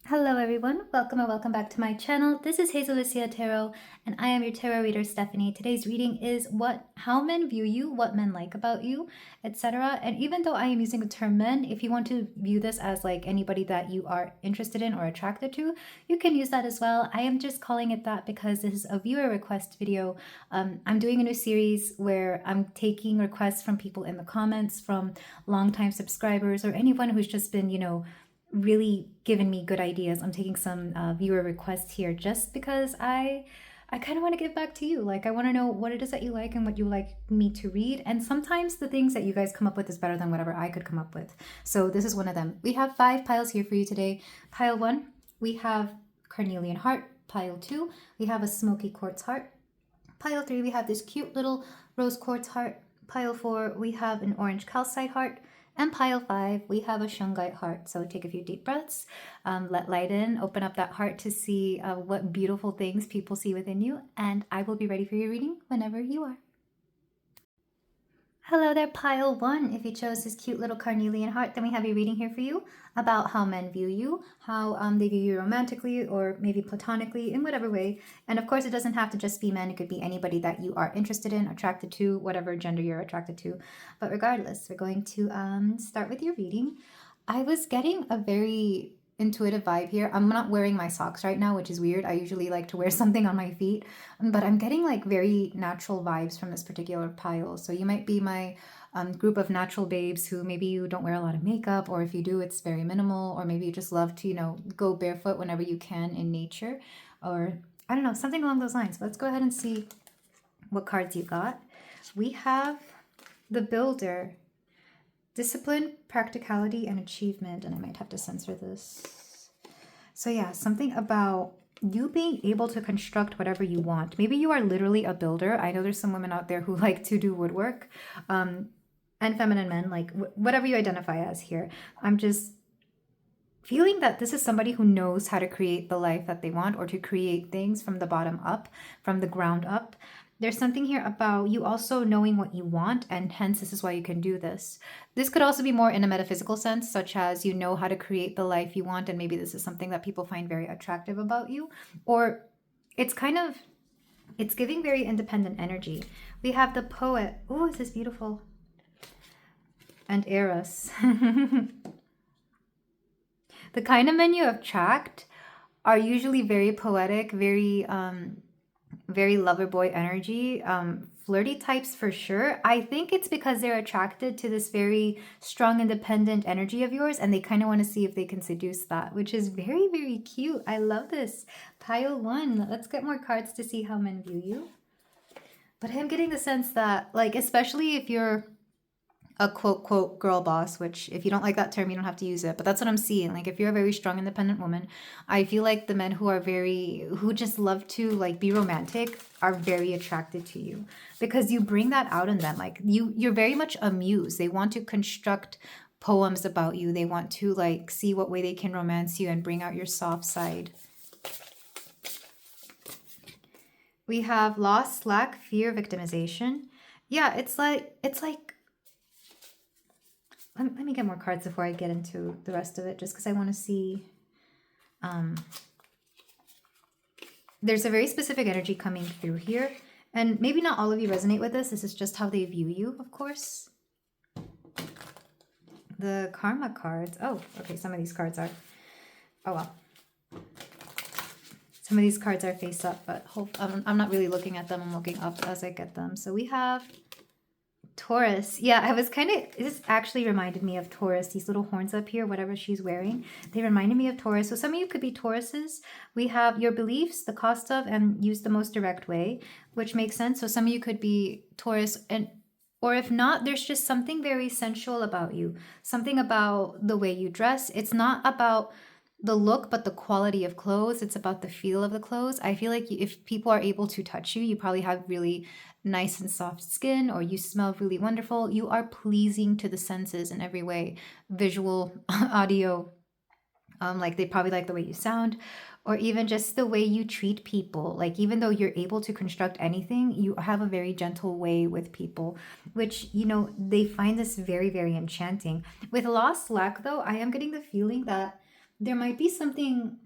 Hello everyone, welcome or welcome back to my channel. This is Hazelisia Tarot and I am your tarot reader Stephanie. Today's reading is how men view you, what men like about you, etc. And even though I am using the term men, if you want to view this as like anybody that you are interested in or attracted to, you can use that as well. I am just calling it that because this is a viewer request video. I'm doing a new series where I'm taking requests from people in the comments, from longtime subscribers or anyone who's just been, really given me good ideas. I'm taking some viewer requests here just because I kind of want to give back to you. Like, I want to know what it is that you like and what you like me to read. And sometimes the things that you guys come up with is better than whatever I could come up with. So this is one of them. We have 5 piles here for you today. Pile 1, we have carnelian heart. Pile 2, we have a smoky quartz heart. Pile 3, we have this cute little rose quartz heart. Pile 4, we have an orange calcite heart. And pile 5, we have a shungite heart. So take a few deep breaths, let light in, open up that heart to see what beautiful things people see within you. And I will be ready for your reading whenever you are. Hello there, pile 1. If you chose this cute little carnelian heart, then we have a reading here for you about how men view you, how they view you romantically or maybe platonically, in whatever way. And of course, it doesn't have to just be men. It could be anybody that you are interested in, attracted to, whatever gender you're attracted to. But regardless, we're going to start with your reading. I was getting a very intuitive vibe here. I'm not wearing my socks right now, which is weird. I usually like to wear something on my feet, but I'm getting like very natural vibes from this particular pile. So you might be my group of natural babes who maybe you don't wear a lot of makeup, or if you do, it's very minimal, or maybe you just love to, go barefoot whenever you can in nature, or I don't know, something along those lines. Let's go ahead and see what cards you got. We have the Builder. Discipline, practicality, and achievement. And I might have to censor this. So yeah, something about you being able to construct whatever you want. Maybe you are literally a builder. I know there's some women out there who like to do woodwork. And feminine men, like whatever you identify as here. I'm just feeling that this is somebody who knows how to create the life that they want, or to create things from the bottom up, from the ground up. There's something here about you also knowing what you want, and hence this is why you can do this. This could also be more in a metaphysical sense, such as you know how to create the life you want, and maybe this is something that people find very attractive about you. Or it's giving very independent energy. We have the Poet. Oh, this is beautiful. And Eros. The kind of men you attract are usually very poetic, very lover boy energy, flirty types for sure. I think it's because they're attracted to this very strong, independent energy of yours, and they kind of want to see if they can seduce that, which is very, very cute. I love this. Pile 1. Let's get more cards to see how men view you. But I'm getting the sense that, like, especially if you're a quote girl boss, which if you don't like that term, you don't have to use it, but that's what I'm seeing. Like, if you're a very strong, independent woman, I feel like the men who just love to like be romantic are very attracted to you, because you bring that out in them. Like, you're very much a muse. They want to construct poems about you. They want to like see what way they can romance you and bring out your soft side. We have loss, lack, fear, victimization. Yeah, it's like let me get more cards before I get into the rest of it, just because I want to see. There's a very specific energy coming through here, and maybe not all of you resonate with this. This is just how they view you, of course. The Karma cards. Oh, okay, some of these cards are... Oh, well. Some of these cards are face up, but I'm not really looking at them. I'm looking up as I get them. So we have Taurus. Yeah, this actually reminded me of Taurus. These little horns up here, whatever she's wearing, they reminded me of Taurus. So some of you could be Tauruses. We have your beliefs, the cost of, and use the most direct way, which makes sense. So some of you could be Taurus, or if not, there's just something very sensual about you. Something about the way you dress. It's not about the look, but the quality of clothes. It's about the feel of the clothes. I feel like if people are able to touch you, you probably have really nice and soft skin, or you smell really wonderful. You are pleasing to the senses in every way, visual, audio. Like, they probably like the way you sound, or even just the way you treat people. Like, even though you're able to construct anything, you have a very gentle way with people, which, they find this very, very enchanting. With lost lack, though, I am getting the feeling that there might be something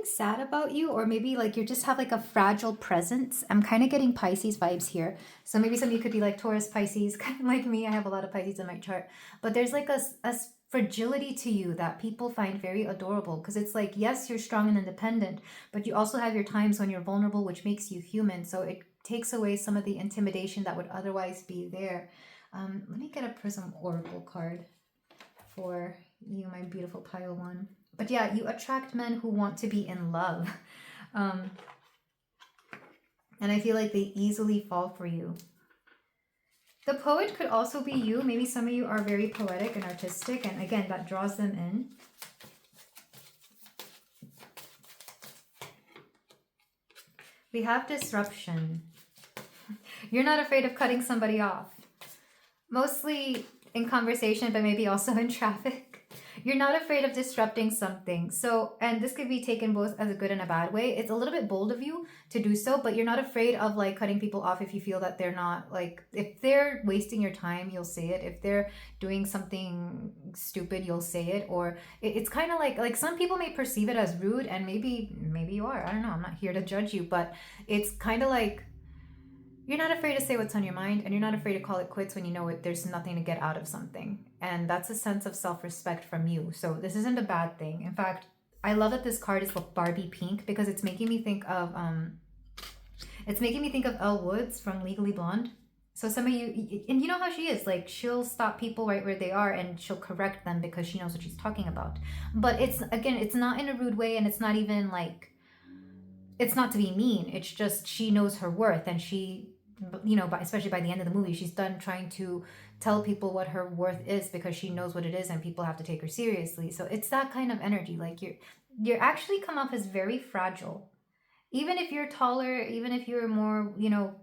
sad about you, or maybe like you just have like a fragile presence. I'm kind of getting Pisces vibes here. So maybe some of you could be like Taurus, Pisces, kind of like me. I have a lot of Pisces in my chart. But there's like a fragility to you that people find very adorable, because it's like, yes, you're strong and independent, but you also have your times when you're vulnerable, which makes you human. So it takes away some of the intimidation that would otherwise be there. Let me get a Prism Oracle card for you, my beautiful pile one. But yeah, you attract men who want to be in love. Um, and I feel like they easily fall for you. The poet could also be you. Maybe some of you are very poetic and artistic, and again, that draws them in. We have disruption. You're not afraid of cutting somebody off. Mostly in conversation, but maybe also in traffic. You're not afraid of disrupting something. So, and this could be taken both as a good and a bad way. It's a little bit bold of you to do so, but you're not afraid of like cutting people off if you feel that they're not, like, if they're wasting your time, you'll say it. If they're doing something stupid, you'll say it. Or it's kind of like some people may perceive it as rude, and maybe you are. I don't know. I'm not here to judge you, but it's kind of like, you're not afraid to say what's on your mind, and you're not afraid to call it quits when you know it, there's nothing to get out of something. And that's a sense of self-respect from you. So this isn't a bad thing. In fact, I love that this card is the Barbie pink, because it's making me think of Elle Woods from Legally Blonde. So some of you, and you know how she is, like, she'll stop people right where they are and she'll correct them because she knows what she's talking about. But it's, again, it's not in a rude way, and it's not even like, it's not to be mean. It's just she knows her worth, and she, you know, especially by the end of the movie, she's done trying to tell people what her worth is, because she knows what it is and people have to take her seriously. So it's that kind of energy. Like, you're actually come up as very fragile. Even if you're taller, even if you're more, you know,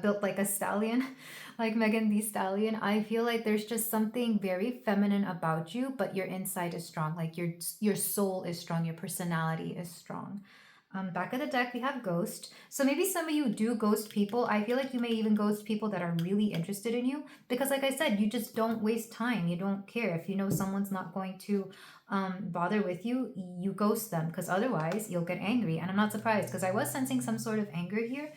built like a stallion, like Megan Thee Stallion, I feel like there's just something very feminine about you, but your inside is strong. Like your soul is strong, your personality is strong. Back of the deck, we have ghost. So maybe some of you do ghost people. I feel like you may even ghost people that are really interested in you, because like I said, you just don't waste time. You don't care. If you know someone's not going to bother with you, you ghost them, because otherwise you'll get angry. And I'm not surprised, because I was sensing some sort of anger here.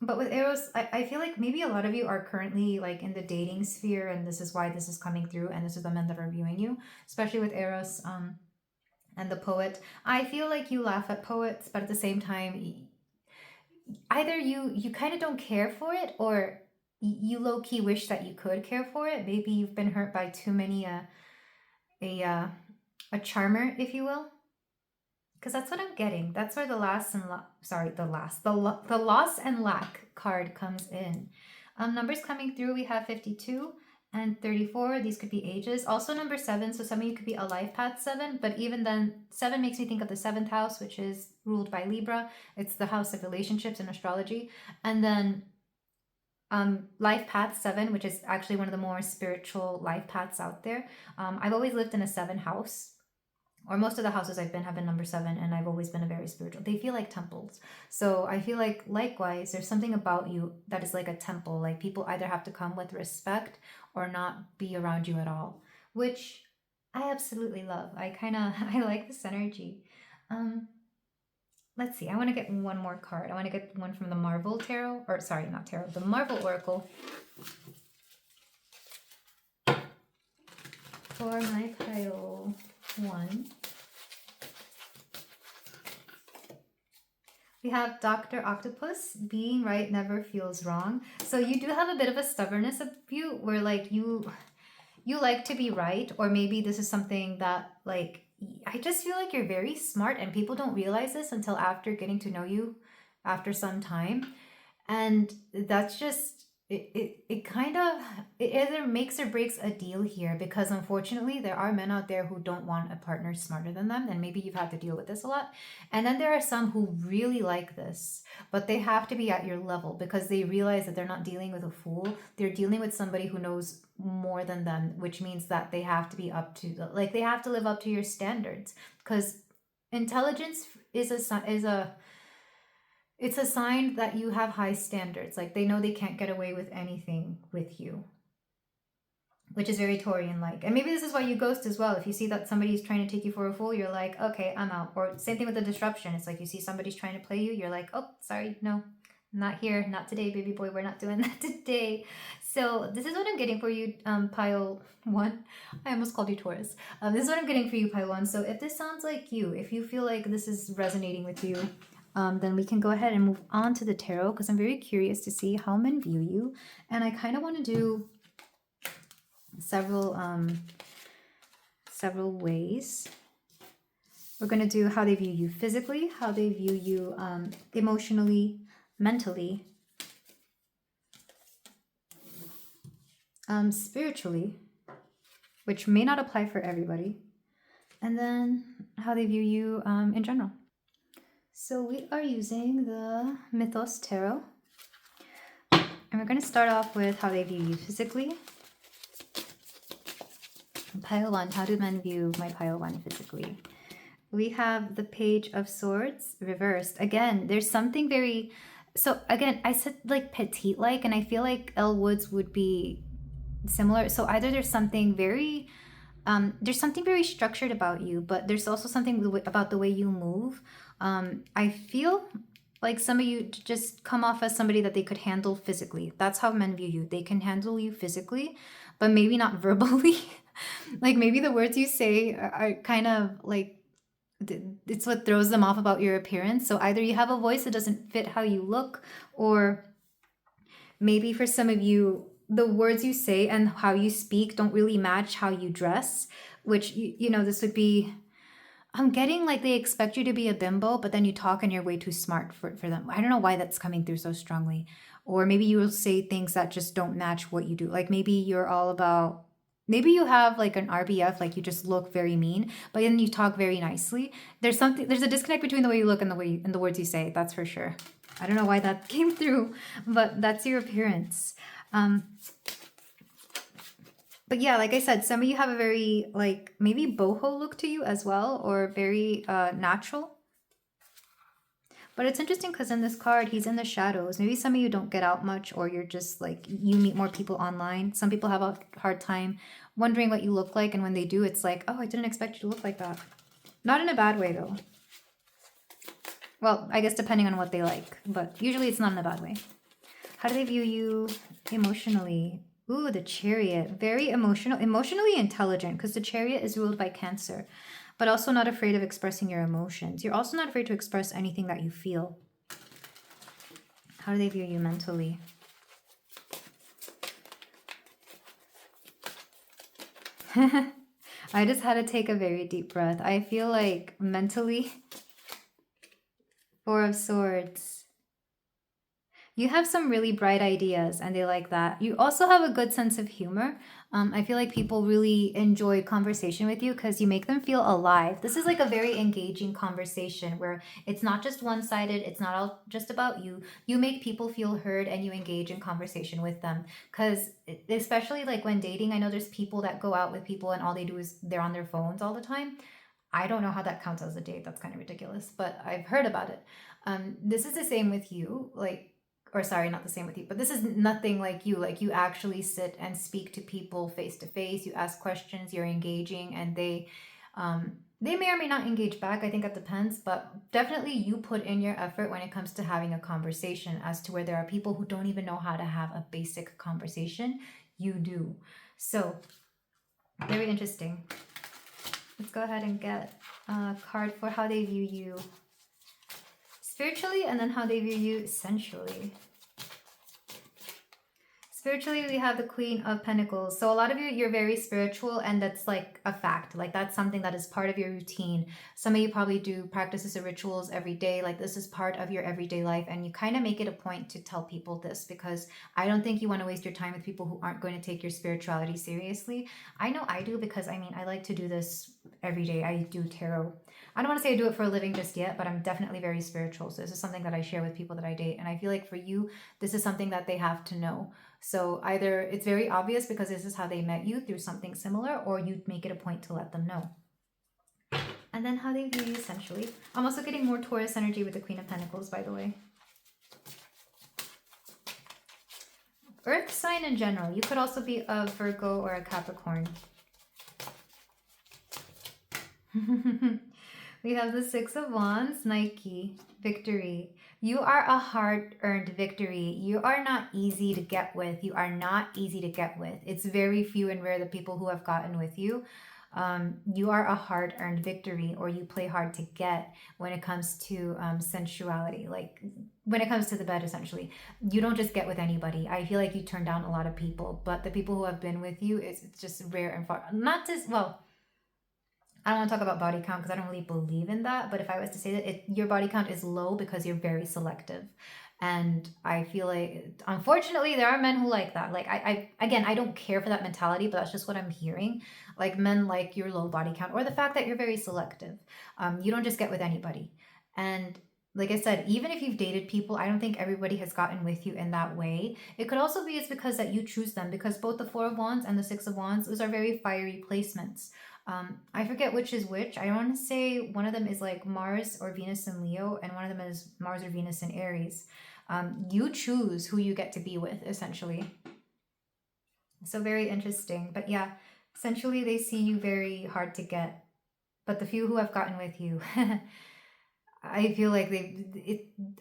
But with Eros, I feel like maybe a lot of you are currently like in the dating sphere, and this is why this is coming through, and this is the men that are viewing you, especially with Eros and the poet. I feel like you laugh at poets, but at the same time, either you kind of don't care for it, or you low-key wish that you could care for it. Maybe you've been hurt by too many a charmer, if you will. Because that's what I'm getting. That's where the loss and lack card comes in. Numbers coming through, we have 52 and 34. These could be ages. Also number 7, so some of you could be a life path 7, but even then, 7 makes me think of the 7th house, which is ruled by Libra. It's the house of relationships in astrology. And then life path 7, which is actually one of the more spiritual life paths out there. I've always lived in a 7 house, or most of the houses I've been have been number 7, and I've always been a very spiritual. They feel like temples. So I feel like, likewise, there's something about you that is like a temple. Like, people either have to come with respect or not be around you at all, which I absolutely love. I like this energy. Let's see. I want to get one more card. I want to get one from the Marvel Tarot, or sorry, not Tarot, the Marvel Oracle for my pile 1. We have Dr. Octopus, being right never feels wrong. So you do have a bit of a stubbornness of you, where like you like to be right, or maybe this is something that, like, I just feel like you're very smart, and people don't realize this until after getting to know you after some time. And that's just, it kind of, it either makes or breaks a deal here, because unfortunately there are men out there who don't want a partner smarter than them, and maybe you've had to deal with this a lot. And then there are some who really like this, but they have to be at your level, because they realize that they're not dealing with a fool. They're dealing with somebody who knows more than them, which means that they have to be up to they have to live up to your standards, because intelligence is it's a sign that you have high standards. Like, they know they can't get away with anything with you. which is very Taurian-like. And maybe this is why you ghost as well. If you see that somebody's trying to take you for a fool, you're like, okay, I'm out. Or same thing with the disruption. It's like you see somebody's trying to play you, you're like, oh, sorry, no, not here, not today, baby boy. We're not doing that today. So this is what I'm getting for you, pile 1. I almost called you Taurus. This is what I'm getting for you, pile 1. So if this sounds like you, if you feel like this is resonating with you, then we can go ahead and move on to the tarot, because I'm very curious to see how men view you. And I kind of want to do several ways. We're going to do how they view you physically, how they view you emotionally, mentally, spiritually, which may not apply for everybody, and then how they view you in general. So we are using the Mythos Tarot, and we're going to start off with how they view you physically. Pile 1, how do men view my pile 1 physically? We have the Page of Swords reversed. Again, there's something very... So again, I said like petite-like, and I feel like Elle Woods would be similar. So either there's something very structured about you, but there's also something about the way you move. I feel like some of you just come off as somebody that they could handle physically. That's how men view you. They can handle you physically, but maybe not verbally. Like maybe the words you say are kind of like, it's what throws them off about your appearance. So either you have a voice that doesn't fit how you look, or maybe for some of you, the words you say and how you speak don't really match how you dress, which, you know, this would be, I'm getting like they expect you to be a bimbo, but then you talk and you're way too smart for them. I don't know why that's coming through so strongly. Or maybe you will say things that just don't match what you do. Like maybe you're all about, maybe you have like an RBF, like you just look very mean, but then you talk very nicely. There's a disconnect between the way you look and the words you say, that's for sure. I don't know why that came through, but that's your appearance. But yeah, like I said, some of you have a very like maybe boho look to you as well, or very natural. But it's interesting because in this card, he's in the shadows. Maybe some of you don't get out much, or you're just like, you meet more people online. Some people have a hard time wondering what you look like. And when they do, it's like, oh, I didn't expect you to look like that. Not in a bad way, though. Well, I guess depending on what they like. But usually it's not in a bad way. How do they view you emotionally? Ooh, the Chariot. Very emotional. Emotionally intelligent, because the Chariot is ruled by Cancer. But also not afraid of expressing your emotions. You're also not afraid to express anything that you feel. How do they view you mentally? I just had to take a very deep breath. I feel like mentally, Four of Swords. You have some really bright ideas and they like that. You also have a good sense of humor. I feel like people really enjoy conversation with you because you make them feel alive. This is like a very engaging conversation where it's not just one-sided. It's not all just about you. You make people feel heard and you engage in conversation with them. Because especially like when dating, I know there's people that go out with people and all they do is they're on their phones all the time. I don't know how that counts as a date. That's kind of ridiculous, but I've heard about it. This is the same with you. Or sorry, not the same with you, but this is nothing like you. Like you actually sit and speak to people face to face. You ask questions, you're engaging, and they may or may not engage back. I think that depends, but definitely you put in your effort when it comes to having a conversation, as to where there are people who don't even know how to have a basic conversation. You do. So very interesting. Let's go ahead and get a card for how they view you spiritually, and then how they view you sensually. Spiritually, we have the Queen of Pentacles. So a lot of you, you're very spiritual, and that's like a fact. Like that's something that is part of your routine. Some of you probably do practices or rituals every day. Like this is part of your everyday life, and you kind of make it a point to tell people this, because I don't think you want to waste your time with people who aren't going to take your spirituality seriously. I know I do, because I mean, I like to do this every day. I do tarot. I don't want to say I do it for a living just yet, but I'm definitely very spiritual. So this is something that I share with people that I date. And I feel like for you, this is something that they have to know. So either it's very obvious because this is how they met you through something similar, or you make it a point to let them know. And then how they view you sensually. I'm also getting more Taurus energy with the Queen of Pentacles, by the way. Earth sign in general. You could also be a Virgo or a Capricorn. We have the Six of Wands, Nike, victory. You are a hard-earned victory. You are not easy to get with. You are not easy to get with. It's very few and rare the people who have gotten with you. You are a hard-earned victory, or you play hard to get when it comes to sensuality. Like when it comes to the bed, essentially. You don't just get with anybody. I feel like you turn down a lot of people, but the people who have been with you, it's just rare and far. Not just, well, I don't want to talk about body count because I don't really believe in that. But if I was to say that your body count is low because you're very selective. And I feel like, unfortunately, there are men who like that. Like, again, I don't care for that mentality, but that's just what I'm hearing. Like, men like your low body count or the fact that you're very selective. You don't just get with anybody. And like I said, even if you've dated people, I don't think everybody has gotten with you in that way. It could also be it's because that you choose them, because both the Four of Wands and the Six of Wands, those are very fiery placements. I forget which is which. I want to say one of them is like Mars or Venus in Leo, and one of them is Mars or Venus in Aries. You choose who you get to be with, essentially. So very interesting. But yeah, essentially they see you very hard to get. But the few who have gotten with you, I feel like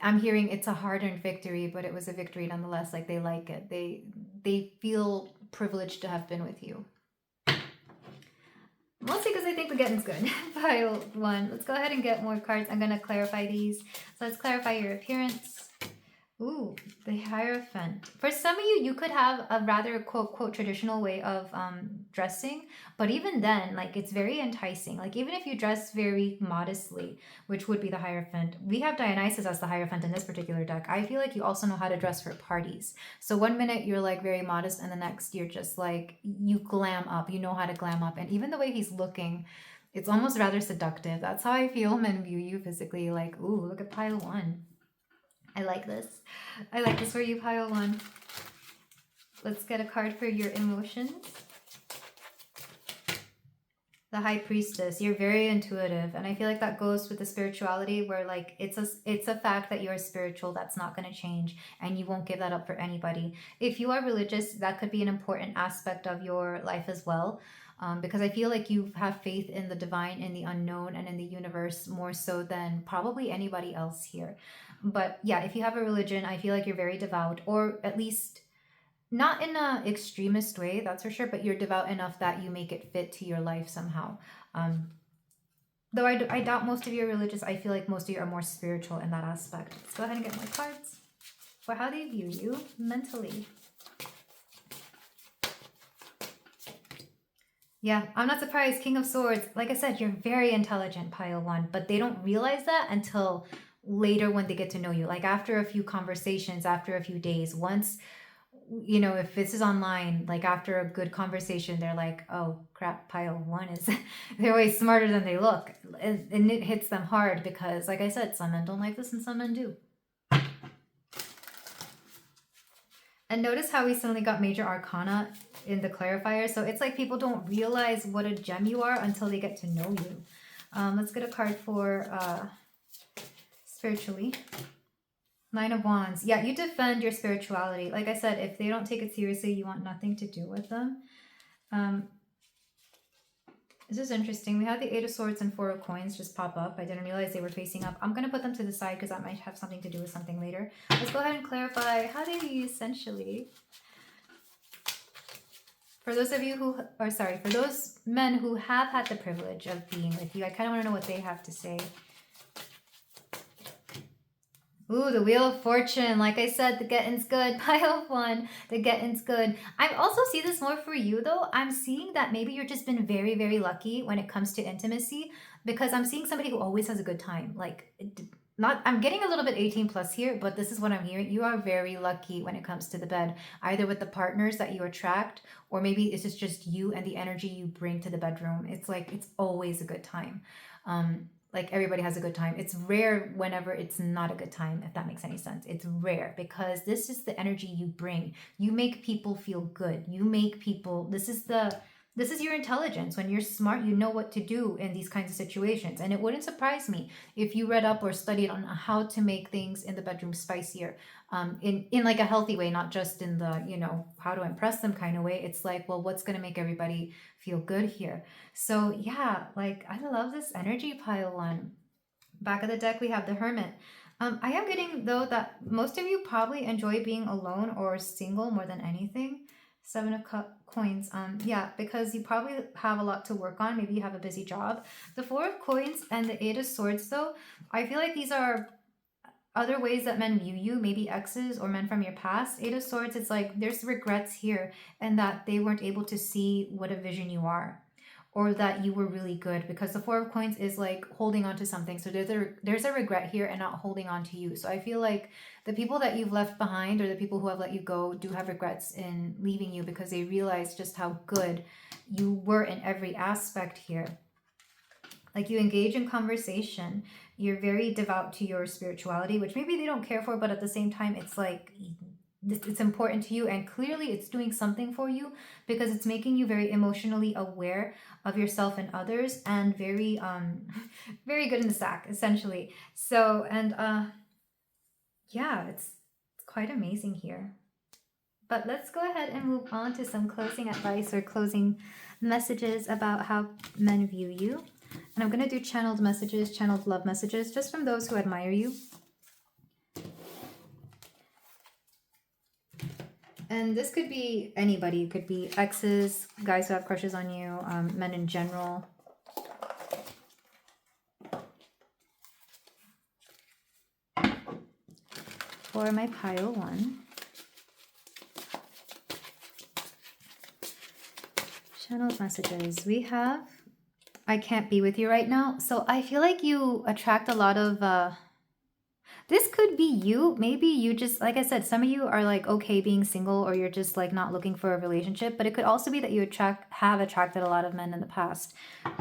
I'm hearing it's a hard-earned victory, but it was a victory nonetheless. Like they like it. They feel privileged to have been with you. Mostly because I think the getting's good. Pile 1. Let's go ahead and get more cards. I'm going to clarify these. So let's clarify your appearance. Ooh, the Hierophant. For some of you, you could have a rather quote traditional way of dressing, but even then, like, it's very enticing. Like, even if you dress very modestly, which would be the Hierophant, we have Dionysus as the Hierophant in this particular deck. I feel like you also know how to dress for parties. So one minute you're like very modest, and the next you're just like, you glam up, you know how to glam up. And even the way he's looking, it's almost rather seductive. That's how I feel men view you physically. Like, ooh, look at pile 1. I like this. I like this for you, pile 1. Let's get a card for your emotions. The High Priestess. You're very intuitive, and I feel like that goes with the spirituality, where like it's a fact that you're spiritual that's not going to change, and you won't give that up for anybody. If you are religious, that could be an important aspect of your life as well. Because I feel like you have faith in the divine, in the unknown, and in the universe more so than probably anybody else here. But yeah, if you have a religion, I feel like you're very devout, or at least not in an extremist way, that's for sure, but you're devout enough that you make it fit to your life somehow. Though I doubt most of you are religious, I feel like most of you are more spiritual in that aspect. Let's go ahead and get more cards for how they view you mentally. Yeah, I'm not surprised. King of Swords. Like I said, you're very intelligent, pile 1, but they don't realize that until later when they get to know you. Like after a few conversations, after a few days, once, you know, if this is online, like after a good conversation, they're like, oh crap, pile 1 is, they're way smarter than they look. And it hits them hard because, like I said, some men don't like this and some men do. And notice how we suddenly got Major Arcana in the clarifier. So it's like people don't realize what a gem you are until they get to know you. Let's get a card for spiritually. 9 of Wands. Yeah, you defend your spirituality. Like I said, if they don't take it seriously, you want nothing to do with them. This is interesting. We had the 8 of Swords and 4 of Coins just pop up. I didn't realize they were facing up. I'm going to put them to the side because that might have something to do with something later. Let's go ahead and clarify how they essentially... For those of you who, or sorry, for those men who have had the privilege of being with you, I kind of want to know what they have to say. Ooh, the Wheel of Fortune. Like I said, the getting's good. Pile 1, the getting's good. I also see this more for you, though. I'm seeing that maybe you're just been very, very lucky when it comes to intimacy, because I'm seeing somebody who always has a good time. Like, I'm getting a little bit 18 plus here, but this is what I'm hearing. You are very lucky when it comes to the bed, either with the partners that you attract, or maybe it's just you and the energy you bring to the bedroom. It's like, it's always a good time. Like everybody has a good time. It's rare whenever it's not a good time, if that makes any sense. It's rare because this is the energy you bring. You make people feel good. You make people, this is the This is your intelligence. When you're smart, you know what to do in these kinds of situations. And it wouldn't surprise me if you read up or studied on how to make things in the bedroom spicier, in like a healthy way, not just in the, how to impress them kind of way. It's like, well, what's going to make everybody feel good here? So yeah, like I love this energy pile one. Back of the deck, we have the Hermit. I am getting, though, that most of you probably enjoy being alone or single more than anything. Seven of Coins. Yeah, because you probably have a lot to work on. Maybe you have a busy job. The Four of Coins and the Eight of Swords, though, I feel like these are other ways that men view you, maybe exes or men from your past. Eight of Swords, it's like there's regrets here and that they weren't able to see what a vision you are, or that you were really good, because the Four of Coins is like holding on to something. So there's a regret here and not holding on to you. So I feel like the people that you've left behind or the people who have let you go do have regrets in leaving you, because they realize just how good you were in every aspect here. Like you engage in conversation, you're very devout to your spirituality, which maybe they don't care for, but at the same time, it's like it's important to you, and clearly it's doing something for you, because it's making you very emotionally aware of yourself and others, and very very good in the sack, essentially. So, and yeah, it's quite amazing here. But let's go ahead and move on to some closing advice or closing messages about how men view you. And I'm going to do channeled messages, channeled love messages, just from those who admire you. And this could be anybody. It could be exes, guys who have crushes on you, men in general. For my pile one. Channeled messages. We have, I can't be with you right now. So I feel like you attract a lot of, this could be you. Maybe you just, like I said, some of you are like okay being single, or you're just like not looking for a relationship. But it could also be that you have attracted a lot of men in the past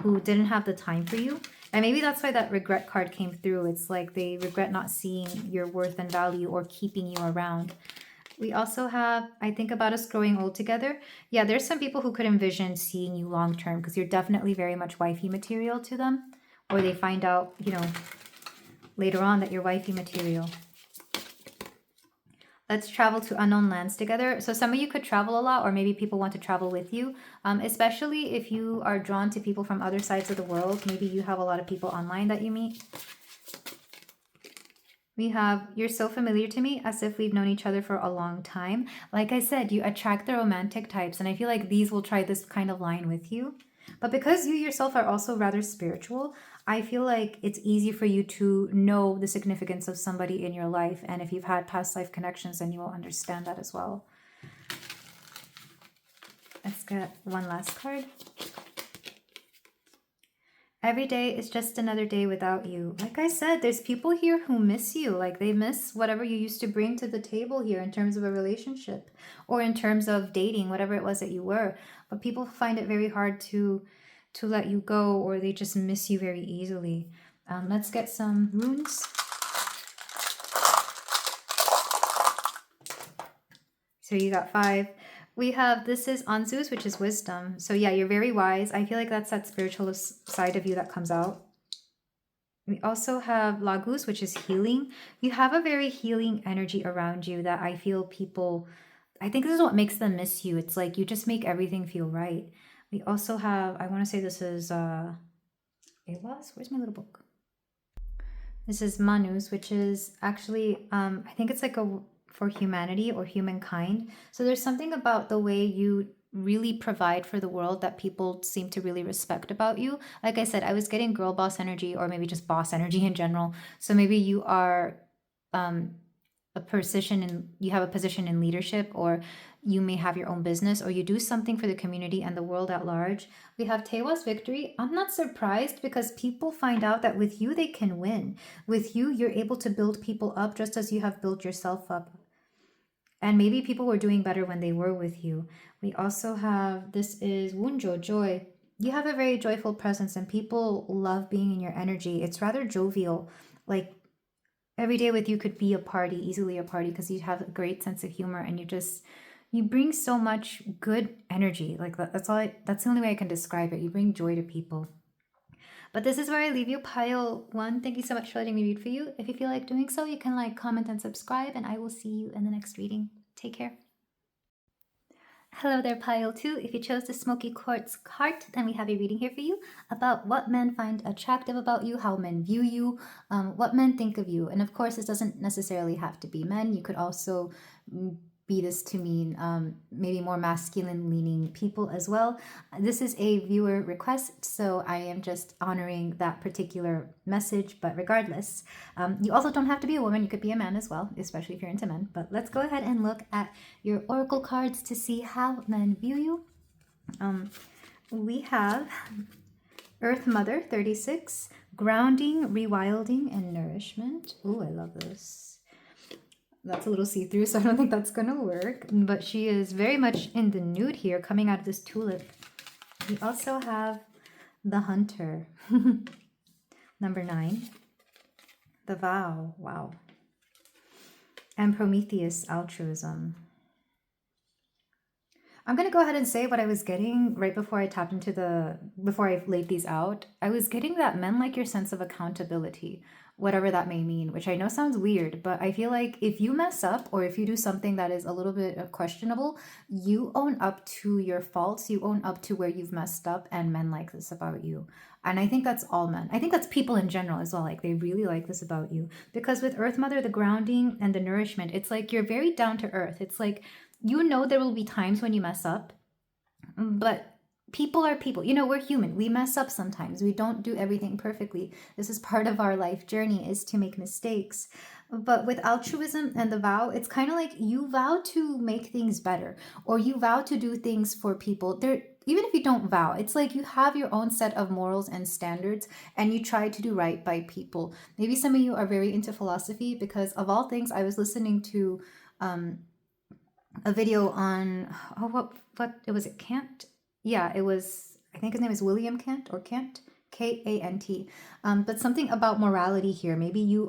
who didn't have the time for you. And maybe that's why that regret card came through. It's like they regret not seeing your worth and value or keeping you around. We also have, I think about us growing old together. Yeah, there's some people who could envision seeing you long term, because you're definitely very much wifey material to them. Or they find out, later on that you're wifey material. Let's travel to unknown lands together. So some of you could travel a lot, or maybe people want to travel with you, especially if you are drawn to people from other sides of the world. Maybe you have a lot of people online that you meet. We have, you're so familiar to me, as if we've known each other for a long time. Like I said, you attract the romantic types, and I feel like these will try this kind of line with you. But because you yourself are also rather spiritual, I feel like it's easy for you to know the significance of somebody in your life. And if you've had past life connections, then you will understand that as well. Let's get one last card. Every day is just another day without you. Like I said, there's people here who miss you. Like they miss whatever you used to bring to the table here in terms of a relationship, or in terms of dating, whatever it was that you were. But people find it very hard to let you go, or they just miss you very easily. Let's get some runes. So you got 5. We have, this is Anzus, which is wisdom. So yeah, you're very wise. I feel like that's that spiritual side of you that comes out. We also have Lagus, which is healing. You have a very healing energy around you that I feel people, I think this is what makes them miss you. It's like you just make everything feel right. We also have, I want to say this is Ewas. Where's my little book? This is Manus, which is actually, I think it's like for humanity or humankind. So there's something about the way you really provide for the world that people seem to really respect about you. Like I said, I was getting girl boss energy, or maybe just boss energy in general. So maybe you are you have a position in leadership, or you may have your own business, or you do something for the community and the world at large. We have Tewa's victory. I'm not surprised, because people find out that with you, they can win. With you, you're able to build people up just as you have built yourself up. And maybe people were doing better when they were with you. We also have, this is Wunjo, joy. You have a very joyful presence, and people love being in your energy. It's rather jovial. Like every day with you could be a party, easily a party, because you have a great sense of humor, and You bring so much good energy. Like that's that's the only way I can describe it. You bring joy to people. But this is where I leave you, pile 1. Thank you so much for letting me read for you. If you feel like doing so, you can like, comment, and subscribe, and I will see you in the next reading. Take care. Hello there, pile 2. If you chose the smoky quartz card, then we have a reading here for you about what men find attractive about you, how men view you, what men think of you. And of course, this doesn't necessarily have to be men. You could also be this to mean maybe more masculine leaning people as well. This is a viewer request, so I am just honoring that particular message. But regardless, you also don't have to be a woman. You could be a man as well, especially if you're into men. But let's go ahead and look at your oracle cards to see how men view you. We have Earth Mother 36, grounding, rewilding, and nourishment. Ooh, I love this. That's a little see-through, so I don't think that's gonna work. But she is very much in the nude here, coming out of this tulip. We also have the Hunter. Number 9. The Vow. Wow. And Prometheus, altruism. I'm gonna go ahead and say what I was getting right before I tapped into before I laid these out. I was getting that men like your sense of accountability, whatever that may mean, which I know sounds weird, but I feel like if you mess up or if you do something that is a little bit questionable, you own up to your faults, you own up to where you've messed up, and men like this about you. And I think that's all men. I think that's people in general as well. Like, they really like this about you. Because with Earth Mother, the grounding and the nourishment, it's like you're very down to earth. It's like, you know, there will be times when you mess up, but people are people. You know, we're human. We mess up sometimes. We don't do everything perfectly. This is part of our life journey, is to make mistakes. But with altruism and the vow, it's kind of like you vow to make things better, or you vow to do things for people. Even if you don't vow, it's like you have your own set of morals and standards, and you try to do right by people. Maybe some of you are very into philosophy, because of all things, I was listening to a video on what it was, it Kant. Yeah, it was, I think his name is William Kant, or Kant, Kant. But something about morality here. Maybe you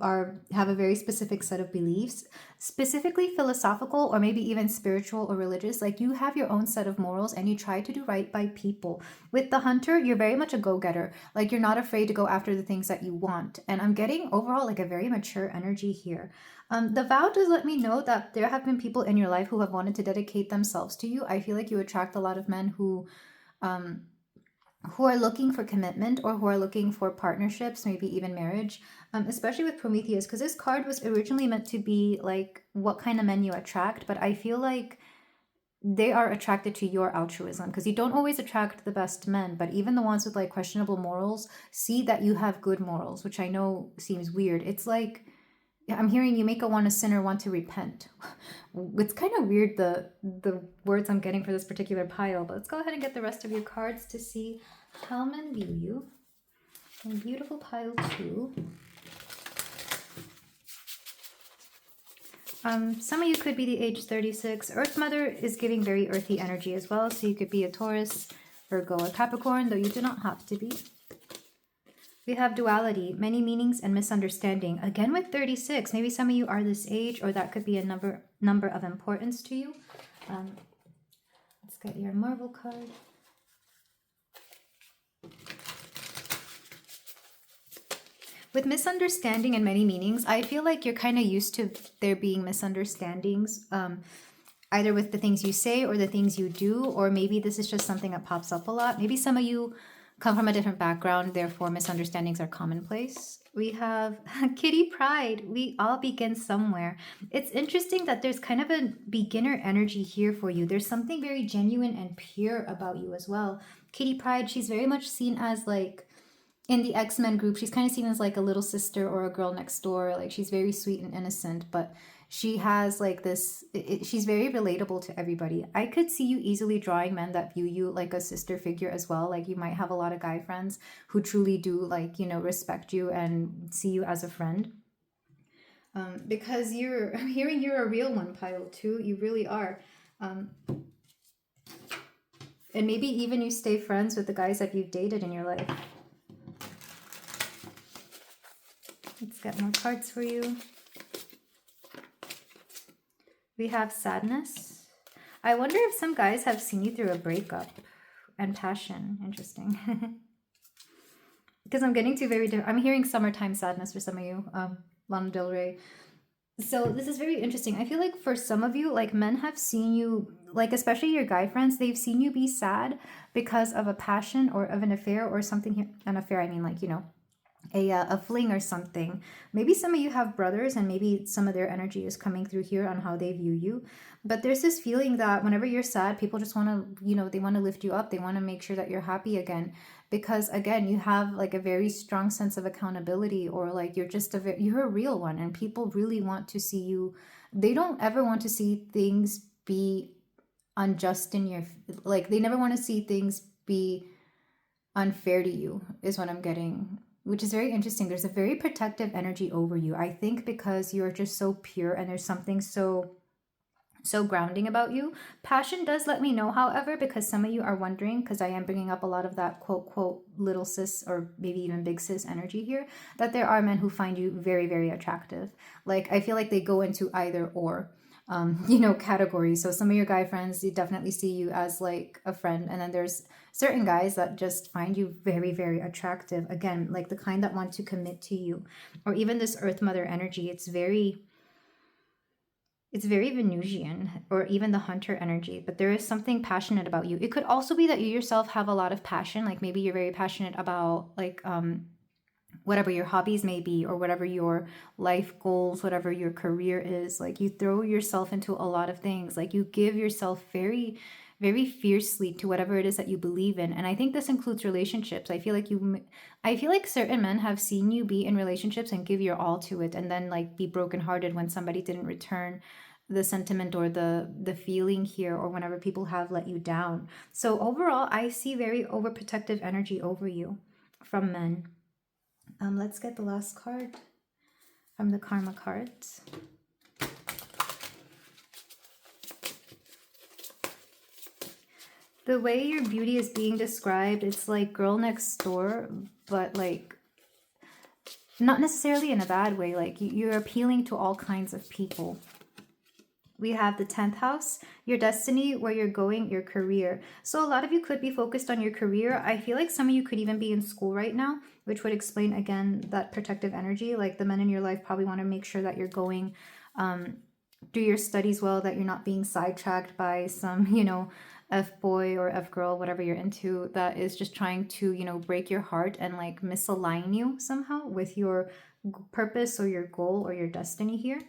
have a very specific set of beliefs, specifically philosophical, or maybe even spiritual or religious. Like, you have your own set of morals, and you try to do right by people. With the Hunter, you're very much a go-getter. Like, you're not afraid to go after the things that you want. And I'm getting overall like a very mature energy here. The vow does let me know that there have been people in your life who have wanted to dedicate themselves to you. I feel like you attract a lot of men who are looking for commitment, or who are looking for partnerships, maybe even marriage, especially with Prometheus, because this card was originally meant to be like what kind of men you attract, but I feel like they are attracted to your altruism, because you don't always attract the best men, but even the ones with like questionable morals see that you have good morals, which I know seems weird. It's like, I'm hearing you make a sinner want to repent. It's kind of weird, the words I'm getting for this particular pile, but let's go ahead and get the rest of your cards to see how men view you. And beautiful pile 2. Some of you could be the age 36. Earth Mother is giving very earthy energy as well, so you could be a Taurus, Virgo, or Capricorn, though you do not have to be. We have duality, many meanings, and misunderstanding. Again with 36, maybe some of you are this age, or that could be a number of importance to you. Let's get your Marvel card. With misunderstanding and many meanings, I feel like you're kind of used to there being misunderstandings, either with the things you say or the things you do, or maybe this is just something that pops up a lot. Maybe some of you come from a different background, therefore misunderstandings are commonplace. We have Kitty Pride. We all begin somewhere. It's interesting that there's kind of a beginner energy here for you. There's something very genuine and pure about you as well. Kitty Pride, she's very much seen as like, in the X-Men group, she's kind of seen as like a little sister or a girl next door. Like, she's very sweet and innocent, but she has like this, she's very relatable to everybody. I could see you easily drawing men that view you like a sister figure as well. Like, you might have a lot of guy friends who truly do, like, you know, respect you and see you as a friend. Because I'm hearing you're a real one, pile 2. You really are. And maybe even you stay friends with the guys that you've dated in your life. Let's get more cards for you. We have sadness. I wonder if some guys have seen you through a breakup and passion. Interesting. Because I'm getting to very I'm hearing summertime sadness for some of you. Lana Del Rey. So this is very interesting. I feel like for some of you, like men have seen you, like especially your guy friends, they've seen you be sad because of a passion or of an affair or something here. An affair, I mean, like, you know, a fling or something. Maybe some of you have brothers and maybe some of their energy is coming through here on how they view you. But there's this feeling that whenever you're sad, people just want to, you know, they want to lift you up. They want to make sure that you're happy again. Because again, you have like a very strong sense of accountability, or like you're just you're a real one, and people really want to see you. They don't ever want to see things be unjust in your, like they never want to see things be unfair to you, is what I'm getting, which is very interesting. There's a very protective energy over you, I think, because you're just so pure and there's something so grounding about you. Passion does let me know, however, because some of you are wondering, because I am bringing up a lot of that quote quote little sis or maybe even big sis energy here, that there are men who find you very, very attractive. Like I feel like they go into either or you know, categories. So some of your guy friends, they definitely see you as like a friend, and then there's certain guys that just find you very, very attractive, again, like the kind that want to commit to you. Or even this earth mother energy, it's very Venusian, or even the hunter energy, but there is something passionate about you. It could also be that you yourself have a lot of passion, like maybe you're very passionate about like whatever your hobbies may be, or whatever your life goals, whatever your career is. Like you throw yourself into a lot of things, like you give yourself very, very fiercely to whatever it is that you believe in. And I think this includes relationships. I feel like certain men have seen you be in relationships and give your all to it, and then like be brokenhearted when somebody didn't return the sentiment or the feeling here, or whenever people have let you down. So overall, I see very overprotective energy over you from men. Let's get the last card from the karma cards. The way your beauty is being described, it's like girl next door, but like not necessarily in a bad way. Like you're appealing to all kinds of people. We have the 10th house, your destiny, where you're going, your career. So a lot of you could be focused on your career. I feel like some of you could even be in school right now, which would explain, again, that protective energy. Like the men in your life probably want to make sure that you're going, do your studies well, that you're not being sidetracked by some, you know, F-boy or F-girl, whatever you're into, that is just trying to, you know, break your heart and like misalign you somehow with your purpose or your goal or your destiny here.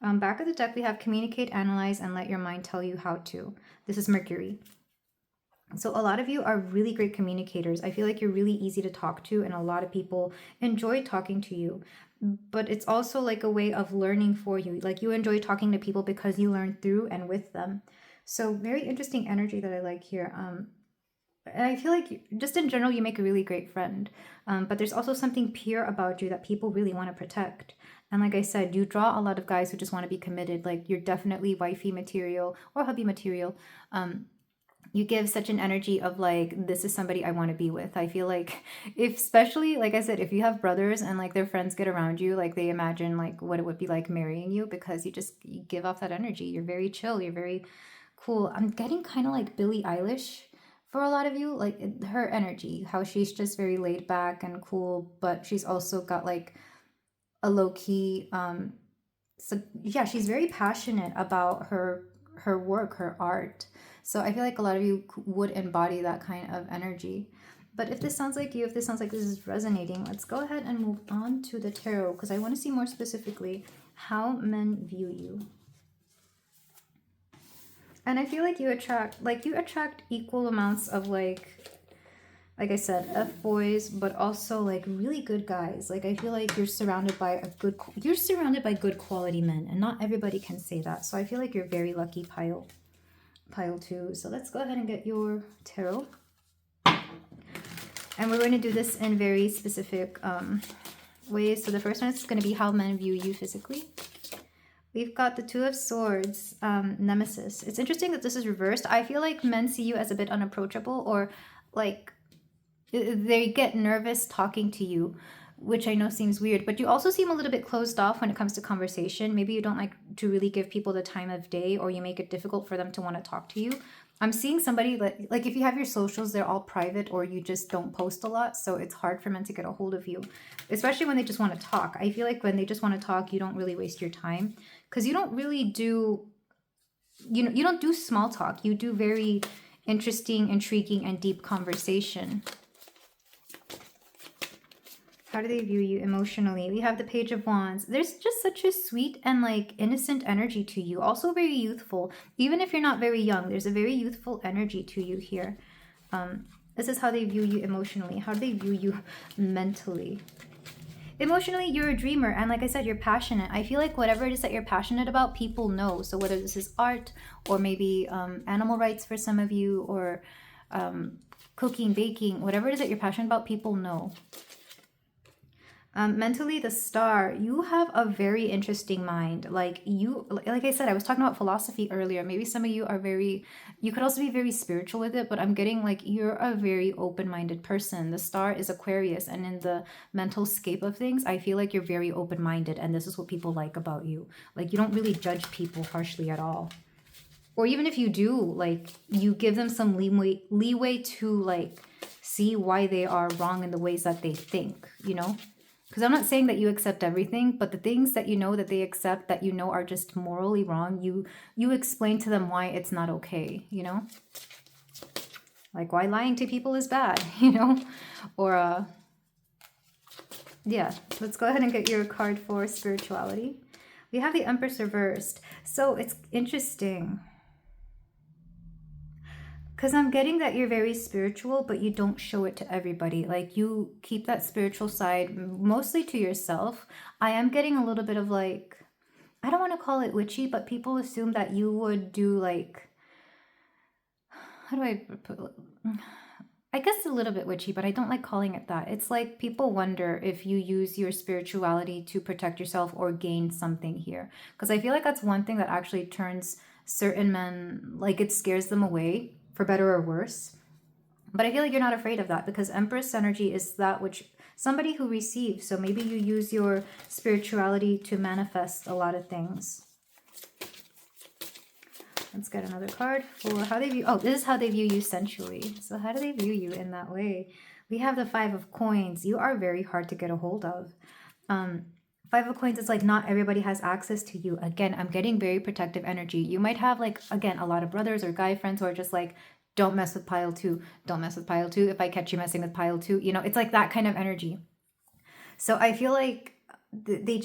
Back of the deck, we have communicate, analyze, and let your mind tell you how to. This is Mercury. So a lot of you are really great communicators. I feel like you're really easy to talk to, and a lot of people enjoy talking to you. But it's also like a way of learning for you. Like you enjoy talking to people because you learn through and with them. So very interesting energy that I like here. And I feel like just in general, you make a really great friend. But there's also something pure about you that people really want to protect. And like I said, you draw a lot of guys who just want to be committed. Like you're definitely wifey material or hubby material. You give such an energy of like, this is somebody I want to be with. I feel like especially, like I said, if you have brothers and like their friends get around you, like they imagine like what it would be like marrying you, because you give off that energy. You're very chill. You're very cool. I'm getting kind of like Billie Eilish for a lot of you, like her energy, how she's just very laid back and cool, but she's also got like a low-key so yeah, she's very passionate about her work, her art. So I feel like a lot of you would embody that kind of energy. But if this sounds like you, if this sounds like this is resonating, let's go ahead and move on to the tarot, because I want to see more specifically how men view you. And I feel like you attract equal amounts of like I said, F-boys, but also like really good guys. Like I feel like you're surrounded by good quality men, and not everybody can say that. So I feel like you're very lucky, pile 2. So let's go ahead and get your tarot. And we're going to do this in very specific ways. So the first one is going to be how men view you physically. We've got the 2 of Swords, Nemesis. It's interesting that this is reversed. I feel like men see you as a bit unapproachable, or like they get nervous talking to you which I know seems weird, but you also seem a little bit closed off when it comes to conversation. Maybe you don't like to really give people the time of day, or you make it difficult for them to want to talk to you. I'm seeing somebody like if you have your socials, they're all private, or you just don't post a lot, so it's hard for men to get a hold of you, especially when they just want to talk. I feel like when they just want to talk, you don't really waste your time, because you don't really do, you don't do small talk. You do very interesting, intriguing, and deep conversation. How do they view you emotionally? We have the Page of Wands. There's just such a sweet and like innocent energy to you. Also very youthful. Even if you're not very young, there's a very youthful energy to you here. This is how they view you emotionally. How do they view you mentally? Emotionally, you're a dreamer. And like I said, you're passionate. I feel like whatever it is that you're passionate about, people know. So whether this is art, or maybe animal rights for some of you, or cooking, baking, whatever it is that you're passionate about, people know. Mentally, the Star, you have a very interesting mind. Like I said, I was talking about philosophy earlier. Maybe some of you are you could also be very spiritual with it, but I'm getting like you're a very open-minded person. The Star is Aquarius, and in the mental scape of things, I feel like you're very open-minded, and this is what people like about you. Like, you don't really judge people harshly at all. Or even if you do, like, you give them some leeway to like see why they are wrong in the ways that they think, you know? Because I'm not saying that you accept everything, but the things that you know that they accept that you know are just morally wrong, you explain to them why it's not okay, you know? Like why lying to people is bad, you know? Or, yeah, let's go ahead and get your card for spirituality. We have the Empress reversed. So it's interesting, because I'm getting that you're very spiritual, but you don't show it to everybody. Like, you keep that spiritual side mostly to yourself. I am getting a little bit of like, I don't want to call it witchy, but people assume that you would do like, how do I put, I guess a little bit witchy, but I don't like calling it that. It's like people wonder if you use your spirituality to protect yourself or gain something here. Because I feel like that's one thing that actually turns certain men, like it scares them away, for better or worse. But I feel like you're not afraid of that, because Empress energy is that which somebody who receives. So maybe you use your spirituality to manifest a lot of things. Let's get another card for how they view. Oh, this is how they view you sensually. So how do they view you in that way? We have the Five of Coins. You are very hard to get a hold of. Five of Coins is like not everybody has access to you. Again, I'm getting very protective energy. You might have like, again, a lot of brothers or guy friends who are just like, don't mess with pile two. Don't mess with pile two. If I catch you messing with pile two, you know, it's like that kind of energy. So I feel like they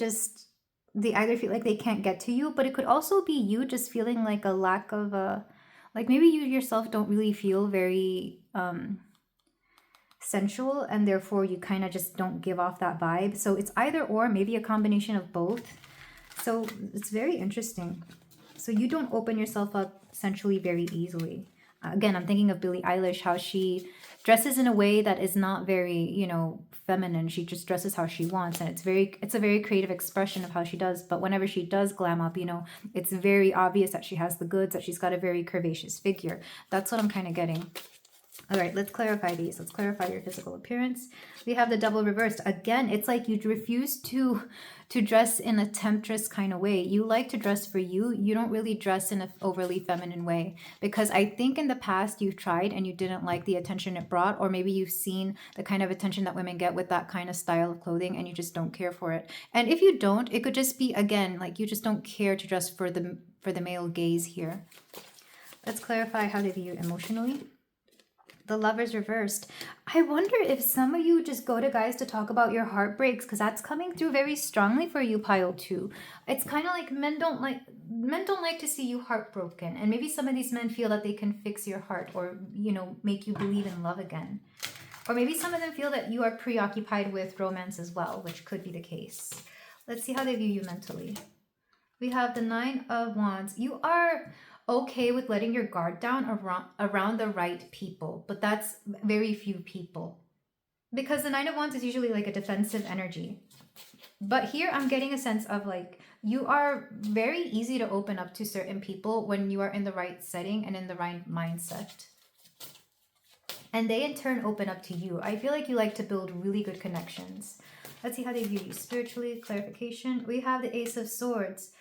either feel like they can't get to you, but it could also be you just feeling like a lack of like maybe you yourself don't really feel very sensual, and therefore you kind of just don't give off that vibe. So it's either or, maybe a combination of both. So it's very interesting. So you don't open yourself up sensually very easily. Again, I'm thinking of Billie Eilish, how she dresses in a way that is not very, you know, feminine. She just dresses how she wants, and it's a very creative expression of how she does. But whenever she does glam up, you know, it's very obvious that she has the goods, that she's got a very curvaceous figure. That's what I'm kind of getting. All right, let's clarify these. Let's clarify your physical appearance. We have the Devil reversed. Again, it's like you refuse to dress in a temptress kind of way. You like to dress for you. You don't really dress in an overly feminine way, because I think in the past you've tried and you didn't like the attention it brought, or maybe you've seen the kind of attention that women get with that kind of style of clothing and you just don't care for it. And if you don't, it could just be, again, like you just don't care to dress for the male gaze here. Let's clarify how they view you emotionally. The Lovers reversed. I wonder if some of you just go to guys to talk about your heartbreaks, because that's coming through very strongly for you, pile 2. It's kind of like men don't like to see you heartbroken, and maybe some of these men feel that they can fix your heart, or, you know, make you believe in love again. Or maybe some of them feel that you are preoccupied with romance as well, which could be the case. Let's see how they view you mentally. We have the Nine of Wands. You are okay with letting your guard down around the right people, but that's very few people, because the Nine of Wands is usually like a defensive energy. But here I'm getting a sense of like you are very easy to open up to certain people when you are in the right setting and in the right mindset, and they in turn open up to you. I feel like you like to build really good connections. Let's see how they view you spiritually. Clarification. We have the Ace of Swords.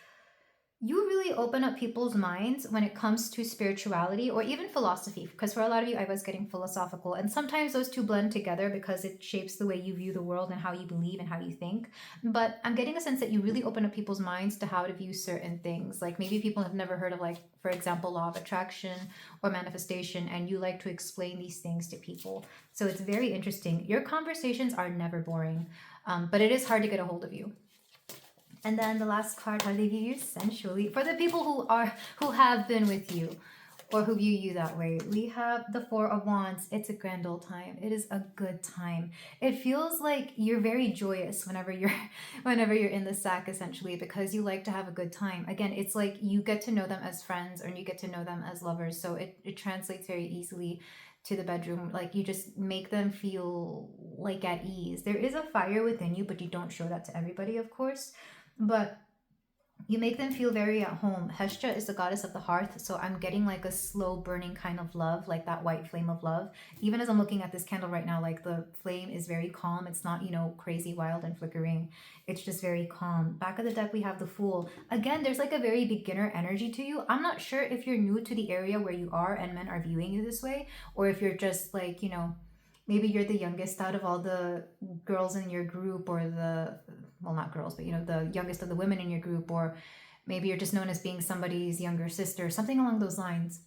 You really open up people's minds when it comes to spirituality or even philosophy, because for a lot of you, I was getting philosophical, and sometimes those two blend together because it shapes the way you view the world and how you believe and how you think. But I'm getting a sense that you really open up people's minds to how to view certain things. Like maybe people have never heard of, like, for example, law of attraction or manifestation, and you like to explain these things to people. So it's very interesting. Your conversations are never boring, but it is hard to get a hold of you. And then the last card, how they view you sensually. For the people who have been with you or who view you that way, we have the Four of Wands. It's a grand old time. It is a good time. It feels like you're very joyous whenever you're in the sack, essentially, because you like to have a good time. Again, it's like you get to know them as friends or you get to know them as lovers. So it translates very easily to the bedroom. Like you just make them feel like at ease. There is a fire within you, but you don't show that to everybody, of course. But you make them feel very at home. Hestia is the goddess of the hearth, so I'm getting like a slow burning kind of love, like that white flame of love. Even as I'm looking at this candle right now, like the flame is very calm. It's not, crazy, wild, and flickering. It's just very calm. Back of the deck, we have the Fool. Again, there's like a very beginner energy to you. I'm not sure if you're new to the area where you are and men are viewing you this way, or if you're just like, maybe you're the youngest out of all the girls in your group, or not girls, but the youngest of the women in your group, or maybe you're just known as being somebody's younger sister, something along those lines.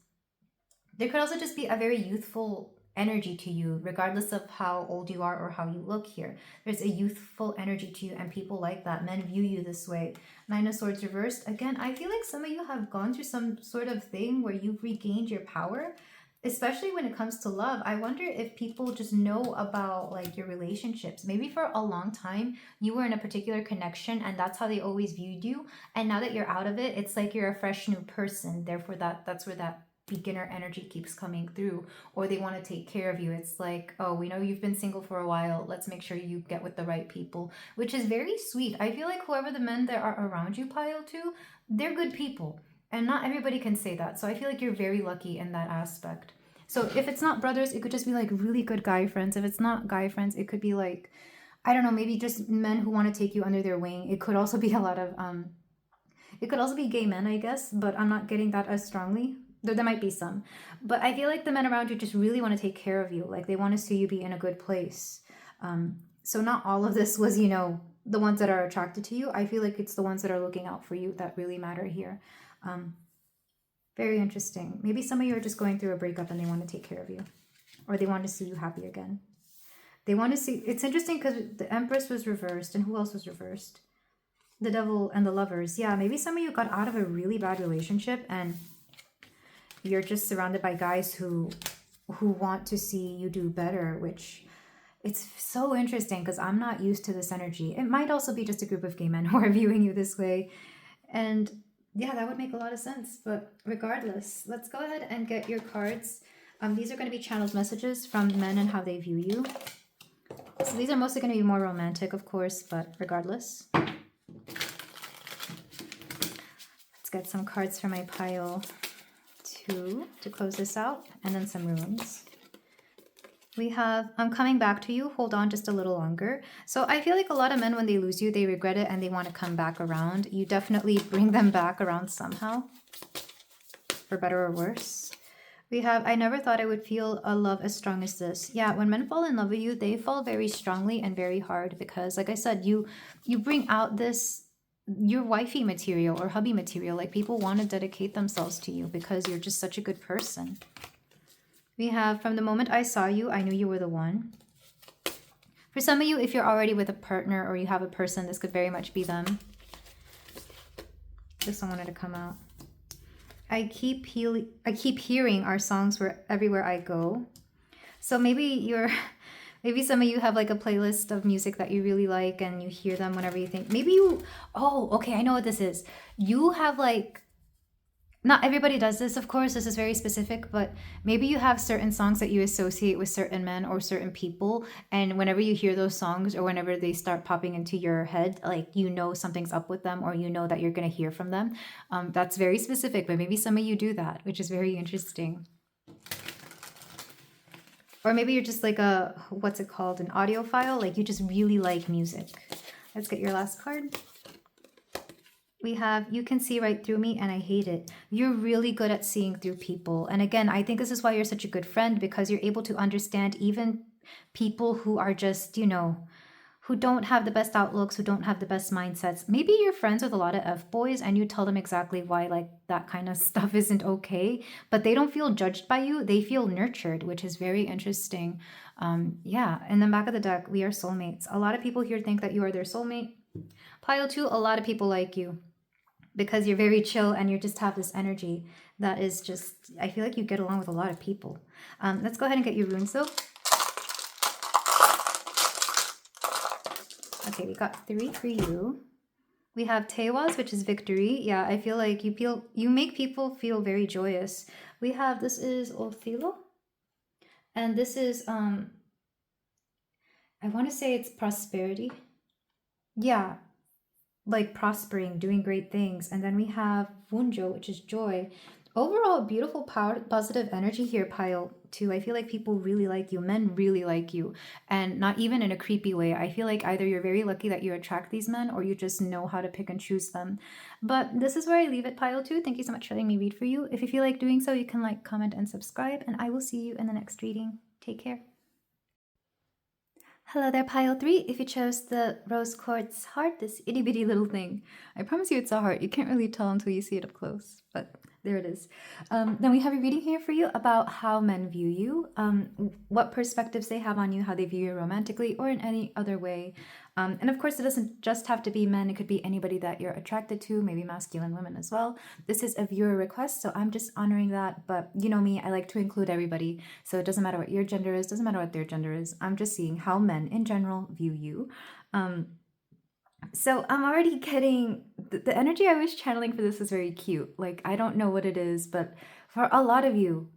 There could also just be a very youthful energy to you, regardless of how old you are or how you look here. There's a youthful energy to you, and people like that. Men view you this way. Nine of Swords reversed. Again, I feel like some of you have gone through some sort of thing where you've regained your power, especially when it comes to love. I wonder if people just know about like your relationships. Maybe for a long time you were in a particular connection and that's how they always viewed you. And now that you're out of it, it's like you're a fresh new person. Therefore that's where that beginner energy keeps coming through, or they want to take care of you. It's like, oh, we know you've been single for a while. Let's make sure you get with the right people, which is very sweet. I feel like whoever the men that are around you, pile too, they're good people. And not everybody can say that. So I feel like you're very lucky in that aspect. So if it's not brothers, it could just be like really good guy friends. If it's not guy friends, it could be like, I don't know, maybe just men who want to take you under their wing. It could also be a lot of, it could also be gay men, I guess, but I'm not getting that as strongly. There might be some. But I feel like the men around you just really want to take care of you. Like they want to see you be in a good place. So not all of this was, the ones that are attracted to you. I feel like it's the ones that are looking out for you that really matter here. Very interesting. Maybe some of you are just going through a breakup and they want to take care of you, or they want to see you happy again. They want to see. It's interesting because the Empress was reversed, and who else was reversed? The Devil and the Lovers. Yeah, maybe some of you got out of a really bad relationship and you're just surrounded by guys who want to see you do better, which it's so interesting because I'm not used to this energy. It might also be just a group of gay men who are viewing you this way. And yeah, that would make a lot of sense. But regardless, let's go ahead and get your cards. These are going to be channeled messages from men and how they view you. So these are mostly going to be more romantic, of course, but regardless. Let's get some cards for my pile two to close this out, and then some runes. We have, I'm coming back to you. Hold on just a little longer. So I feel like a lot of men, when they lose you, they regret it and they want to come back around. You definitely bring them back around somehow, for better or worse. We have, I never thought I would feel a love as strong as this. Yeah, when men fall in love with you, they fall very strongly and very hard because, like I said, you bring out this, your wifey material or hubby material. Like people want to dedicate themselves to you because you're just such a good person. We have, from the moment I saw you, I knew you were the one. For some of you, if you're already with a partner or you have a person, this could very much be them. This one wanted to come out. I keep hearing our songs everywhere I go. So maybe some of you have like a playlist of music that you really like and you hear them whenever you think. Maybe you, oh, okay, I know what this is. You have like, not everybody does this, of course, this is very specific, but maybe you have certain songs that you associate with certain men or certain people, and whenever you hear those songs or whenever they start popping into your head, like you know something's up with them or you know that you're going to hear from them. That's very specific, but maybe some of you do that, which is very interesting. Or maybe you're just like a, what's it called, an audiophile, like you just really like music. Let's get your last card. We have, you can see right through me and I hate it. You're really good at seeing through people. And again, I think this is why you're such a good friend, because you're able to understand even people who are just, you know, who don't have the best outlooks, who don't have the best mindsets. Maybe you're friends with a lot of F-boys and you tell them exactly why like that kind of stuff isn't okay, but they don't feel judged by you. They feel nurtured, which is very interesting. Yeah, in the back of the deck, we are soulmates. A lot of people here think that you are their soulmate. Pile 2, a lot of people like you because you're very chill and you just have this energy that is just, I feel like you get along with a lot of people. Let's go ahead and get your rune soap. Okay, we got 3 for you. We have Tewaz, which is victory. Yeah, I feel like you make people feel very joyous. We have, this is Othilo. And this is, I want to say it's prosperity. Yeah, like prospering, doing great things. And then we have Wunjo, which is joy. Overall, beautiful, power, positive energy here, pile 2. I feel like people really like you. Men really like you. And not even in a creepy way. I feel like either you're very lucky that you attract these men or you just know how to pick and choose them. But this is where I leave it, pile 2. Thank you so much for letting me read for you. If you feel like doing so, you can like, comment, and subscribe. And I will see you in the next reading. Take care. Hello there, pile 3. If you chose the rose quartz heart, this itty bitty little thing, I promise you it's a heart. You can't really tell until you see it up close, but there it is. Then we have a reading here for you about how men view you, what perspectives they have on you, how they view you romantically or in any other way. And of course, it doesn't just have to be men. It could be anybody that you're attracted to, maybe masculine women as well. This is a viewer request, so I'm just honoring that. But you know me, I like to include everybody. So it doesn't matter what your gender is, doesn't matter what their gender is. I'm just seeing how men in general view you. So I'm already getting, the energy I was channeling for this is very cute. Like, I don't know what it is, but for a lot of you,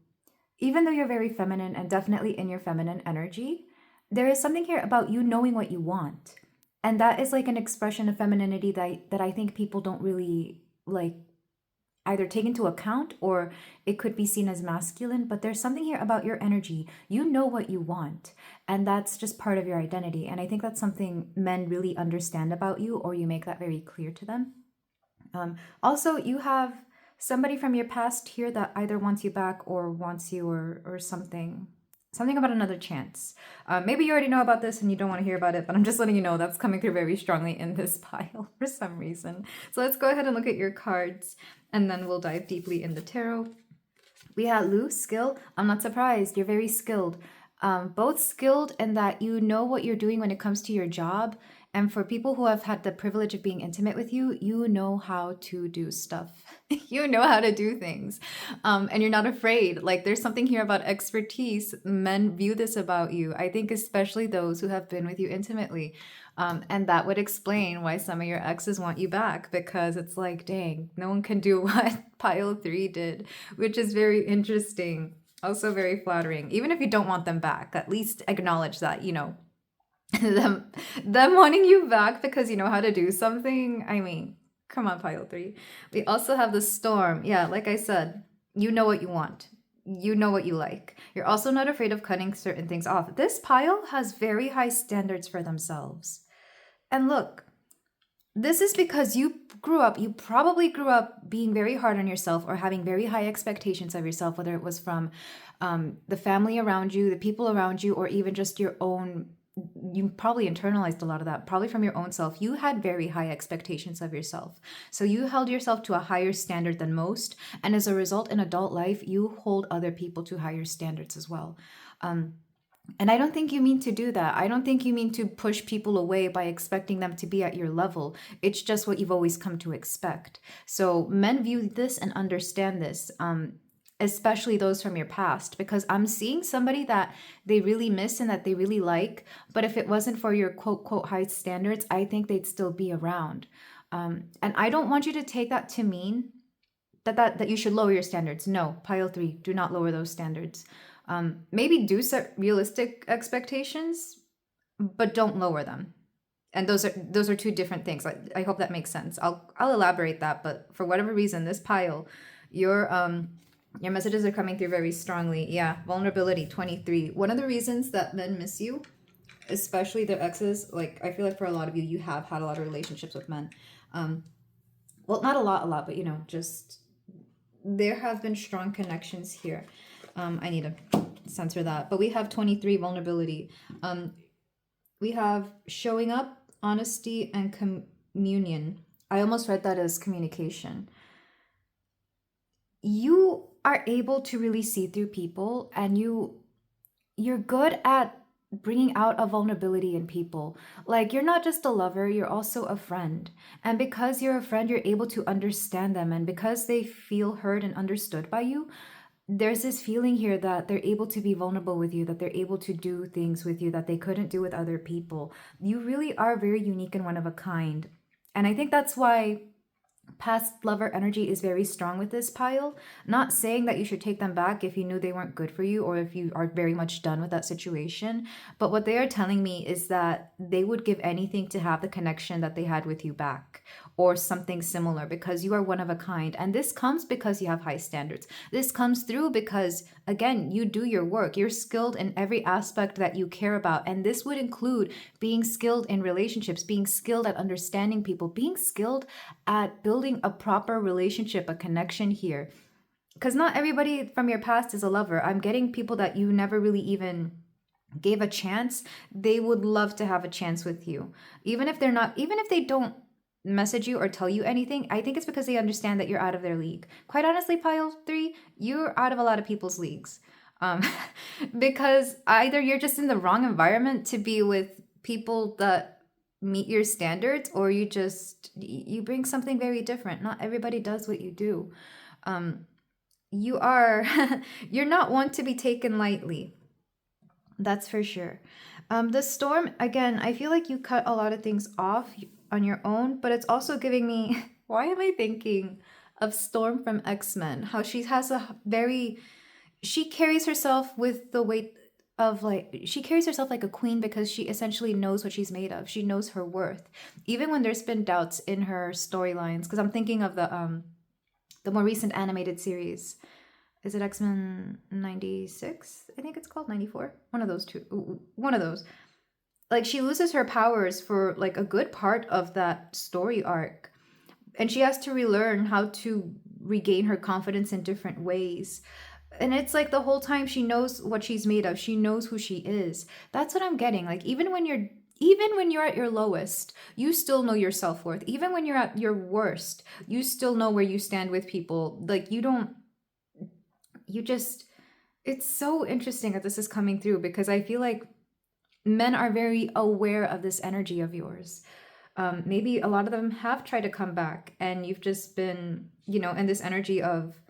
even though you're very feminine and definitely in your feminine energy, there is something here about you knowing what you want. And that is like an expression of femininity that I think people don't really like either take into account, or it could be seen as masculine. But there's something here about your energy. You know what you want, and that's just part of your identity. And I think that's something men really understand about you, or you make that very clear to them. Also, you have somebody from your past here that either wants you back or wants you, or something about another chance. Maybe you already know about this and you don't want to hear about it, but I'm just letting you know that's coming through very strongly in this pile for some reason. So let's go ahead and look at your cards, and then we'll dive deeply in the tarot. We had Lu, skill. I'm not surprised. You're very skilled. Both skilled in that you know what you're doing when it comes to your job. And for people who have had the privilege of being intimate with you, you know how to do stuff. You know how to do things. And you're not afraid. Like, there's something here about expertise. Men view this about you. I think especially those who have been with you intimately. And that would explain why some of your exes want you back, because it's like, dang, no one can do what pile 3 did, which is very interesting. Also very flattering. Even if you don't want them back, at least acknowledge that, you know, them wanting you back because you know how to do something. I mean, come on, pile 3. We also have the storm. Yeah, like I said, you know what you want. You know what you like. You're also not afraid of cutting certain things off. This pile has very high standards for themselves. And look, this is because you probably grew up being very hard on yourself or having very high expectations of yourself, whether it was from the family around you, the people around you, or even just your own. You probably internalized a lot of that, probably from your own self. You had very high expectations of yourself. So you held yourself to a higher standard than most. And as a result, in adult life, you hold other people to higher standards as well. And I don't think you mean to do that. I don't think you mean to push people away by expecting them to be at your level. It's just what you've always come to expect. So men view this and understand this. Especially those from your past, because I'm seeing somebody that they really miss and that they really like, but if it wasn't for your quote high standards, I think they'd still be around. And I don't want you to take that to mean that you should lower your standards. No, pile 3, do not lower those standards. Maybe do set realistic expectations, but don't lower them. And those are two different things. I hope that makes sense. I'll elaborate that, but for whatever reason, this pile, you're Your messages are coming through very strongly. Yeah, vulnerability, 23. One of the reasons that men miss you, especially their exes, like I feel like for a lot of you, you have had a lot of relationships with men. Well, not a lot, but just there have been strong connections here. I need to censor that. But we have 23, vulnerability. We have showing up, honesty, and communion. I almost read that as communication. You are able to really see through people, and you're good at bringing out a vulnerability in people. Like, you're not just a lover, you're also a friend. And because you're a friend, you're able to understand them, and because they feel heard and understood by you, there's this feeling here that they're able to be vulnerable with you, that they're able to do things with you that they couldn't do with other people. You really are very unique and one of a kind. And I think that's why past lover energy is very strong with this pile. Not saying that you should take them back if you knew they weren't good for you or if you are very much done with that situation. But what they are telling me is that they would give anything to have the connection that they had with you back, or something similar, because you are one of a kind. And this comes because you have high standards. This comes through because, again, you do your work. You're skilled in every aspect that you care about. And this would include being skilled in relationships, being skilled at understanding people, being skilled at building a proper relationship, a connection here. Because not everybody from your past is a lover. I'm getting people that you never really even gave a chance. They would love to have a chance with you. Even if they don't message you or tell you anything, I think it's because they understand that you're out of their league. Quite honestly, pile 3, you're out of a lot of people's leagues. Because either you're just in the wrong environment to be with people that meet your standards, or you bring something very different. Not everybody does what you do. You're not one to be taken lightly. That's for sure. The storm, again, I feel like you cut a lot of things off on your own, but it's also giving me, why am I thinking of Storm from X-Men? How she has she carries herself with the weight of, like, she carries herself like a queen because she essentially knows what she's made of. She knows her worth. Even when there's been doubts in her storylines, because I'm thinking of the more recent animated series. Is it X-Men 96? I think it's called 94. One of those two. One of those. Like, she loses her powers for like a good part of that story arc. And she has to relearn how to regain her confidence in different ways. And it's like the whole time she knows what she's made of. She knows who she is. That's what I'm getting. Like, even when you're at your lowest, you still know your self-worth. Even when you're at your worst, you still know where you stand with people. Like, it's so interesting that this is coming through, because I feel like men are very aware of this energy of yours. Maybe a lot of them have tried to come back, and you've just been, in this energy of,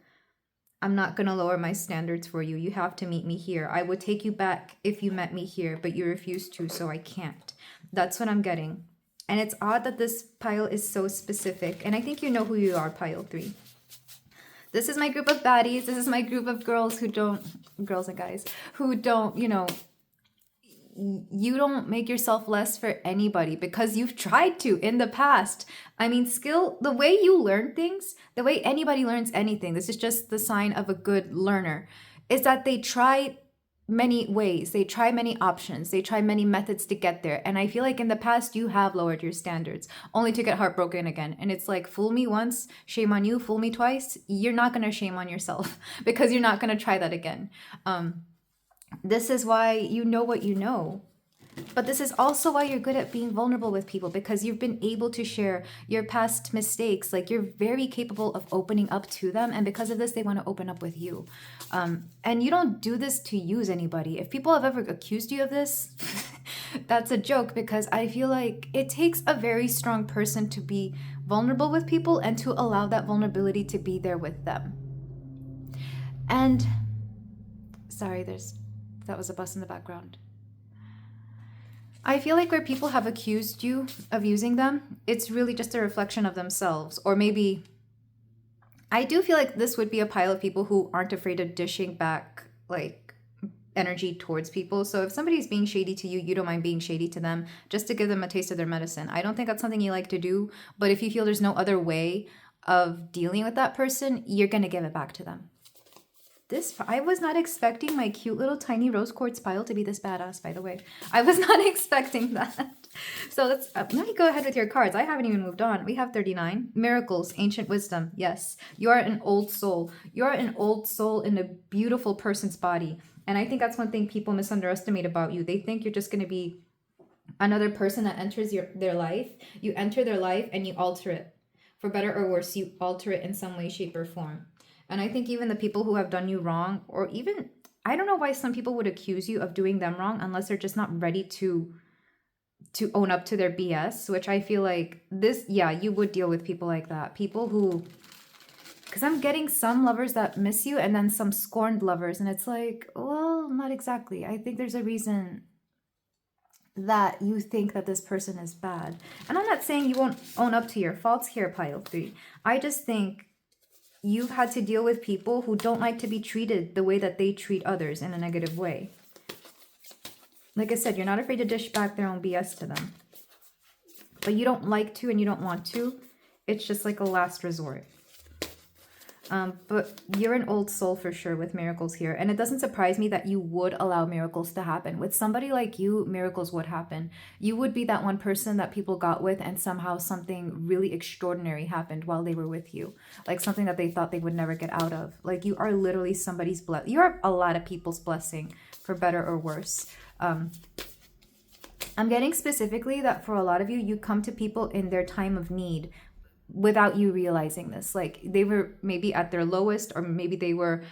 I'm not going to lower my standards for you. You have to meet me here. I would take you back if you met me here, but you refuse to, so I can't. That's what I'm getting. And it's odd that this pile is so specific. And I think you know who you are, pile 3. This is my group of baddies. This is my group of girls girls and guys, who don't, you don't make yourself less for anybody because you've tried to in the past. I mean, the way you learn things, the way anybody learns anything, this is just the sign of a good learner, is that they try many ways, they try many options, they try many methods to get there. And I feel like in the past you have lowered your standards only to get heartbroken again. And it's like, fool me once, shame on you. Fool me twice, you're not going to shame on yourself because you're not going to try that again. This is why you know what you know. But this is also why you're good at being vulnerable with people, because you've been able to share your past mistakes. Like, you're very capable of opening up to them. And because of this, they want to open up with you. And you don't do this to use anybody. If people have ever accused you of this, that's a joke, because I feel like it takes a very strong person to be vulnerable with people and to allow that vulnerability to be there with them. And sorry, that was a bus in the background. I feel like where people have accused you of using them, it's really just a reflection of themselves. Or maybe, I do feel like this would be a pile of people who aren't afraid of dishing back, like, energy towards people. So if somebody's being shady to you, you don't mind being shady to them just to give them a taste of their medicine. I don't think that's something you like to do, but if you feel there's no other way of dealing with that person, you're going to give it back to them. I was not expecting my cute little tiny rose quartz pile to be this badass, by the way. I was not expecting that. So let me go ahead with your cards. I haven't even moved on. We have 39. Miracles, ancient wisdom. Yes, you are an old soul. You are an old soul in a beautiful person's body. And I think that's one thing people misunderestimate about you. They think you're just going to be another person that enters their life. You enter their life and you alter it. For better or worse, you alter it in some way, shape, or form. And I think even the people who have done you wrong, or even, I don't know why some people would accuse you of doing them wrong unless they're just not ready to own up to their BS, which I feel like you would deal with people like that. People who, because I'm getting some lovers that miss you and then some scorned lovers. And it's like, well, not exactly. I think there's a reason that you think that this person is bad. And I'm not saying you won't own up to your faults here, pile 3. I just think you've had to deal with people who don't like to be treated the way that they treat others in a negative way. Like I said, you're not afraid to dish back their own BS to them. But you don't like to and you don't want to. It's just like a last resort. But you're an old soul for sure with miracles here. And it doesn't surprise me that you would allow miracles to happen. With somebody like you, miracles would happen. You would be that one person that people got with and somehow something really extraordinary happened while they were with you. Like something that they thought they would never get out of. Like you are literally somebody's blessing. You are a lot of people's blessing, for better or worse. I'm getting specifically that for a lot of you, you come to people in their time of need without you realizing this. Like they were maybe at their lowest, or maybe they were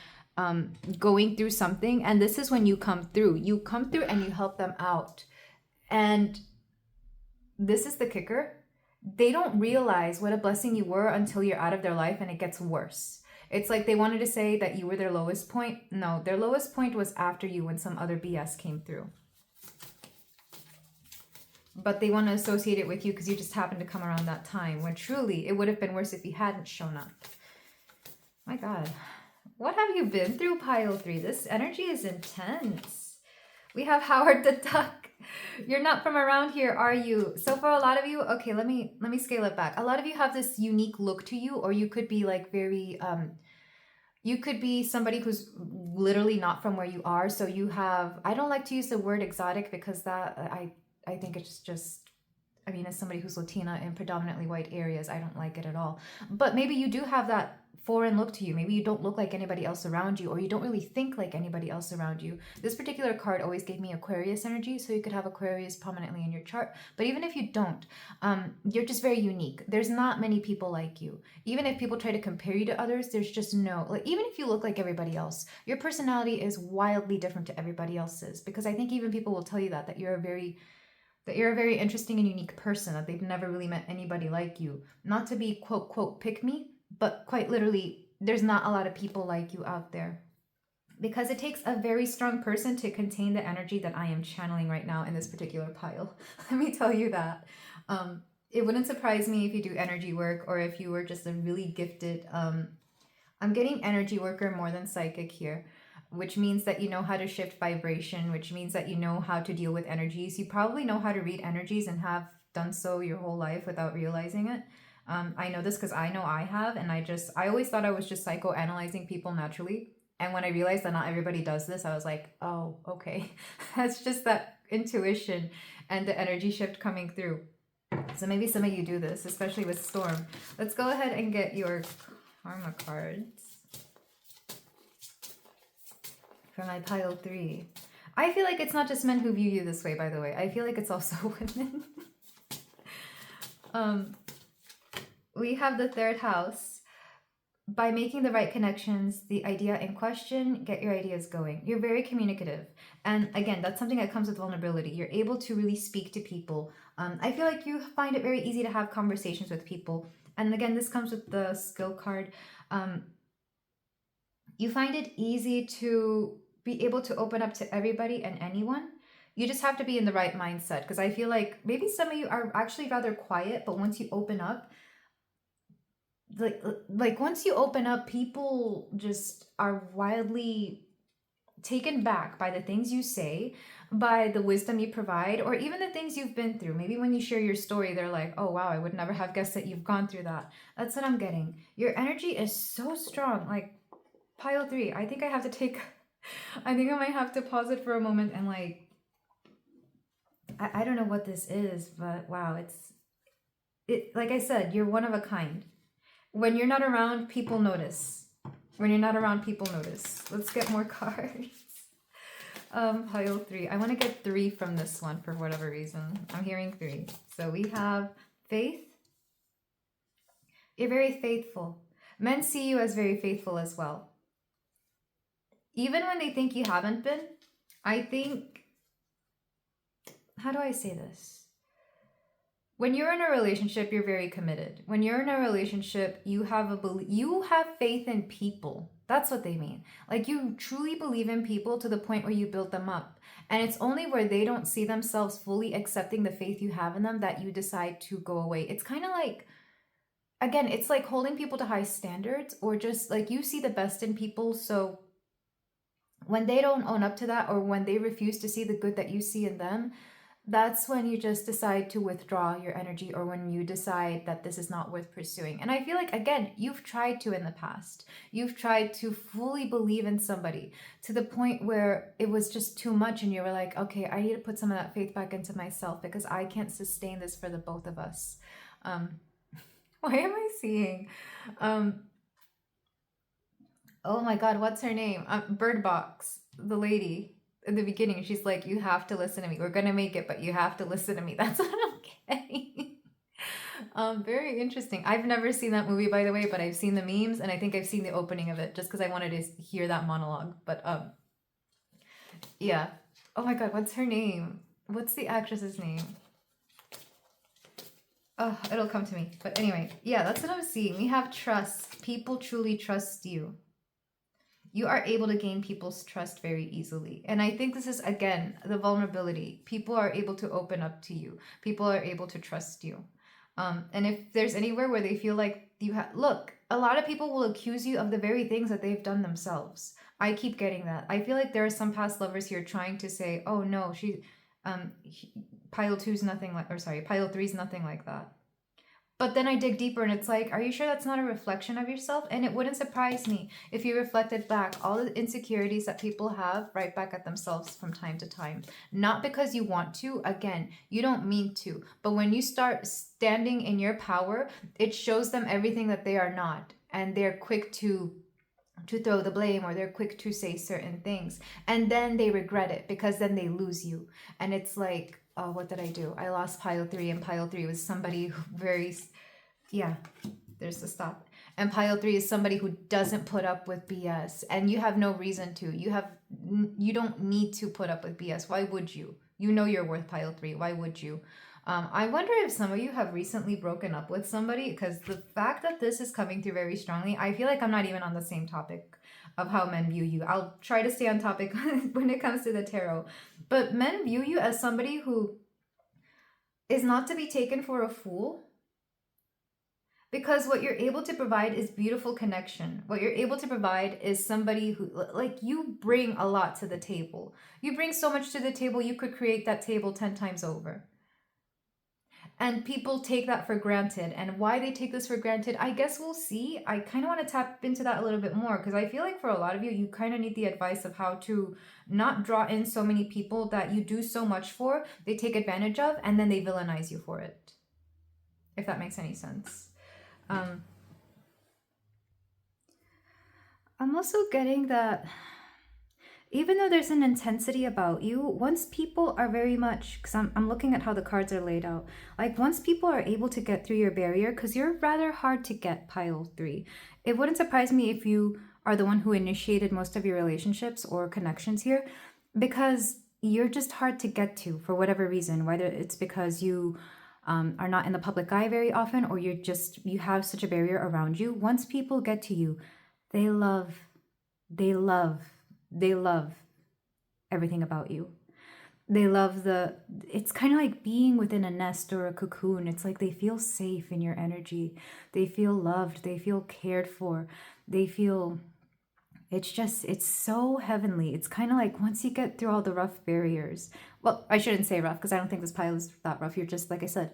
going through something, and this is when you come through. You come through and you help them out. And this is the kicker. They don't realize what a blessing you were until you're out of their life and it gets worse. It's like they wanted to say that you were their lowest point. No, their lowest point was after you, when some other BS came through. But they want to associate it with you because you just happened to come around that time, when truly it would have been worse if you hadn't shown up. My God. What have you been through, pile 3? This energy is intense. We have Howard the Duck. You're not from around here, are you? So for a lot of you, okay, let me scale it back. A lot of you have this unique look to you, or you could be like very, you could be somebody who's literally not from where you are. So you have, I don't like to use the word exotic because that, I think it's just, I mean, as somebody who's Latina in predominantly white areas, I don't like it at all. But maybe you do have that foreign look to you. Maybe you don't look like anybody else around you, or you don't really think like anybody else around you. This particular card always gave me Aquarius energy, so you could have Aquarius prominently in your chart. But even if you don't, you're just very unique. There's not many people like you. Even if people try to compare you to others, there's just no, like, even if you look like everybody else, your personality is wildly different to everybody else's. Because I think even people will tell you that you're a very interesting and unique person, that they've never really met anybody like you. Not to be quote, quote, pick me, but quite literally, there's not a lot of people like you out there. Because it takes a very strong person to contain the energy that I am channeling right now in this particular pile. Let me tell you that. It wouldn't surprise me if you do energy work, or if you were just a really gifted, I'm getting energy worker more than psychic here, which means that you know how to shift vibration, which means that you know how to deal with energies. You probably know how to read energies and have done so your whole life without realizing it. I know this because I know I have, and I always thought I was just psychoanalyzing people naturally. And when I realized that not everybody does this, I was like, oh, okay. That's just that intuition and the energy shift coming through. So maybe some of you do this, especially with Storm. Let's go ahead and get your karma cards for my pile 3. I feel like it's not just men who view you this way, by the way. I feel like it's also women. We have the 3rd house. By making the right connections, the idea in question, get your ideas going. You're very communicative. And again, that's something that comes with vulnerability. You're able to really speak to people. I feel like you find it very easy to have conversations with people. And again, this comes with the skill card. You find it easy to be able to open up to everybody and anyone. You just have to be in the right mindset, because I feel like maybe some of you are actually rather quiet, but once you open up, like once you open up, people just are wildly taken back by the things you say, by the wisdom you provide, or even the things you've been through. Maybe when you share your story, they're like, oh wow, I would never have guessed that you've gone through that. That's what I'm getting. Your energy is so strong. Like, Pile 3. I think I have to take, I think I might have to pause it for a moment and like, I don't know what this is, but wow, like I said, you're one of a kind. When you're not around, people notice. When you're not around, people notice. Let's get more cards. Pile 3. I want to get 3 from this one for whatever reason. I'm hearing 3. So we have faith. You're very faithful. Men see you as very faithful as well. Even when they think you haven't been, I think, how do I say this? When you're in a relationship, you're very committed. When you're in a relationship, you have faith in people. That's what they mean. Like you truly believe in people to the point where you build them up. And it's only where they don't see themselves fully accepting the faith you have in them that you decide to go away. It's kind of like, again, it's like holding people to high standards, or just like you see the best in people. So when they don't own up to that, or when they refuse to see the good that you see in them, that's when you just decide to withdraw your energy, or when you decide that this is not worth pursuing. And I feel like, again, you've tried to in the past. You've tried to fully believe in somebody to the point where it was just too much, and you were like, okay, I need to put some of that faith back into myself because I can't sustain this for the both of us. Why am I seeing? Oh my God, what's her name? Bird Box, the lady. In the beginning, she's like, you have to listen to me. We're gonna make it, but you have to listen to me. That's what I'm getting. Very interesting. I've never seen that movie, by the way, but I've seen the memes, and I think I've seen the opening of it just because I wanted to hear that monologue. But yeah. Oh my God, what's her name? What's the actress's name? Oh, it'll come to me. But anyway, yeah, that's what I'm seeing. We have trust. People truly trust you. You are able to gain people's trust very easily. And I think this is, again, the vulnerability. People are able to open up to you. People are able to trust you. And if there's anywhere where they feel like you have... Look, a lot of people will accuse you of the very things that they've done themselves. I keep getting that. I feel like there are some past lovers here trying to say, oh no, pile 2's nothing like... Or sorry, pile 3's nothing like that. But then I dig deeper and it's like, are you sure that's not a reflection of yourself? And it wouldn't surprise me if you reflected back all the insecurities that people have right back at themselves from time to time. Not because you want to, again, you don't mean to. But when you start standing in your power, it shows them everything that they are not. And they're quick to throw the blame, or they're quick to say certain things. And then they regret it because then they lose you. And it's like... Oh, what did I do? I lost pile 3, and pile 3 was somebody who there's the stop. And pile 3 is somebody who doesn't put up with BS, and you have no reason to. You don't need to put up with BS. Why would you? You know you're worth pile 3. Why would you? I wonder if some of you have recently broken up with somebody, because the fact that this is coming through very strongly, I feel like I'm not even on the same topic of how men view you. I'll try to stay on topic when it comes to the tarot. But men view you as somebody who is not to be taken for a fool, because what you're able to provide is beautiful connection. What you're able to provide is somebody who, like, you bring a lot to the table. You bring so much to the table, you could create that table 10 times over. And people take that for granted. And why they take this for granted, I guess we'll see. I kind of want to tap into that a little bit more, because I feel like for a lot of you, you kind of need the advice of how to not draw in so many people that you do so much for, they take advantage of, and then they villainize you for it. If that makes any sense. I'm also getting that even though there's an intensity about you, once people are very much, because I'm looking at how the cards are laid out, like once people are able to get through your barrier, because you're rather hard to get, pile 3. It wouldn't surprise me if you are the one who initiated most of your relationships or connections here, because you're just hard to get to for whatever reason, whether it's because you are not in the public eye very often, or you have such a barrier around you. Once people get to you, they love everything about you. They love it's kind of like being within a nest or a cocoon. It's like they feel safe in your energy. They feel loved. They feel cared for. They feel, it's so heavenly. It's kind of like once you get through all the rough barriers, well, I shouldn't say rough because I don't think this pile is that rough. You're just, like I said,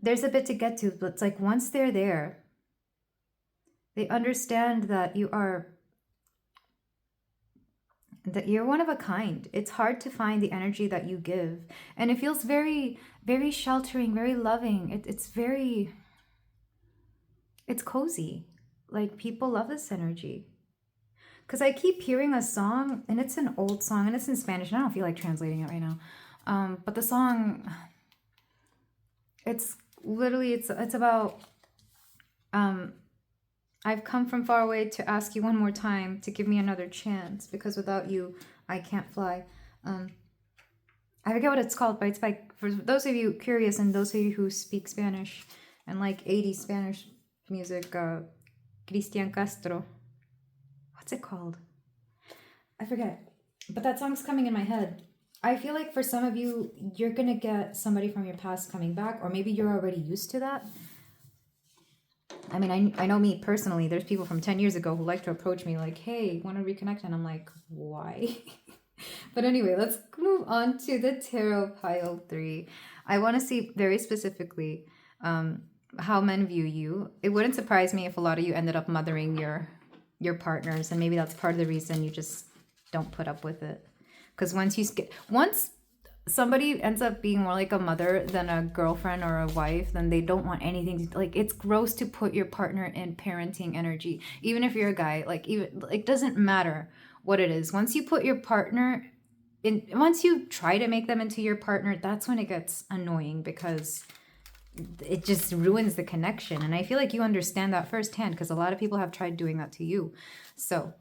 there's a bit to get to, but it's like once they're there, they understand that you are that you're one of a kind. It's hard to find the energy that you give. And it feels very, very sheltering, very loving. It's cozy. Like people love this energy. Because I keep hearing a song, and it's an old song, and it's in Spanish, and I don't feel like translating it right now. But the song, it's literally, it's about, I've come from far away to ask you one more time to give me another chance, because without you, I can't fly. I forget what it's called, but it's by, for those of you curious and those of you who speak Spanish and like 80s Spanish music, Cristian Castro. What's it called? I forget. But that song's coming in my head. I feel like for some of you, you're going to get somebody from your past coming back, or maybe you're already used to that. I mean, I know me personally, there's people from 10 years ago who like to approach me like, hey, want to reconnect? And I'm like, why? But anyway, let's move on to the tarot pile 3. I want to see very specifically how men view you. It wouldn't surprise me if a lot of you ended up mothering your partners, and maybe that's part of the reason you just don't put up with it. Because once somebody ends up being more like a mother than a girlfriend or a wife, then they don't want anything to, like, it's gross to put your partner in parenting energy. Even if you're a guy, like, even, it doesn't matter what it is. Once you put your partner in, once you try to make them into your partner, that's when it gets annoying, because it just ruins the connection. And I feel like you understand that firsthand, because a lot of people have tried doing that to you. So,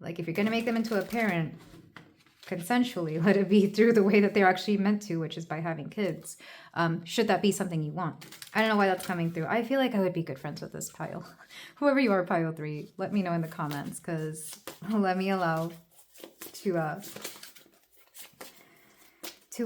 like, if you're going to make them into a parent, consensually, let it be through the way that they're actually meant to, which is by having kids. Should that be something you want? I don't know why that's coming through. I feel like I would be good friends with this pile. Whoever you are, pile 3, let me know in the comments, because let me allow to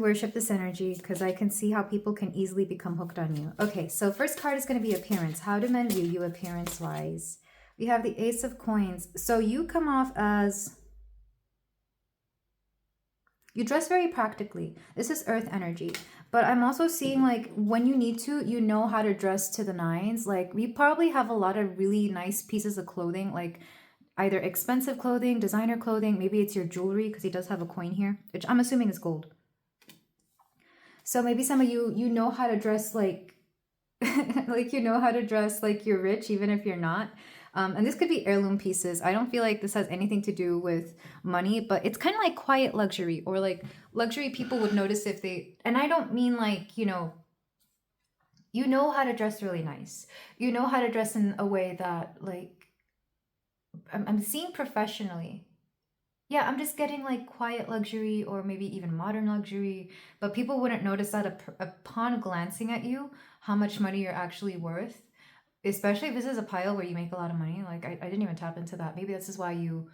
worship this energy, because I can see how people can easily become hooked on you. Okay, so first card is going to be appearance. How do men view you appearance-wise? We have the Ace of Coins. So you come off as, you dress very practically. This is earth energy. But I'm also seeing, like, when you need to, you know how to dress to the nines. Like, we probably have a lot of really nice pieces of clothing, like either expensive clothing, designer clothing. Maybe it's your jewelry, because he does have a coin here, which I'm assuming is gold. So maybe some of you, you know how to dress like, like, you know how to dress like you're rich, even if you're not. And this could be heirloom pieces. I don't feel like this has anything to do with money, but it's kind of like quiet luxury, or like luxury people would notice if they, and I don't mean like, you know how to dress really nice. You know how to dress in a way that, like, I'm seeing professionally. Yeah, I'm just getting like quiet luxury, or maybe even modern luxury, but people wouldn't notice that upon glancing at you, how much money you're actually worth. Especially if this is a pile where you make a lot of money. Like, I didn't even tap into that. Maybe this is why you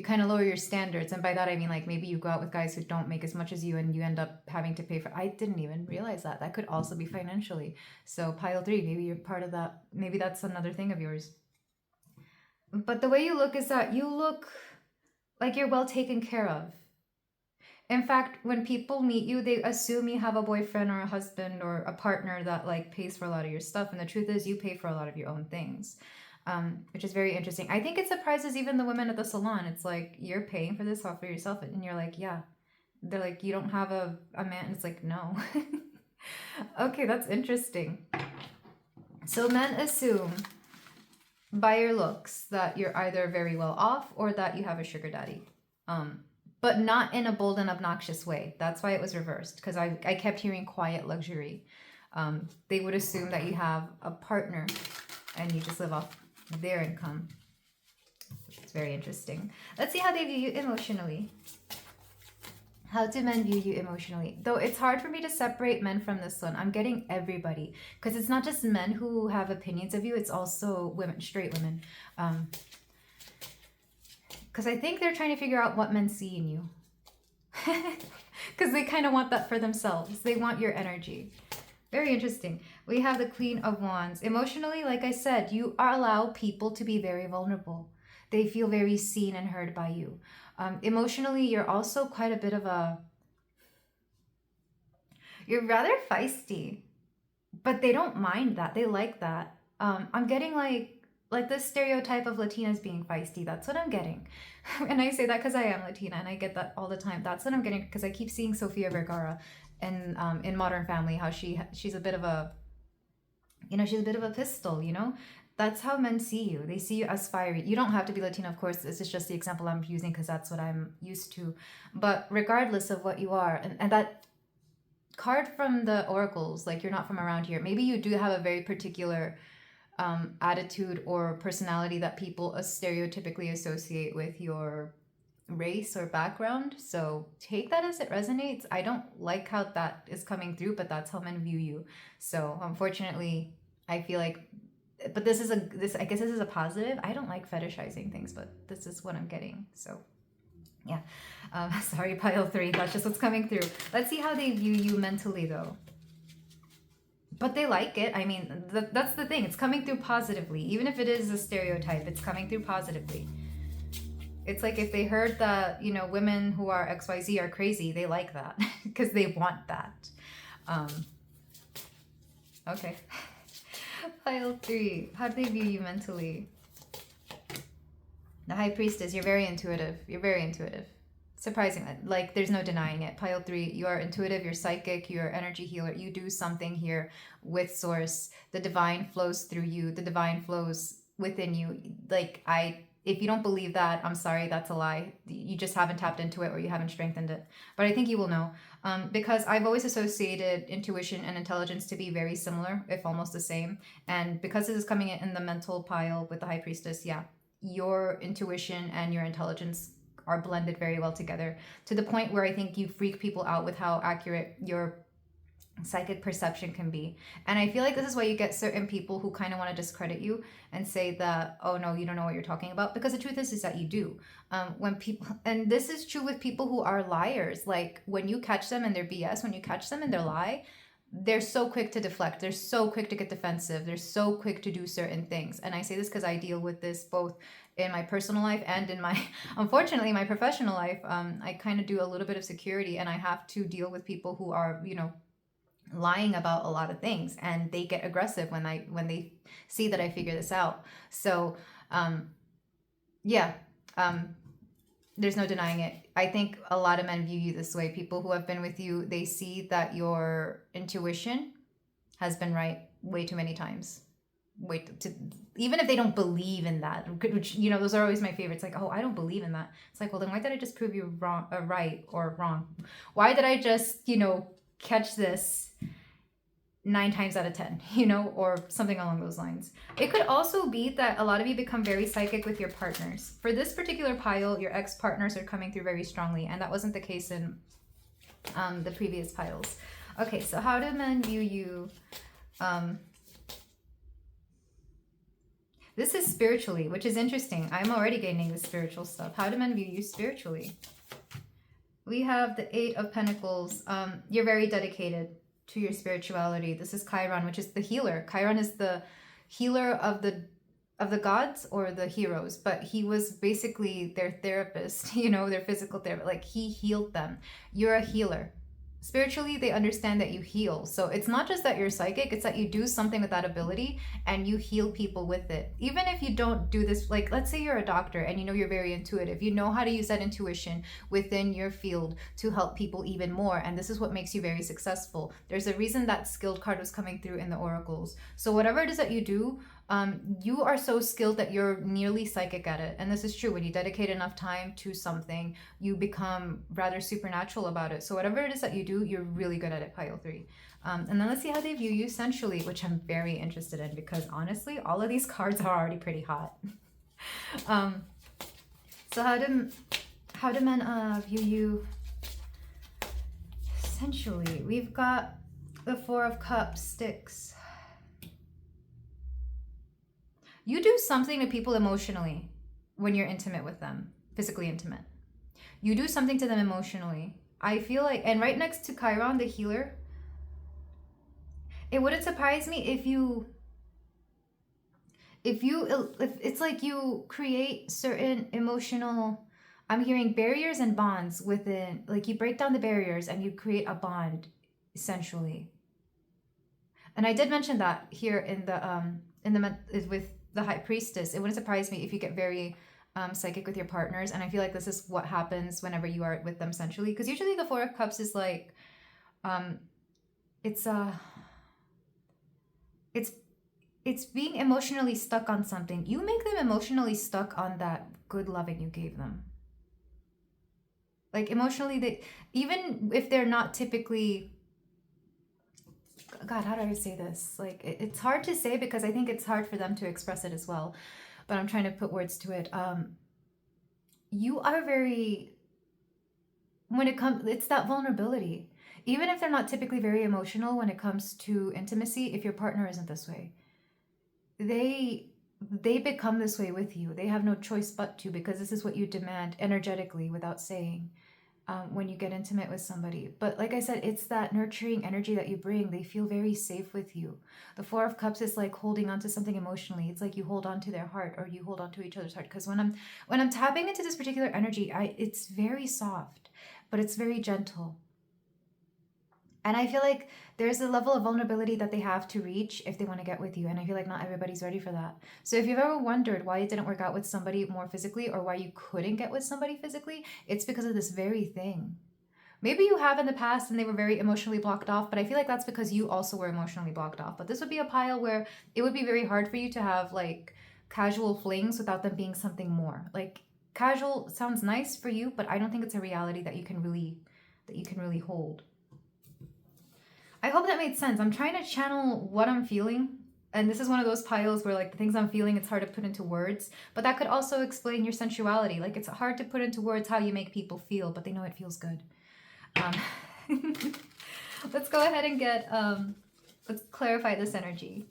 kind of lower your standards. And by that, I mean, like, maybe you go out with guys who don't make as much as you, and you end up having to pay for, I didn't even realize that. That could also be financially. So pile 3, maybe you're part of that. Maybe that's another thing of yours. But the way you look is that you look like you're well taken care of. In fact, when people meet you, they assume you have a boyfriend or a husband or a partner that, like, pays for a lot of your stuff. And the truth is, you pay for a lot of your own things, which is very interesting. I think it surprises even the women at the salon. It's like, you're paying for this all for yourself. And you're like, yeah. They're like, you don't have a man. And it's like, no. Okay, that's interesting. So men assume by your looks that you're either very well off or that you have a sugar daddy. But not in a bold and obnoxious way. That's why it was reversed, because I kept hearing quiet luxury. They would assume that you have a partner and you just live off their income. It's very interesting. Let's see how they view you emotionally. How do men view you emotionally? Though it's hard for me to separate men from this one. I'm getting everybody, because it's not just men who have opinions of you. It's also women, straight women. Because I think they're trying to figure out what men see in you. Because they kind of want that for themselves. They want your energy. Very interesting. We have the Queen of Wands. Emotionally, like I said, you allow people to be very vulnerable. They feel very seen and heard by you. Emotionally, you're also quite a bit of a... You're rather feisty. But they don't mind that. They like that. I'm getting like... like this stereotype of Latinas being feisty. That's what I'm getting. And I say that because I am Latina and I get that all the time. That's what I'm getting because I keep seeing Sofia Vergara in Modern Family, how she's a bit of a, she's a bit of a pistol, That's how men see you. They see you as fiery. You don't have to be Latina, of course. This is just the example I'm using because that's what I'm used to. But regardless of what you are, and that card from the oracles, like you're not from around here. Maybe you do have a very particular attitude or personality that people stereotypically associate with your race or background. So take that as it resonates. I don't like how that is coming through, but that's how men view you. So unfortunately, I feel like, but I guess this is a positive. I don't like fetishizing things, but this is what I'm getting. So yeah. Sorry, pile 3. That's just what's coming through. Let's see how they view you mentally, though. But they like it. I mean, that's the thing. It's coming through positively. Even if it is a stereotype, it's coming through positively. It's like if they heard that, women who are XYZ are crazy, they like that because they want that. Okay. Pile 3. How do they view you mentally? The High Priestess, you're very intuitive. You're very intuitive. Surprisingly, like there's no denying it. Pile 3, you are intuitive, you're psychic, you're energy healer. You do something here with source. The divine flows through you. The divine flows within you. If you don't believe that, I'm sorry, that's a lie. You just haven't tapped into it or you haven't strengthened it. But I think you will know. Because I've always associated intuition and intelligence to be very similar, if almost the same. And because this is coming in the mental pile with the High Priestess, yeah, your intuition and your intelligence are blended very well together to the point where I think you freak people out with how accurate your psychic perception can be. And I feel like this is why you get certain people who kind of want to discredit you and say that, oh no, you don't know what you're talking about, because the truth is that you do. When people, and this is true with people who are liars, like when you catch them in their BS, when you catch them in their lie, they're so quick to deflect. They're so quick to get defensive. They're so quick to do certain things. And I say this because I deal with this both in my personal life and in my, unfortunately, my professional life. I kind of do a little bit of security and I have to deal with people who are, lying about a lot of things, and they get aggressive when they see that I figure this out. So, there's no denying it. I think a lot of men view you this way. People who have been with you, they see that your intuition has been right way too many times. Even if they don't believe in that, which, those are always my favorites. Like, oh, I don't believe in that. It's like, well, then why did I just prove you wrong, right or wrong? Why did I just, catch this 9 times out of 10, or something along those lines. It could also be that a lot of you become very psychic with your partners. For this particular pile, your ex-partners are coming through very strongly, and that wasn't the case in the previous piles. Okay, so how do men view you? This is spiritually, which is interesting. I'm already gaining the spiritual stuff. How do men view you spiritually? We have the 8 of Pentacles. You're very dedicated to your spirituality. This is Chiron, which is the healer. Chiron is the healer of the gods or the heroes, but he was basically their therapist, their physical therapist. Like, he healed them. You're a healer. Spiritually, they understand that you heal. So it's not just that you're psychic, it's that you do something with that ability and you heal people with it. Even if you don't do this, like let's say you're a doctor and you're very intuitive, you know how to use that intuition within your field to help people even more. And this is what makes you very successful. There's a reason that skilled card was coming through in the oracles. So whatever it is that you do, you are so skilled that you're nearly psychic at it. And this is true. When you dedicate enough time to something, you become rather supernatural about it. So whatever it is that you do, you're really good at it, pile 3. And then let's see how they view you sensually, which I'm very interested in, because honestly, all of these cards are already pretty hot. So how do men view you sensually? We've got the 4 of Cups, sticks. You do something to people emotionally when you're intimate with them, physically intimate. You do something to them emotionally. I feel like, and right next to Chiron, the healer, it wouldn't surprise me if it's like you create certain emotional, I'm hearing barriers and bonds within, like you break down the barriers and you create a bond sensually. And I did mention that here with the High Priestess, it wouldn't surprise me if you get very psychic with your partners. And I feel like this is what happens whenever you are with them sensually. Because usually the Four of Cups is like, it's it's it's being emotionally stuck on something. You make them emotionally stuck on that good loving you gave them. Like emotionally, they, even if they're not typically, God, how do I say this? Like it's hard to say because I think it's hard for them to express it as well. But I'm trying to put words to it. You are very, when it comes, it's that vulnerability. Even if they're not typically very emotional when it comes to intimacy, if your partner isn't this way, they become this way with you. They have no choice but to, because this is what you demand energetically without saying. When you get intimate with somebody. But like I said, it's that nurturing energy that you bring. They feel very safe with you. The Four of Cups is like holding on to something emotionally. It's like you hold on to their heart, or you hold on to each other's heart. Because when I'm tapping into this particular energy, it's very soft, but it's very gentle. And I feel like there's a level of vulnerability that they have to reach if they want to get with you. And I feel like not everybody's ready for that. So if you've ever wondered why it didn't work out with somebody more physically, or why you couldn't get with somebody physically, it's because of this very thing. Maybe you have in the past and they were very emotionally blocked off, but I feel like that's because you also were emotionally blocked off. But this would be a pile where it would be very hard for you to have like casual flings without them being something more. Like casual sounds nice for you, but I don't think it's a reality that you can really hold. I hope that made sense. I'm trying to channel what I'm feeling. And this is one of those piles where like the things I'm feeling, it's hard to put into words. But that could also explain your sensuality. Like it's hard to put into words how you make people feel, but they know it feels good. Let's go ahead and let's clarify this energy.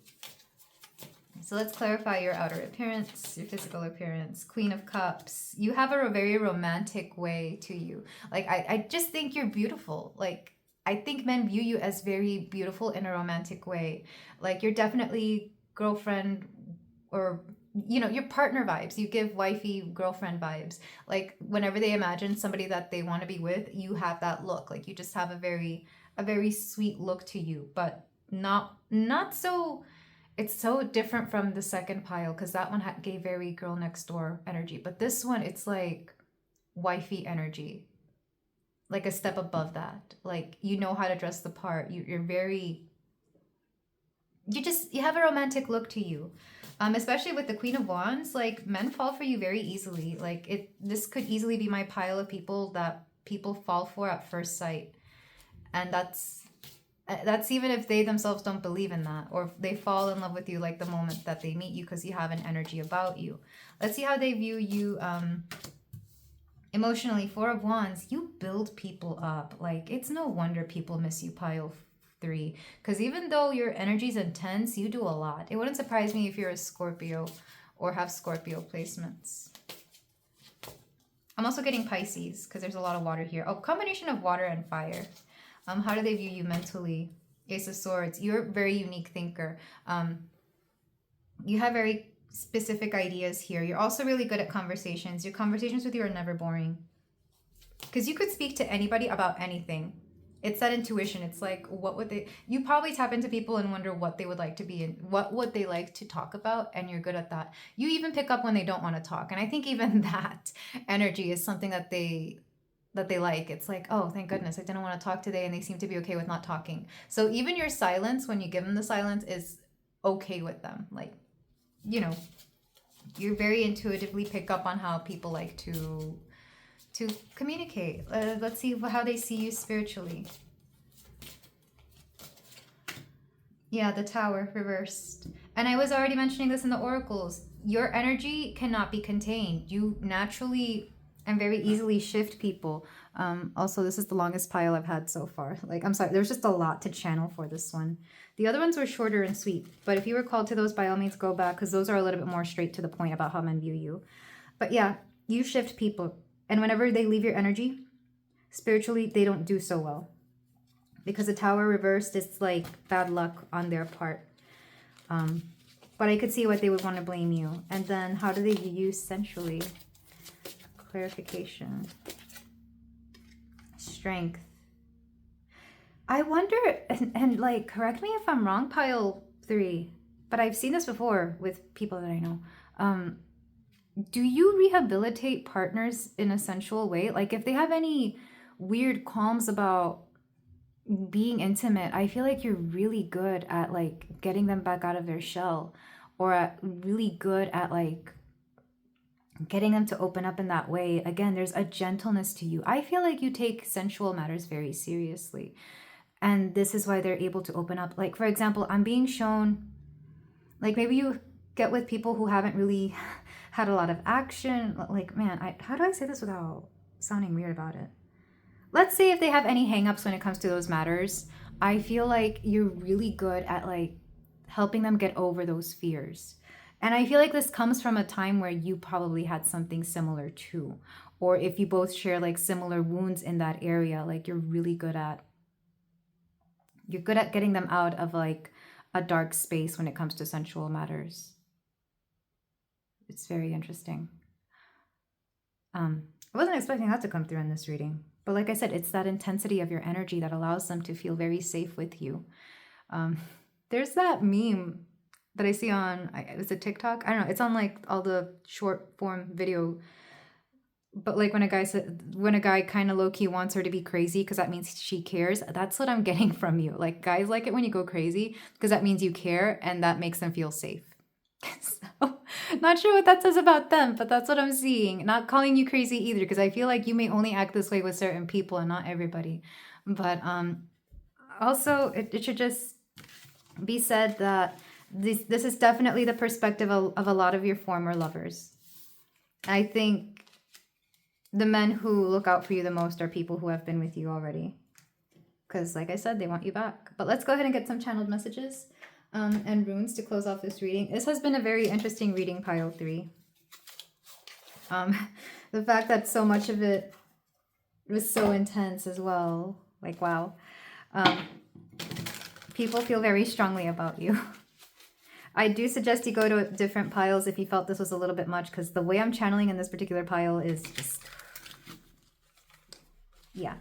So let's clarify your outer appearance, your physical appearance. Queen of Cups. You have a very romantic way to you. Like I just think you're beautiful. Like I think men view you as very beautiful in a romantic way. Like you're definitely girlfriend, or your partner vibes. You give wifey girlfriend vibes. Like whenever they imagine somebody that they want to be with, you have that look. Like you just have a very sweet look to you, but not so. It's so different from the second pile, because that one gave very girl next door energy, but this one, it's like wifey energy. Like a step above that. Like you know how to dress the part. You have a romantic look to you. Especially with the Queen of Wands, like men fall for you very easily. Like this could easily be my pile of people that people fall for at first sight. And that's even if they themselves don't believe in that, or if they fall in love with you like the moment that they meet you, because you have an energy about you. Let's see how they view you emotionally. Four of Wands, you build people up. Like it's no wonder people miss you, pile 3, because even though your energy is intense, you do a lot. It wouldn't surprise me if you're a Scorpio or have Scorpio placements. I'm also getting Pisces, because there's a lot of water here. Oh, combination of water and fire. How do they view you mentally? Ace of Swords, you're a very unique thinker. You have very specific ideas here. You're also really good at conversations. Your conversations with you are never boring, because you could speak to anybody about anything. It's that intuition. It's like, you probably tap into people and wonder what they would like to be, and what would they like to talk about, and you're good at that. You even pick up when they don't want to talk, and I think even that energy is something that they like. It's like, oh, thank goodness, I didn't want to talk today, and they seem to be okay with not talking. So even your silence, when you give them the silence, is okay with them. Like, you very intuitively pick up on how people like to communicate. Let's see how they see you spiritually. Yeah, the Tower reversed. And I was already mentioning this in the oracles. Your energy cannot be contained. You naturally and very easily shift people. Also, this is the longest pile I've had so far. Like, I'm sorry, there's just a lot to channel for this one. The other ones were shorter and sweet, but if you were called to those, by all means, go back, because those are a little bit more straight to the point about how men view you. But yeah, you shift people. And whenever they leave your energy, spiritually, they don't do so well. Because the Tower reversed, it's like bad luck on their part. But I could see what they would want to blame you. And then how do they view you sensually? Clarification. Strength. I wonder, and like, correct me if I'm wrong, pile 3. but I've seen this before with people that I know. Do you rehabilitate partners in a sensual way? Like if they have any weird qualms about being intimate, I feel like you're really good at like getting them back out of their shell, or really good at like getting them to open up in that way. Again, there's a gentleness to you. I feel like you take sensual matters very seriously. And this is why they're able to open up. Like, for example, I'm being shown, like maybe you get with people who haven't really had a lot of action. Like, man, how do I say this without sounding weird about it? Let's say if they have any hangups when it comes to those matters, I feel like you're really good at like helping them get over those fears. And I feel like this comes from a time where you probably had something similar too. Or if you both share like similar wounds in that area, like you're good at getting them out of like a dark space when it comes to sensual matters. It's very interesting. I wasn't expecting that to come through in this reading. But like I said, it's that intensity of your energy that allows them to feel very safe with you. There's that meme that I see on, it's a TikTok. I don't know. It's on like all the short form video. But like when a guy kind of low key wants her to be crazy because that means she cares. That's what I'm getting from you. Like guys like it when you go crazy because that means you care and that makes them feel safe. So, not sure what that says about them, but that's what I'm seeing. Not calling you crazy either, because I feel like you may only act this way with certain people and not everybody. But also, it should just be said that this is definitely the perspective of a lot of your former lovers. I think the men who look out for you the most are people who have been with you already. Because, like I said, they want you back. But let's go ahead and get some channeled messages. And runes to close off this reading. This has been a very interesting reading, pile 3. The fact that so much of it was so intense as well. Like, wow. People feel very strongly about you. I do suggest you go to different piles if you felt this was a little bit much, because the way I'm channeling in this particular pile is just... yeah.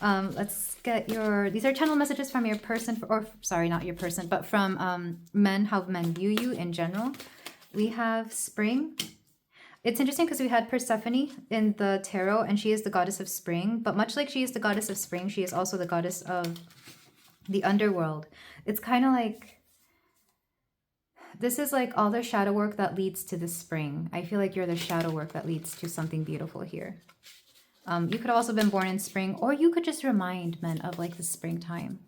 Let's get these are channel messages from your person, or sorry, not your person, but from men, how men view you in general. We have spring. It's interesting because we had Persephone in the tarot, and she is the goddess of spring, but much like she is the goddess of spring, she is also the goddess of the underworld. It's kind of like, this is like all the shadow work that leads to the spring. I feel like you're the shadow work that leads to something beautiful here. You could have also been born in spring, or you could just remind men of like the springtime.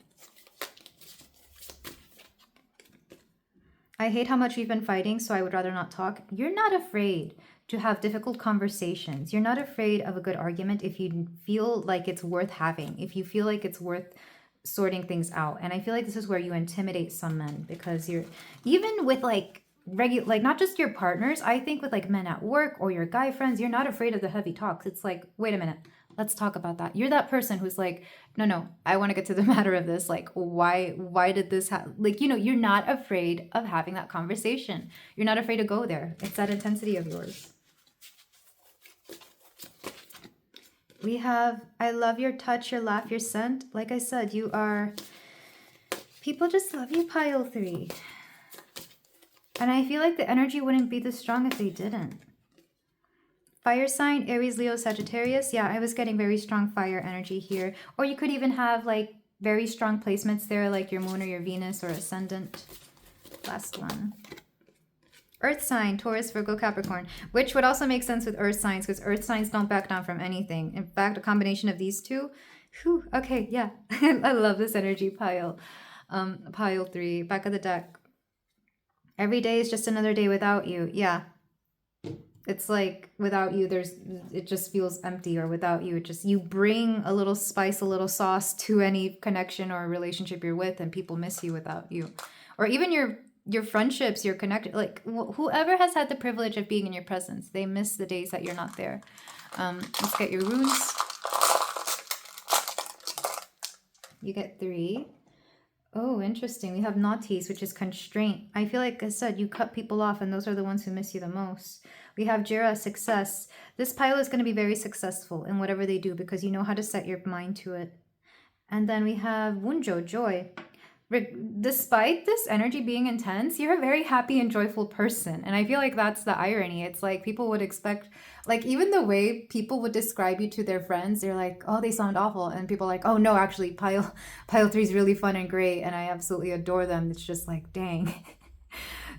I hate how much we've been fighting, so I would rather not talk. You're not afraid to have difficult conversations. You're not afraid of a good argument if you feel like it's worth having, if you feel like it's worth sorting things out. And I feel like this is where you intimidate some men, because you're, even with like like not just your partners, I think with like men at work or your guy friends, you're not afraid of the heavy talks. It's like, wait a minute, let's talk about that. You're that person who's like, no, I want to get to the matter of this. Like, why did this happen? Like, you know, you're not afraid of having that conversation. You're not afraid to go there. It's that intensity of yours. We have, I love your touch, your laugh, your scent. Like I said, you are, people just love you, pile 3. And I feel like the energy wouldn't be this strong if they didn't. Fire sign, Aries, Leo, Sagittarius. Yeah, I was getting very strong fire energy here. Or you could even have like very strong placements there, like your moon or your Venus or ascendant. Last one. Earth sign, Taurus, Virgo, Capricorn. Which would also make sense with earth signs, because earth signs don't back down from anything. In fact, a combination of these two. Whew, okay, yeah. I love this energy pile. Pile 3, back of the deck. Every day is just another day without you. Yeah. It's like without you, it just feels empty, or without you, you bring a little spice, a little sauce to any connection or relationship you're with, and people miss you without you. Or even your friendships, you're connected, like whoever has had the privilege of being in your presence, they miss the days that you're not there. Let's get your runes. You get 3. Oh, interesting. We have naughties, which is constraint. I feel like I said, you cut people off, and those are the ones who miss you the most. We have Jira, success. This pile is going to be very successful in whatever they do, because you know how to set your mind to it. And then we have Wunjo, joy. despite this energy being intense, you're a very happy and joyful person. And I feel like that's the irony. It's like people would expect, like, even the way people would describe you to their friends, they're like, oh, they sound awful. And people are like, oh, no, actually, pile three is really fun and great. And I absolutely adore them. It's just like, dang.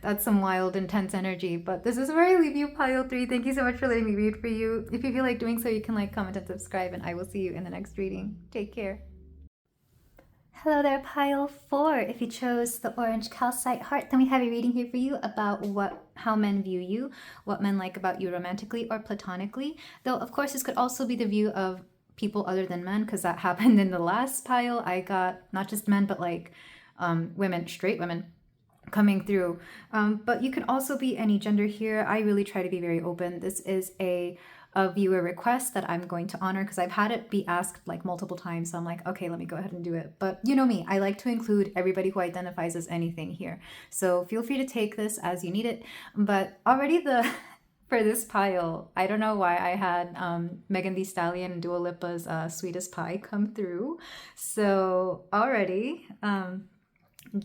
That's some wild, intense energy. But this is where I leave you, pile three. Thank you so much for letting me read for you. If you feel like doing so, you can like, comment, and subscribe. And I will see you in the next reading. Take care. Hello there, pile four. If you chose the orange calcite heart, then we have a reading here for you about how men view you, what men like about you romantically or platonically. Though, of course, this could also be the view of people other than men, because that happened in the last pile. I got not just men, but like women, straight women coming through. But you can also be any gender here. I really try to be very open. This is a viewer request that I'm going to honor because I've had it be asked like multiple times. So I'm like, okay, let me go ahead and do it. But you know me, I like to include everybody who identifies as anything here. So feel free to take this as you need it. But already for this pile, I don't know why I had Megan Thee Stallion and Dua Lipa's Sweetest Pie come through. So already,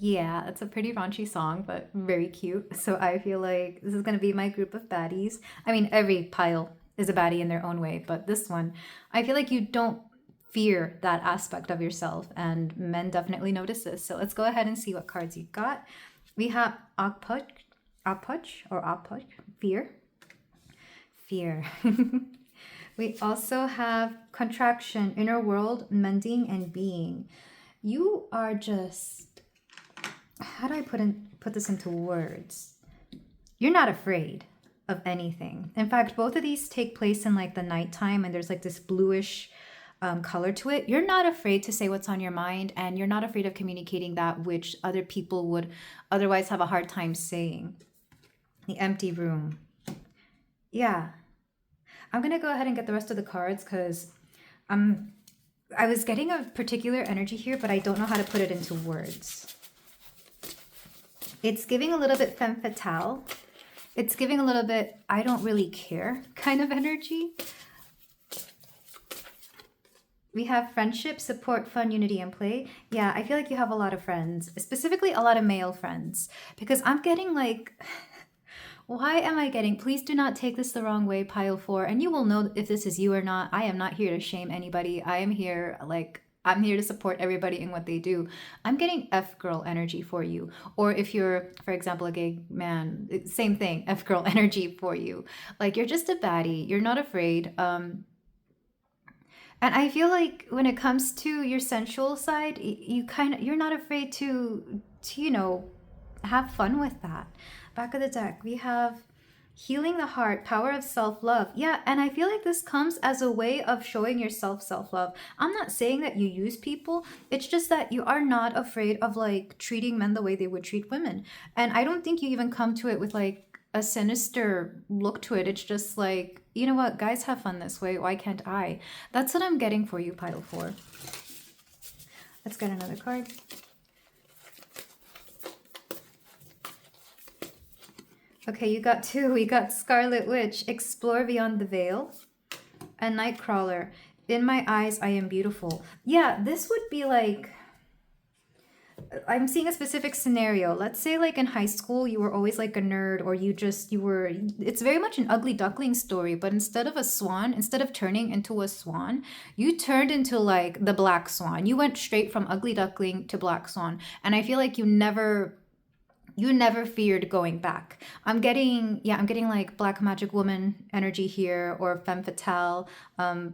yeah, it's a pretty raunchy song, but very cute. So I feel like this is going to be my group of baddies. I mean, every pile is a baddie in their own way, but this one, I feel like you don't fear that aspect of yourself, and men definitely notice this. So let's go ahead and see what cards you got. We have Akpuch, fear. Fear. We also have contraction, inner world, mending, and being. You are just, how do I put this into words? You're not afraid of anything. In fact, both of these take place in like the nighttime, and there's like this bluish color to it. You're not afraid to say what's on your mind, and you're not afraid of communicating that which other people would otherwise have a hard time saying. The empty room. Yeah. I'm going to go ahead and get the rest of the cards because I was getting a particular energy here, but I don't know how to put it into words. It's giving a little bit femme fatale. It's giving a little bit, I don't really care kind of energy. We have friendship, support, fun, unity, and play. Yeah, I feel like you have a lot of friends, specifically a lot of male friends, because I'm getting like, why am I getting, please do not take this the wrong way, pile four, and you will know if this is you or not. I am not here to shame anybody. I am here I'm here to support everybody in what they do. I'm getting F-girl energy for you. Or if you're, for example, a gay man, same thing, F-girl energy for you. Like, you're just a baddie. You're not afraid. And I feel like when it comes to your sensual side, you're not afraid to, you know, have fun with that. Back of the deck, we have healing the heart, power of self-love. Yeah, and I feel like this comes as a way of showing yourself self-love. I'm not saying that you use people. It's just that you are not afraid of like treating men the way they would treat women. And I don't think you even come to it with like a sinister look to it. It's just like, you know what, guys have fun this way. Why can't I? That's what I'm getting for you, pile four. Let's get another card. Okay, you got two. We got Scarlet Witch, explore beyond the veil, and Nightcrawler, in my eyes, I am beautiful. Yeah, this would be like, I'm seeing a specific scenario. Let's say like in high school, you were always like a nerd, or it's very much an ugly duckling story, but instead of turning into a swan, you turned into like the black swan. You went straight from ugly duckling to black swan. And I feel like you never feared going back. I'm getting like black magic woman energy here, or femme fatale,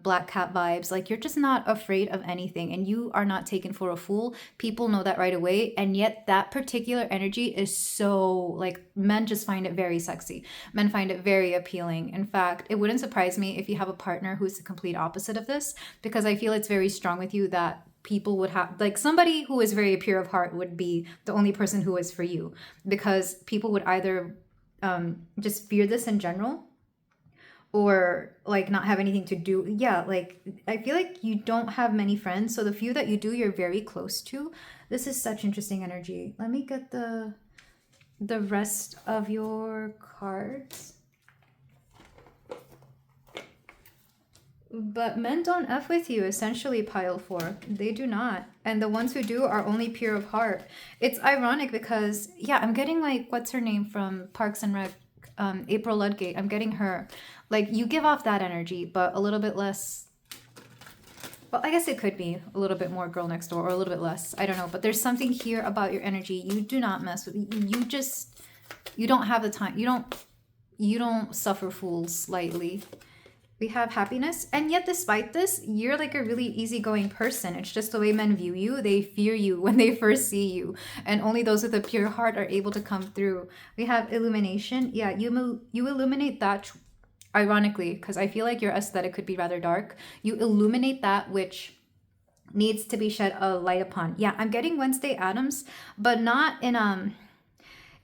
black cat vibes. Like, you're just not afraid of anything, and you are not taken for a fool. People know that right away, and yet that particular energy is so, like, men just find it very sexy. Men find it very appealing. In fact, it wouldn't surprise me if you have a partner who's the complete opposite of this, because I feel it's very strong with you that people would have, like, somebody who is very pure of heart would be the only person who is for you, because people would either just fear this in general, or like not have anything to do. Yeah, like, I feel like you don't have many friends, so the few that you do, you're very close to. This is such interesting energy. Let me get the rest of your cards. But men don't F with you, essentially, pile four. They do not. And the ones who do are only pure of heart. It's ironic because, yeah, I'm getting like, what's her name from Parks and Rec? April Ludgate. I'm getting her. Like, you give off that energy, but a little bit less. Well, I guess it could be a little bit more girl next door or a little bit less. I don't know. But there's something here about your energy. You do not mess with. You don't have the time. You don't suffer fools lightly. We have happiness, and yet despite this, you're like a really easygoing person. It's just the way men view you. They fear you when they first see you, and only those with a pure heart are able to come through. We have illumination. Yeah, you illuminate that, ironically, because I feel like your aesthetic could be rather dark. You illuminate that which needs to be shed a light upon. Yeah, I'm getting Wednesday Addams, but not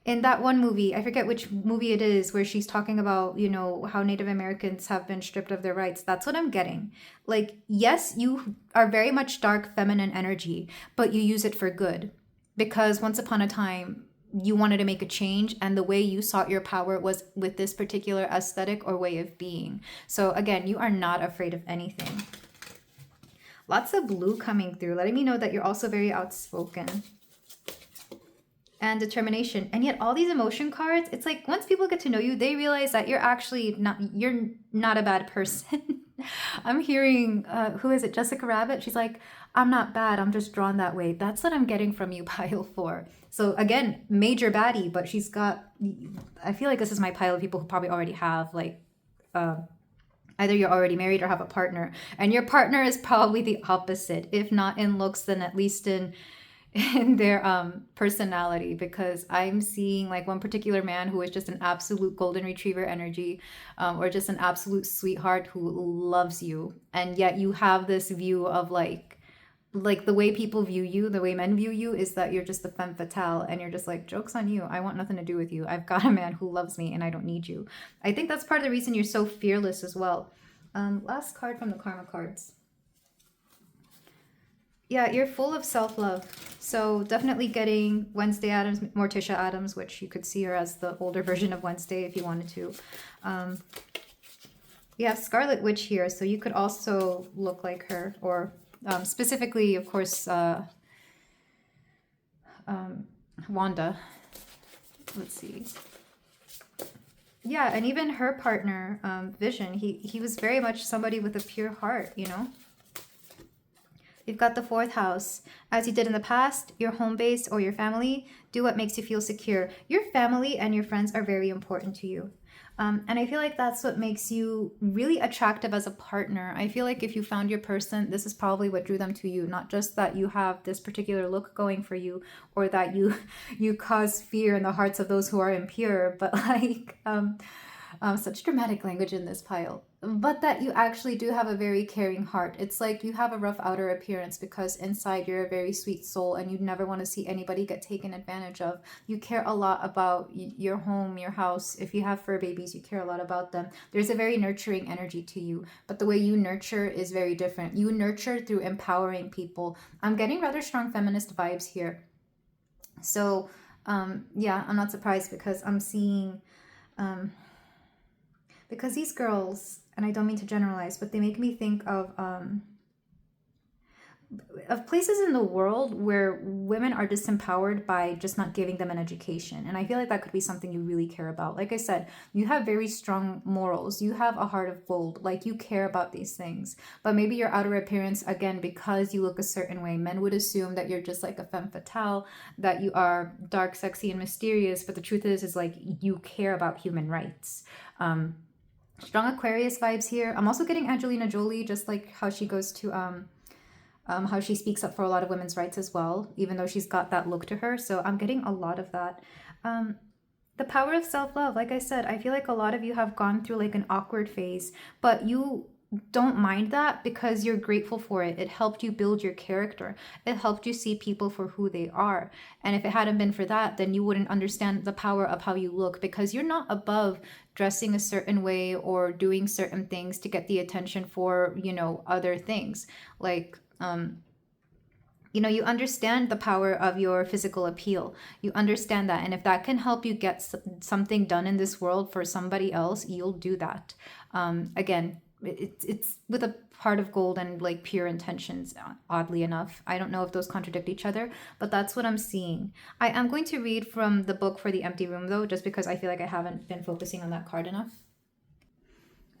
in that one movie, I forget which movie it is, where she's talking about, you know, how Native Americans have been stripped of their rights. That's what I'm getting. Like, yes, you are very much dark feminine energy, but you use it for good. Because once upon a time, you wanted to make a change, and the way you sought your power was with this particular aesthetic or way of being. So again, you are not afraid of anything. Lots of blue coming through, letting me know that you're also very outspoken. And determination. And yet all these emotion cards, it's like once people get to know you, they realize that you're not a bad person. I'm hearing, who is it? Jessica Rabbit. She's like, I'm not bad. I'm just drawn that way. That's what I'm getting from you, pile four. So again, major baddie, but she's got, I feel like this is my pile of people who probably already have like, either you're already married or have a partner, and your partner is probably the opposite, if not in looks, then at least in their personality, because I'm seeing like one particular man who is just an absolute golden retriever energy, or just an absolute sweetheart who loves you, and yet you have this view of like the way people view you, the way men view you, is that you're just a femme fatale, and you're just like, joke's on you, I want nothing to do with you, I've got a man who loves me and I don't need you. I think that's part of the reason you're so fearless as well. Last card from the karma cards. Yeah, you're full of self-love. So definitely getting Wednesday Addams, Morticia Addams, which you could see her as the older version of Wednesday if you wanted to. We have Scarlet Witch here, so you could also look like her, or specifically, of course, Wanda. Let's see. Yeah, and even her partner, Vision, he was very much somebody with a pure heart, you know? You've got the fourth house. As you did in the past, your home base or your family, do what makes you feel secure. Your family and your friends are very important to you. And I feel like that's what makes you really attractive as a partner. I feel like if you found your person, this is probably what drew them to you. Not just that you have this particular look going for you, or that you cause fear in the hearts of those who are impure, but like... such dramatic language in this pile, but that you actually do have a very caring heart. It's like you have a rough outer appearance because inside you're a very sweet soul, and you never want to see anybody get taken advantage of. You care a lot about your home, your house. If you have fur babies, you care a lot about them. There's a very nurturing energy to you, but the way you nurture is very different. You nurture through empowering people. I'm getting rather strong feminist vibes here. So yeah, I'm not surprised, because I'm seeing because these girls, and I don't mean to generalize, but they make me think of places in the world where women are disempowered by just not giving them an education. And I feel like that could be something you really care about. Like I said, you have very strong morals. You have a heart of gold. Like, you care about these things. But maybe your outer appearance, again, because you look a certain way, men would assume that you're just like a femme fatale, that you are dark, sexy, and mysterious. But the truth is like, you care about human rights. Strong Aquarius vibes here. I'm also getting Angelina Jolie, just like how she goes to how she speaks up for a lot of women's rights as well, even though she's got that look to her. So I'm getting a lot of that. The power of self-love. Like I said, I feel like a lot of you have gone through like an awkward phase, but you don't mind that because you're grateful for it. It helped you build your character. It helped you see people for who they are. And if it hadn't been for that, then you wouldn't understand the power of how you look, because you're not above dressing a certain way or doing certain things to get the attention for, you know, other things. Like, you know, you understand the power of your physical appeal. You understand that. And if that can help you get something done in this world for somebody else, you'll do that. Again, it's with a heart of gold and like pure intentions, oddly enough. I don't know if those contradict each other, but that's what I'm seeing. I am going to read from the book for the empty room though, just because I feel like I haven't been focusing on that card enough.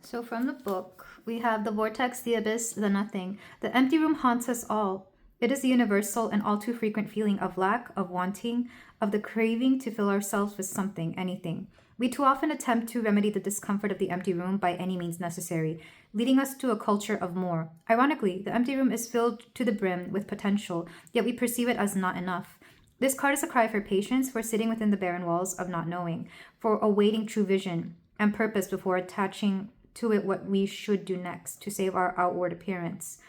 So from the book, we have the vortex, the abyss, the nothing. The empty room haunts us all. It is the universal and all too frequent feeling of lack, of wanting, of the craving to fill ourselves with something, anything. We too often attempt to remedy the discomfort of the empty room by any means necessary, leading us to a culture of more. Ironically, the empty room is filled to the brim with potential, yet we perceive it as not enough. This card is a cry for patience, for sitting within the barren walls of not knowing, for awaiting true vision and purpose before attaching to it what we should do next to save our outward appearance.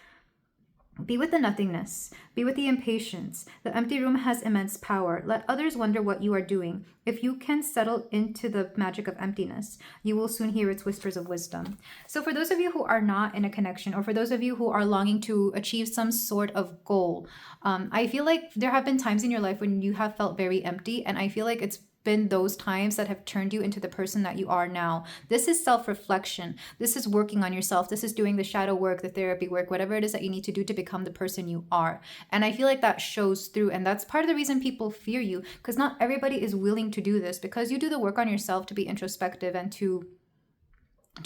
Be with the nothingness. Be with the impatience. The empty room has immense power. Let others wonder what you are doing. If you can settle into the magic of emptiness, you will soon hear its whispers of wisdom. So for those of you who are not in a connection, or for those of you who are longing to achieve some sort of goal, I feel like there have been times in your life when you have felt very empty, and I feel like it's been those times that have turned you into the person that you are now. This is self-reflection. This is working on yourself. This is doing the shadow work, the therapy work, whatever it is that you need to do to become the person you are. And I feel like that shows through. And that's part of the reason people fear you, because not everybody is willing to do this. Because you do the work on yourself to be introspective and to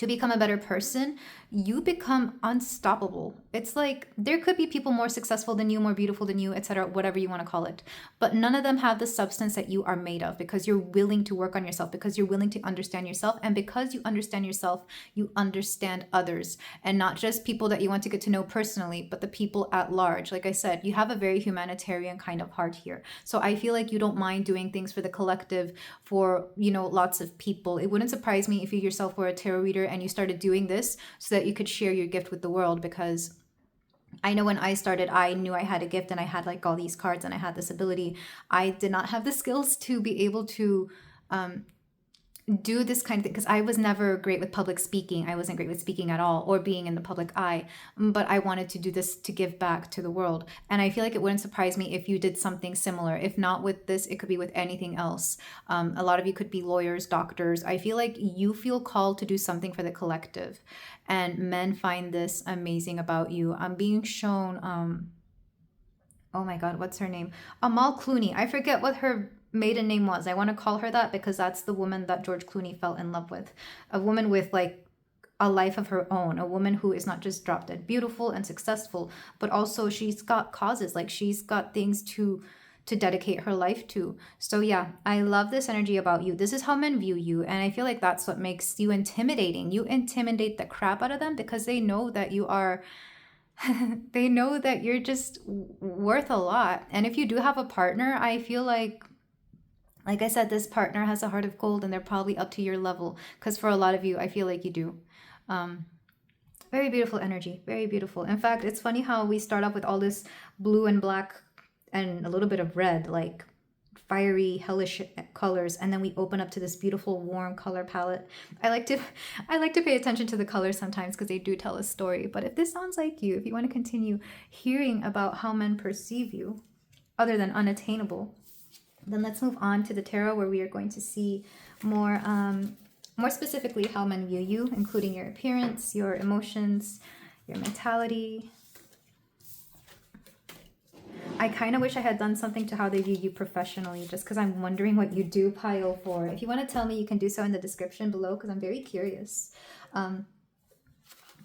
become a better person, you become unstoppable. It's like there could be people more successful than you, more beautiful than you, etc., whatever you want to call it. But none of them have the substance that you are made of, because you're willing to work on yourself, because you're willing to understand yourself. And because you understand yourself, you understand others, and not just people that you want to get to know personally, but the people at large. Like I said, you have a very humanitarian kind of heart here. So I feel like you don't mind doing things for the collective, for, lots of people. It wouldn't surprise me if you yourself were a tarot reader and you started doing this so that you could share your gift with the world, because I know when I started, I knew I had a gift and I had like all these cards and I had this ability. I did not have the skills to be able to do this kind of thing, because I was never great with public speaking. I wasn't great with speaking at all or being in the public eye, but I wanted to do this to give back to the world. And I feel like it wouldn't surprise me if you did something similar. If not with this, it could be with anything else. A lot of you could be lawyers, doctors. I feel like you feel called to do something for the collective, and men find this amazing about you. I'm being shown, oh my God, what's her name? Amal Clooney. I forget what her maiden name was. I want to call her that because that's the woman that George Clooney fell in love with. A woman with like a life of her own. A woman who is not just drop dead beautiful and successful, but also she's got causes. Like she's got things to dedicate her life to. So yeah, I love this energy about you. This is how men view you. And I feel like that's what makes you intimidating. You intimidate the crap out of them because they know that you are they know that you're just worth a lot. And if you do have a partner, I feel like I said, this partner has a heart of gold and they're probably up to your level. Because for a lot of you, I feel like you do. Very beautiful energy. Very beautiful. In fact, it's funny how we start off with all this blue and black and a little bit of red, like fiery, hellish colors, and then we open up to this beautiful, warm color palette. I like to pay attention to the colors sometimes because they do tell a story. But if this sounds like you, if you want to continue hearing about how men perceive you, other than unattainable, then let's move on to the tarot, where we are going to see more specifically how men view you, including your appearance, your emotions, your mentality. I kind of wish I had done something to how they view you professionally, just because I'm wondering what you do pile for. If you want to tell me, you can do so in the description below, because I'm very curious.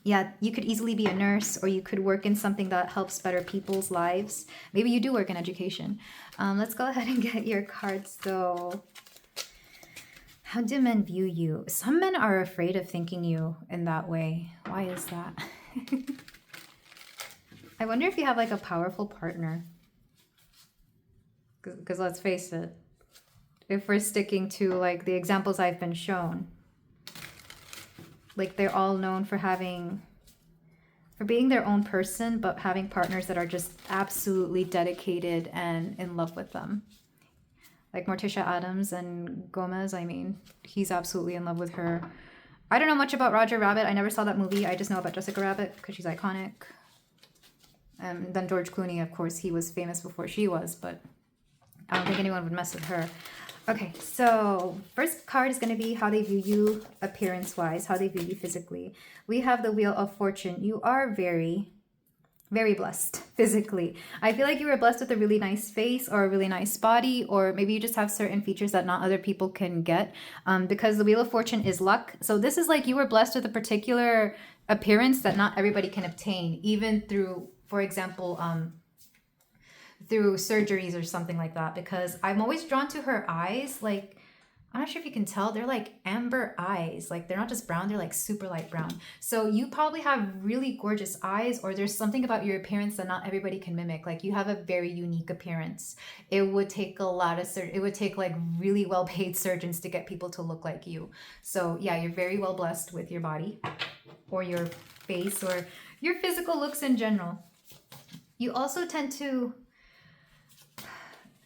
Yeah, you could easily be a nurse, or you could work in something that helps better people's lives. Maybe you do work in education. Let's go ahead and get your cards, though. How do men view you? Some men are afraid of thinking you in that way. Why is that? I wonder if you have like a powerful partner. Because let's face it, if we're sticking to like the examples I've been shown, like they're all known for being their own person, but having partners that are just absolutely dedicated and in love with them. Like Morticia Addams and Gomez, I mean, he's absolutely in love with her. I don't know much about Roger Rabbit. I never saw that movie. I just know about Jessica Rabbit because she's iconic. And then George Clooney, of course, he was famous before she was, but I don't think anyone would mess with her. Okay, so first card is going to be how they view you appearance-wise, how they view you physically. We have the Wheel of Fortune. You are very, very blessed physically. I feel like you were blessed with a really nice face or a really nice body, or maybe you just have certain features that not other people can get, because the Wheel of Fortune is luck. So this is like you were blessed with a particular appearance that not everybody can obtain, even through, for example, through surgeries or something like that, because I'm always drawn to her eyes. Like, I'm not sure if you can tell, they're like amber eyes. Like, they're not just brown, they're like super light brown. So you probably have really gorgeous eyes, or there's something about your appearance that not everybody can mimic. Like, you have a very unique appearance. It would take a lot of it would take like really well paid surgeons to get people to look like you. So yeah, you're very well blessed with your body or your face or your physical looks in general. You also tend to,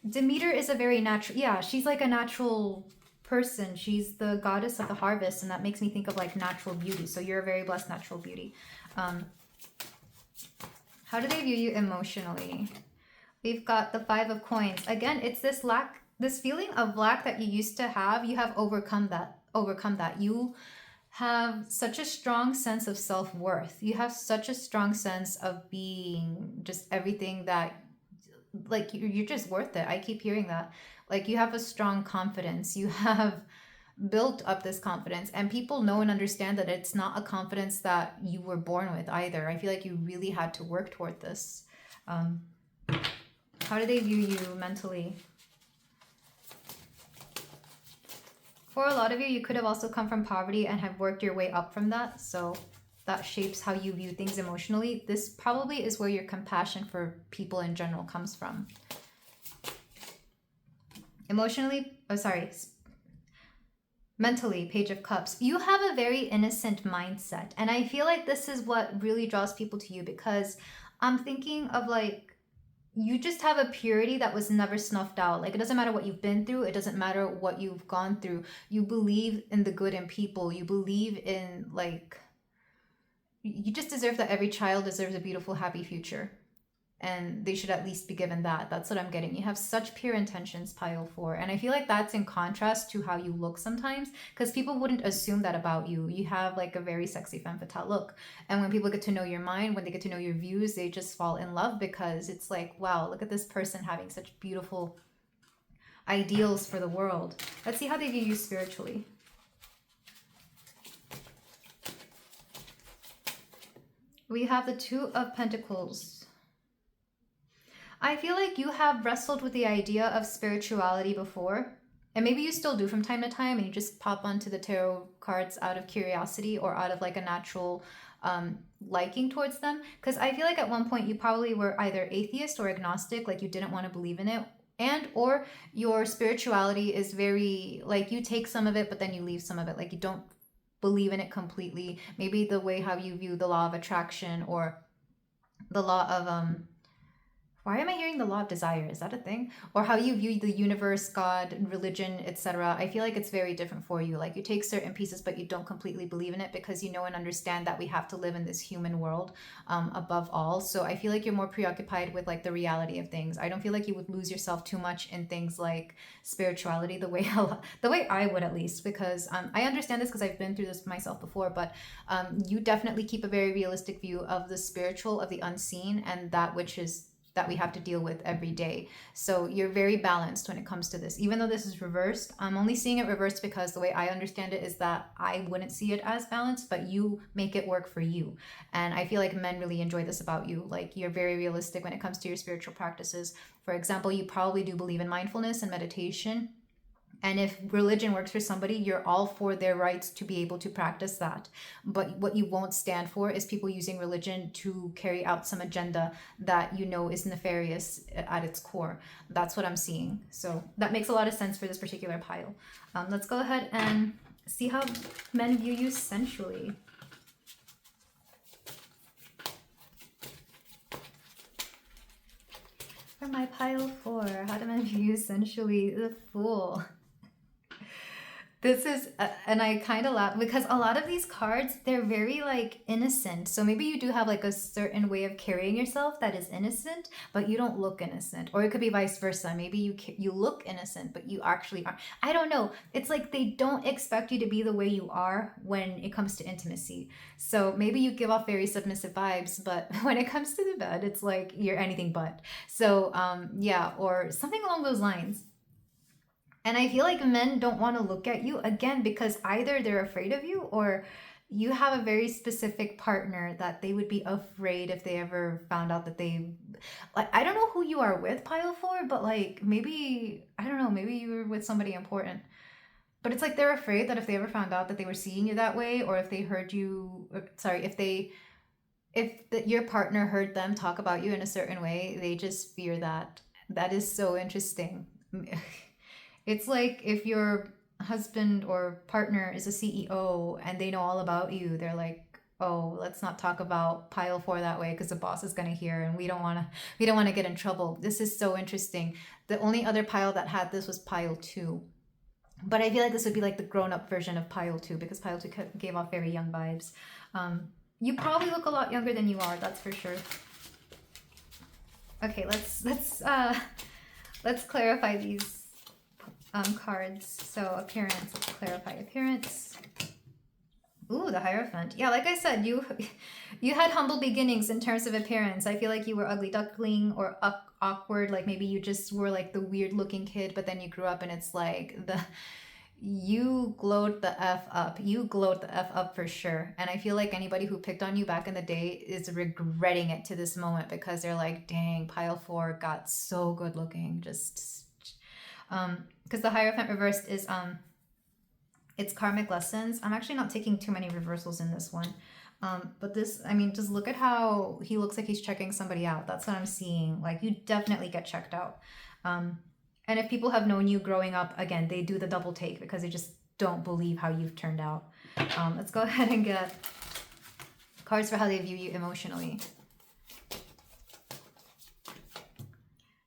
Demeter is a very natural, yeah, she's like a natural person. She's the goddess of the harvest, and that makes me think of like natural beauty. So you're a very blessed natural beauty. How do they view you emotionally? We've got the Five of Coins. Again, it's this lack, this feeling of lack that you used to have. You have overcome that. You have such a strong sense of self-worth. You have such a strong sense of being just everything that, like, you're just worth it. I keep hearing that. Like, you have a strong confidence. You have built up this confidence, and people know and understand that it's not a confidence that you were born with either. I feel like you really had to work toward this. How do they view you mentally? For a lot of you, you could have also come from poverty and have worked your way up from that. So that shapes how you view things emotionally. This probably is where your compassion for people in general comes from. Mentally, Page of Cups. You have a very innocent mindset. And I feel like this is what really draws people to you, because I'm thinking of like, you just have a purity that was never snuffed out. Like, it doesn't matter what you've been through. It doesn't matter what you've gone through. You believe in the good in people. You believe in, like, you just deserve that every child deserves a beautiful, happy future. And they should at least be given that. That's what I'm getting. You have such pure intentions, pile 4. And I feel like that's in contrast to how you look sometimes, because people wouldn't assume that about you. You have like a very sexy femme fatale look. And when people get to know your mind, when they get to know your views, they just fall in love, because it's like, wow, look at this person having such beautiful ideals for the world. Let's see how they view you spiritually. We have the Two of Pentacles. I feel like you have wrestled with the idea of spirituality before, and maybe you still do from time to time, and you just pop onto the tarot cards out of curiosity or out of like a natural liking towards them. Because I feel like at one point you probably were either atheist or agnostic, like you didn't want to believe in it, and or your spirituality is very, like, you take some of it but then you leave some of it, like you don't believe in it completely. Maybe the way how you view the law of attraction or the law of why am I hearing the law of desire? Is that a thing? Or how you view the universe, God, religion, etc. I feel like it's very different for you. Like, you take certain pieces, but you don't completely believe in it, because you know and understand that we have to live in this human world above all. So I feel like you're more preoccupied with like the reality of things. I don't feel like you would lose yourself too much in things like spirituality the way I would, at least, because I understand this because I've been through this myself before. But you definitely keep a very realistic view of the spiritual, of the unseen, and that which is that we have to deal with every day. So you're very balanced when it comes to this. Even though this is reversed, I'm only seeing it reversed because the way I understand it is that I wouldn't see it as balanced, but you make it work for you. And I feel like men really enjoy this about you. Like, you're very realistic when it comes to your spiritual practices. For example, you probably do believe in mindfulness and meditation. And if religion works for somebody, you're all for their rights to be able to practice that. But what you won't stand for is people using religion to carry out some agenda that you know is nefarious at its core. That's what I'm seeing. So that makes a lot of sense for this particular pile. Let's go ahead and see how men view you sensually. For my pile 4, how do men view you sensually? The Fool. This is, and I kind of laugh because a lot of these cards, they're very like innocent. So maybe you do have like a certain way of carrying yourself that is innocent, but you don't look innocent. Or it could be vice versa. Maybe you look innocent, but you actually aren't. I don't know. It's like they don't expect you to be the way you are when it comes to intimacy. So maybe you give off very submissive vibes, but when it comes to the bed, it's like you're anything but. So yeah, or something along those lines. And I feel like men don't want to look at you again because either they're afraid of you or you have a very specific partner that they would be afraid if they ever found out that they like I don't know who you are with pile 4, but like maybe I don't know, maybe you were with somebody important. But it's like they're afraid that if they ever found out that they were seeing you that way or if they heard you sorry, your partner heard them talk about you in a certain way, they just fear that. That is so interesting. It's like if your husband or partner is a CEO and they know all about you, they're like, "Oh, let's not talk about pile 4 that way because the boss is going to hear and we don't want to get in trouble." This is so interesting. The only other pile that had this was pile 2. But I feel like this would be like the grown-up version of pile 2 because pile 2 gave off very young vibes. You probably look a lot younger than you are, that's for sure. Okay, let's clarify these cards. So appearance, let's clarify appearance. Ooh, the Hierophant. Yeah, like I said, you had humble beginnings in terms of appearance. I feel like you were ugly duckling or awkward. Like maybe you just were like the weird looking kid, but then you grew up and it's like you glowed the F up. You glowed the F up for sure. And I feel like anybody who picked on you back in the day is regretting it to this moment because they're like, dang, pile 4 got so good looking. Just because the Hierophant reversed is it's karmic lessons. I'm actually not taking too many reversals in this one. But this, I mean, just look at how he looks like he's checking somebody out. That's what I'm seeing. Like, you definitely get checked out. And if people have known you growing up, again, they do the double take because they just don't believe how you've turned out. Let's go ahead and get cards for how they view you emotionally.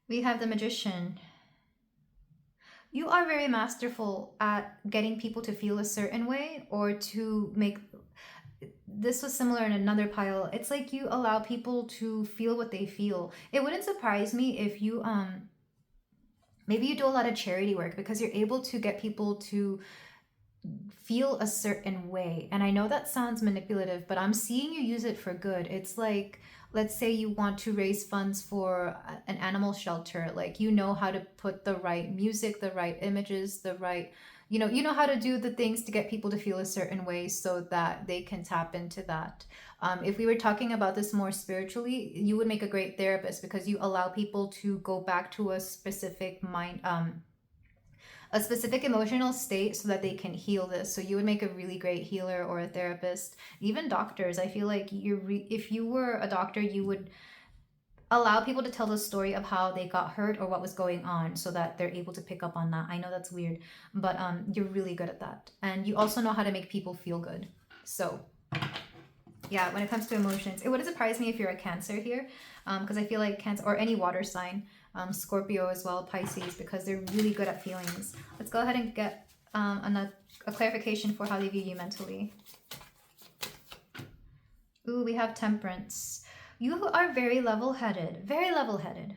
We have the Magician. You are very masterful at getting people to feel a certain way or to make... This was similar in another pile. It's like you allow people to feel what they feel. It wouldn't surprise me if you maybe you do a lot of charity work because you're able to get people to feel a certain way. And I know that sounds manipulative, but I'm seeing you use it for good. It's like, let's say you want to raise funds for an animal shelter. Like, you know how to put the right music, the right images, the right, you know how to do the things to get people to feel a certain way so that they can tap into that. If we were talking about this more spiritually, you would make a great therapist because you allow people to go back to a specific mind, a specific emotional state so that they can heal this. So you would make a really great healer or a therapist. Even doctors, I feel like if you were a doctor, you would allow people to tell the story of how they got hurt or what was going on so that they're able to pick up on that. I know that's weird, but you're really good at that. And you also know how to make people feel good. So yeah, when it comes to emotions, it wouldn't surprise me if you're a Cancer here, because I feel like Cancer, or any water sign, Scorpio as well, Pisces, because they're really good at feelings. Let's go ahead and get a clarification for how they view you mentally. Ooh, we have Temperance. You are very level-headed, very level-headed.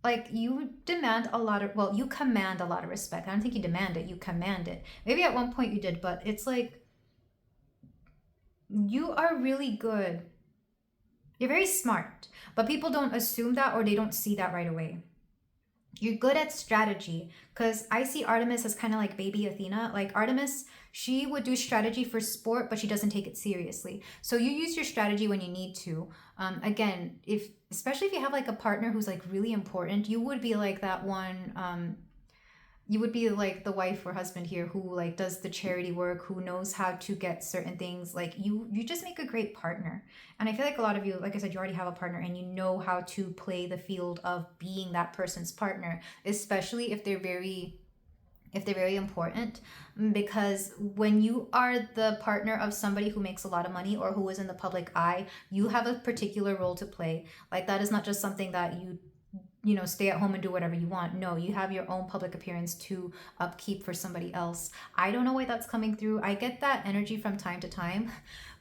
Like, you demand a lot of, well, you command a lot of respect. I don't think you demand it, you command it. Maybe at one point you did, but it's like, you are really good. You're very smart, but people don't assume that or they don't see that right away. You're good at strategy, because I see Artemis as kind of like baby Athena. Like, Artemis, she would do strategy for sport, but she doesn't take it seriously. So you use your strategy when you need to. Again, especially if you have like a partner who's like really important, you would be like that one. You would be like the wife or husband here who like does the charity work, who knows how to get certain things. Like, you just make a great partner. And I feel like a lot of you, like I said, you already have a partner and you know how to play the field of being that person's partner, especially if they're very important. Because when you are the partner of somebody who makes a lot of money or who is in the public eye, you have a particular role to play. Like, that is not just something that you you know, stay at home and do whatever you want. No, you have your own public appearance to upkeep for somebody else. I don't know why that's coming through. I get that energy from time to time,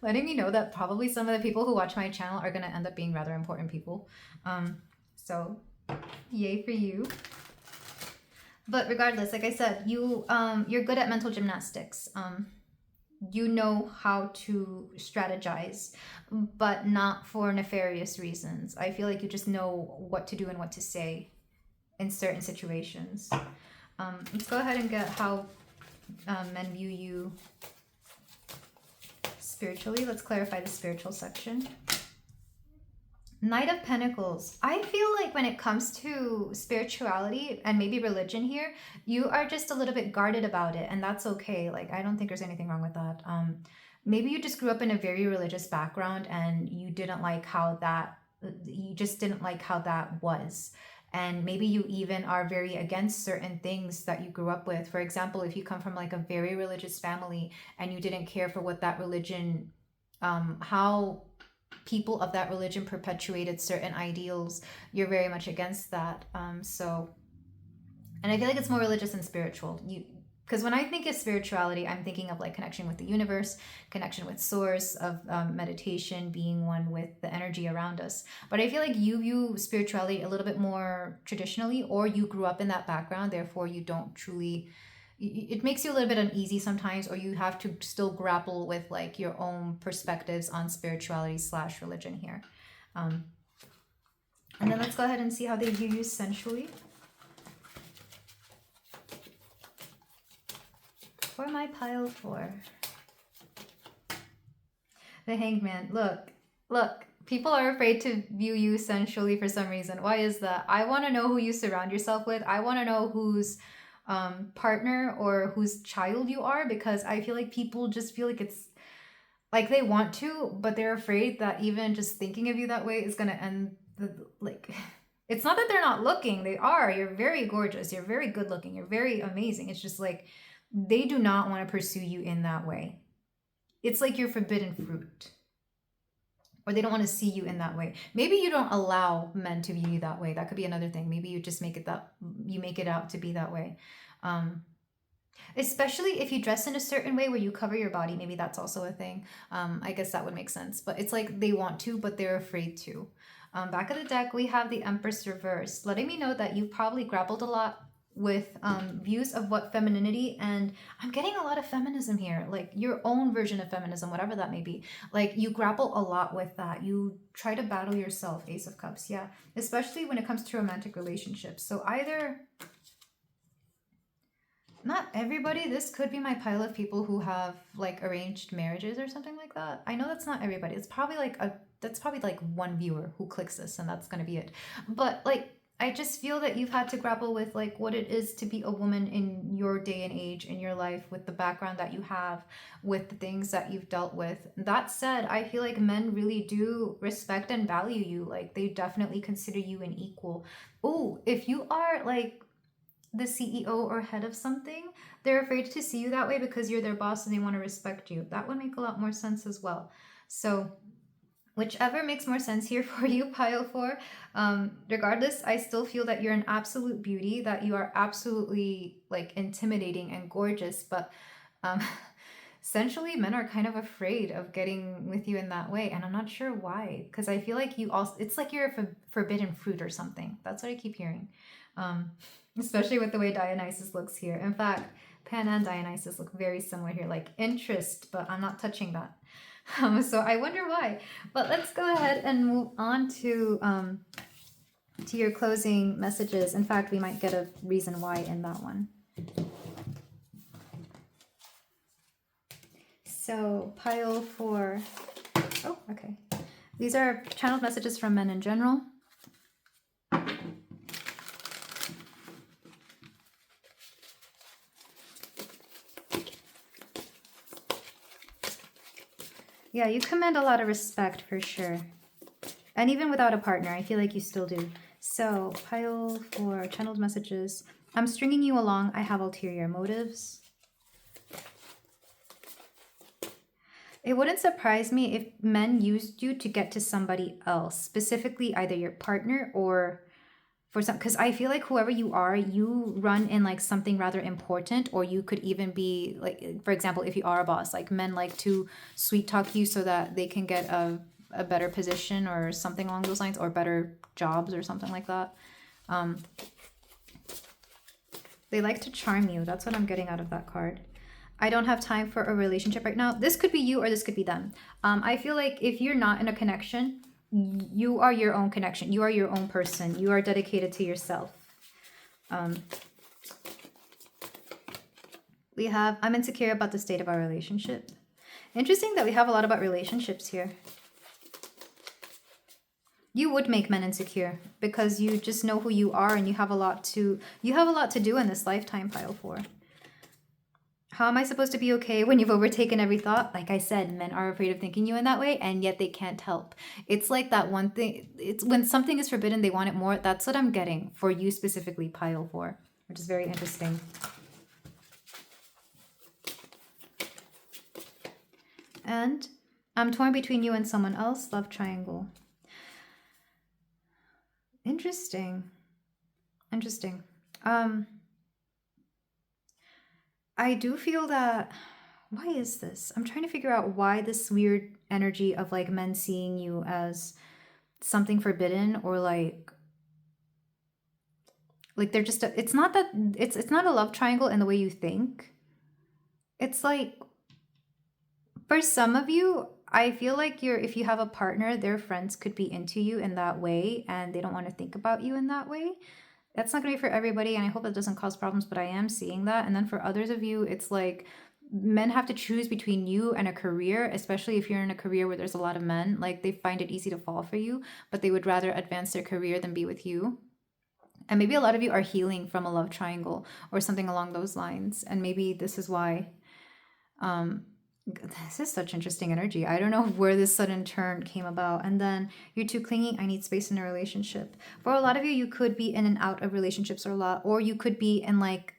letting me know that probably some of the people who watch my channel are going to end up being rather important people. So yay for you. But regardless, like I said, you're good at mental gymnastics. You know how to strategize, but not for nefarious reasons. I feel like you just know what to do and what to say in certain situations. Let's go ahead and get how men view you spiritually. Let's clarify the spiritual section. Knight of Pentacles. I feel like when it comes to spirituality and maybe religion here, you are just a little bit guarded about it, and that's okay. Like, I don't think there's anything wrong with that. Maybe you just grew up in a very religious background and you didn't like how that, you just didn't like how that was. And maybe you even are very against certain things that you grew up with. For example, if you come from like a very religious family and you didn't care for what that religion, how people of that religion perpetuated certain ideals, you're very much against that. And I feel like it's more religious and spiritual. Because when I think of spirituality, I'm thinking of like connection with the universe, connection with source, of meditation, being one with the energy around us. But I feel like you view spirituality a little bit more traditionally, or you grew up in that background, therefore you don't truly, it makes you a little bit uneasy sometimes, or you have to still grapple with like your own perspectives on spirituality / religion here. And then let's go ahead and see how they view you sensually. For my pile 4. The Hanged Man. Look. People are afraid to view you sensually for some reason. Why is that? I want to know who you surround yourself with. I want to know who's partner or whose child you are, because I feel like people just feel like it's like they want to, but they're afraid that even just thinking of you that way is going to end like, it's not that they're not looking, they are. You're very gorgeous, you're very good looking, you're very amazing. It's just like they do not want to pursue you in that way. It's like you're forbidden fruit, or they don't want to see you in that way. Maybe you don't allow men to view you that way. That could be another thing. Maybe you just make it out to be that way. Especially if you dress in a certain way where you cover your body. Maybe that's also a thing. I guess that would make sense. But it's like they want to, but they're afraid to. Back of the deck, we have the Empress reversed, letting me know that you've probably grappled a lot with views of what femininity, and I'm getting a lot of feminism here, like your own version of feminism, whatever that may be. Like you grapple a lot with that. You try to battle yourself. Ace of Cups. Yeah, especially when it comes to romantic relationships. So either, not everybody, this could be my pile of people who have like arranged marriages or something like that. I know that's not everybody. It's probably that's probably like one viewer who clicks this, and that's going to be it. But like, I just feel that you've had to grapple with like what it is to be a woman in your day and age in your life, with the background that you have, with the things that you've dealt with. That said, I feel like men really do respect and value you. Like they definitely consider you an equal. Oh, if you are like the CEO or head of something, they're afraid to see you that way because you're their boss and they want to respect you. That would make a lot more sense as well. So whichever makes more sense here for you, pile 4. Regardless, I still feel that you're an absolute beauty, that you are absolutely like intimidating and gorgeous, but essentially men are kind of afraid of getting with you in that way, and I'm not sure why, because I feel like you also, it's like you're a forbidden fruit or something. That's what I keep hearing, especially with the way Dionysus looks here. In fact, Pan and Dionysus look very similar here, like interest, but I'm not touching that. So I wonder why. But let's go ahead and move on to your closing messages. In fact, we might get a reason why in that one. So pile 4. Oh, okay. These are channeled messages from men in general. Yeah, you command a lot of respect for sure. And even without a partner, I feel like you still do. So, pile 4, channeled messages. I'm stringing you along. I have ulterior motives. It wouldn't surprise me if men used you to get to somebody else, specifically either your partner or for some, because I feel like whoever you are, you run in like something rather important, or you could even be like, for example, if you are a boss, like men like to sweet talk you so that they can get a better position or something along those lines, or better jobs or something like that. They like to charm you. That's what I'm getting out of that card. I don't have time for a relationship right now. This could be you or this could be them. I feel like if you're not in a connection, you are your own connection. You are your own person. You are dedicated to yourself. We have, I'm insecure about the state of our relationship. Interesting that we have a lot about relationships here. You would make men insecure because you just know who you are, and you have a lot to do in this lifetime, pile 4. How am I supposed to be okay when you've overtaken every thought? Like I said, men are afraid of thinking you in that way, and yet they can't help. It's like that one thing. It's when something is forbidden, they want it more. That's what I'm getting for you specifically, pile 4, which is very interesting. And I'm torn between you and someone else, love triangle. Interesting. Interesting. I do feel that, why is this? I'm trying to figure out why this weird energy of like men seeing you as something forbidden, or like they're just it's not that it's not a love triangle in the way you think. It's like, for some of you, I feel like if you have a partner, their friends could be into you in that way, and they don't want to think about you in that way. That's not going to be for everybody, and I hope that doesn't cause problems, but I am seeing that. And then for others of you, it's like men have to choose between you and a career, especially if you're in a career where there's a lot of men. Like, they find it easy to fall for you, but they would rather advance their career than be with you. And maybe a lot of you are healing from a love triangle or something along those lines, and maybe this is why. This is such interesting energy. I don't know where this sudden turn came about. And then, you're too clingy, I need space in a relationship. For a lot of you, you could be in and out of relationships a lot, or you could be in like,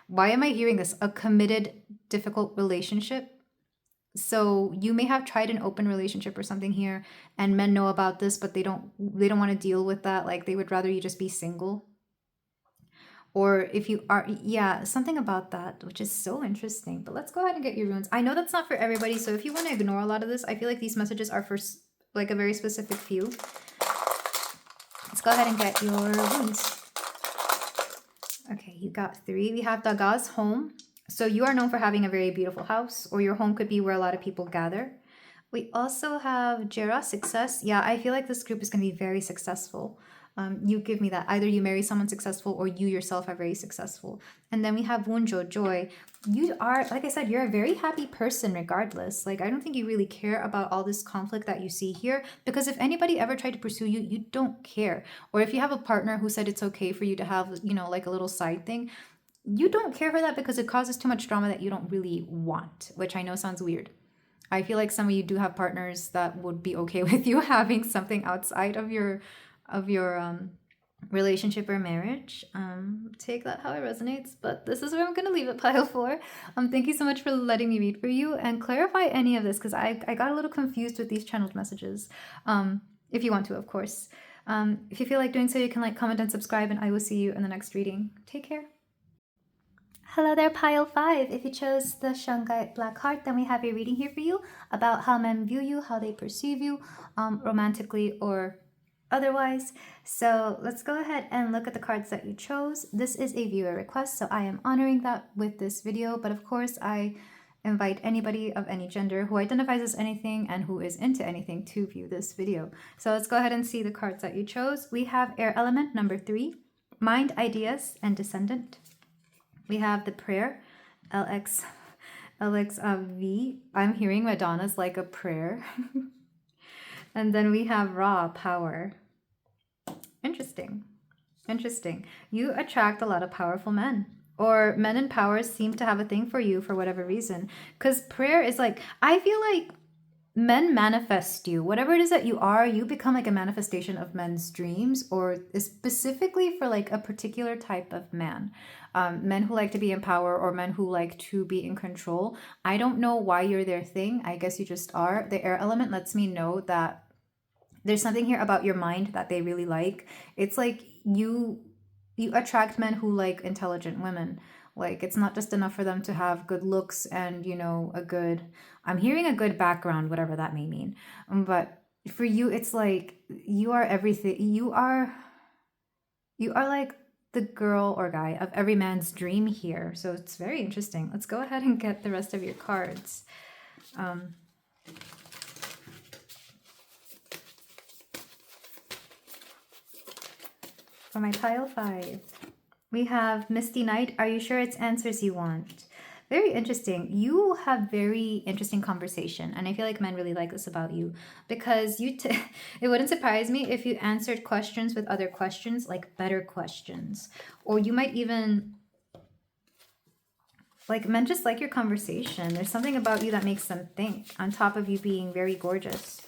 why am I hearing this? A committed, difficult relationship. So you may have tried an open relationship or something here, and men know about this, but they don't want to deal with that. Like, they would rather you just be single. Or if you are, yeah, something about that, which is so interesting. But let's go ahead and get your runes. I know that's not for everybody, so if you want to ignore a lot of this, I feel like these messages are for like a very specific few. Let's go ahead and get your runes. Okay, you got 3. We have Daga's home. So you are known for having a very beautiful house, or your home could be where a lot of people gather. We also have Jera, success. Yeah, I feel like this group is going to be very successful. You give me that. Either you marry someone successful, or you yourself are very successful. And then we have Wunjo, joy. You are, like I said, you're a very happy person regardless. Like, I don't think you really care about all this conflict that you see here, because if anybody ever tried to pursue you, you don't care. Or if you have a partner who said it's okay for you to have, like a little side thing, you don't care for that because it causes too much drama that you don't really want, which I know sounds weird. I feel like some of you do have partners that would be okay with you having something outside of your relationship or marriage. Take that how it resonates, but this is where I'm going to leave it, pile 4. Thank you so much for letting me read for you and clarify any of this, because I got a little confused with these channeled messages. If you want to, of course. If you feel like doing so, you can like, comment, and subscribe, and I will see you in the next reading. Take care. Hello there, pile 5. If you chose the shungite black heart, then we have a reading here for you about how men view you, how they perceive you, romantically or otherwise. So let's go ahead and look at the cards that you chose. This is a viewer request, so I am honoring that with this video, but of course I invite anybody of any gender who identifies as anything and who is into anything to view this video. So let's go ahead and see the cards that you chose. We have air element number 3, mind, ideas, and descendant. We have the prayer, LXV. I'm hearing Madonna's like a prayer. And then we have raw, power. Interesting. Interesting. You attract a lot of powerful men. Or men in power seem to have a thing for you for whatever reason. Because prayer is like, I feel like men manifest you. Whatever it is that you are, you become like a manifestation of men's dreams, or specifically for like a particular type of man. Men who like to be in power, or men who like to be in control. I don't know why you're their thing. I guess you just are. The air element lets me know that There's something here about your mind that they really like. It's like you attract men who like intelligent women. Like it's not just enough for them to have good looks and, you know, a good, I'm hearing a good background, whatever that may mean. But for you, it's like you are everything. You are like the girl or guy of every man's dream here. So it's very interesting. Let's go ahead and get the rest of your cards. For my pile 5, we have Misty Night. Are you sure it's answers you want? Very interesting. You have very interesting conversation, and I feel like men really like this about you because it wouldn't surprise me if you answered questions with other questions, like better questions, or you might even like men just like your conversation. There's something about you that makes them think. On top of you being very gorgeous.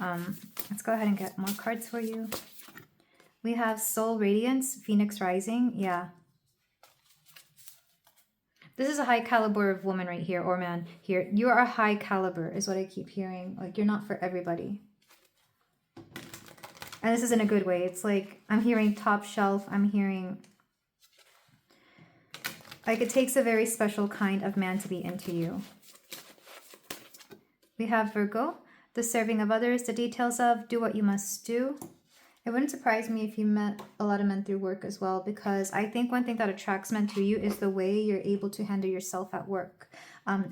Let's go ahead and get more cards for you. We have Soul Radiance, Phoenix Rising. Yeah. This is a high caliber of woman right here, or man here. You are a high caliber is what I keep hearing. Like you're not for everybody. And this is in a good way. It's like I'm hearing top shelf. I'm hearing like it takes a very special kind of man to be into you. We have Virgo, the serving of others, the details of, do what you must do. It wouldn't surprise me if you met a lot of men through work as well, because I think one thing that attracts men to you is the way you're able to handle yourself at work.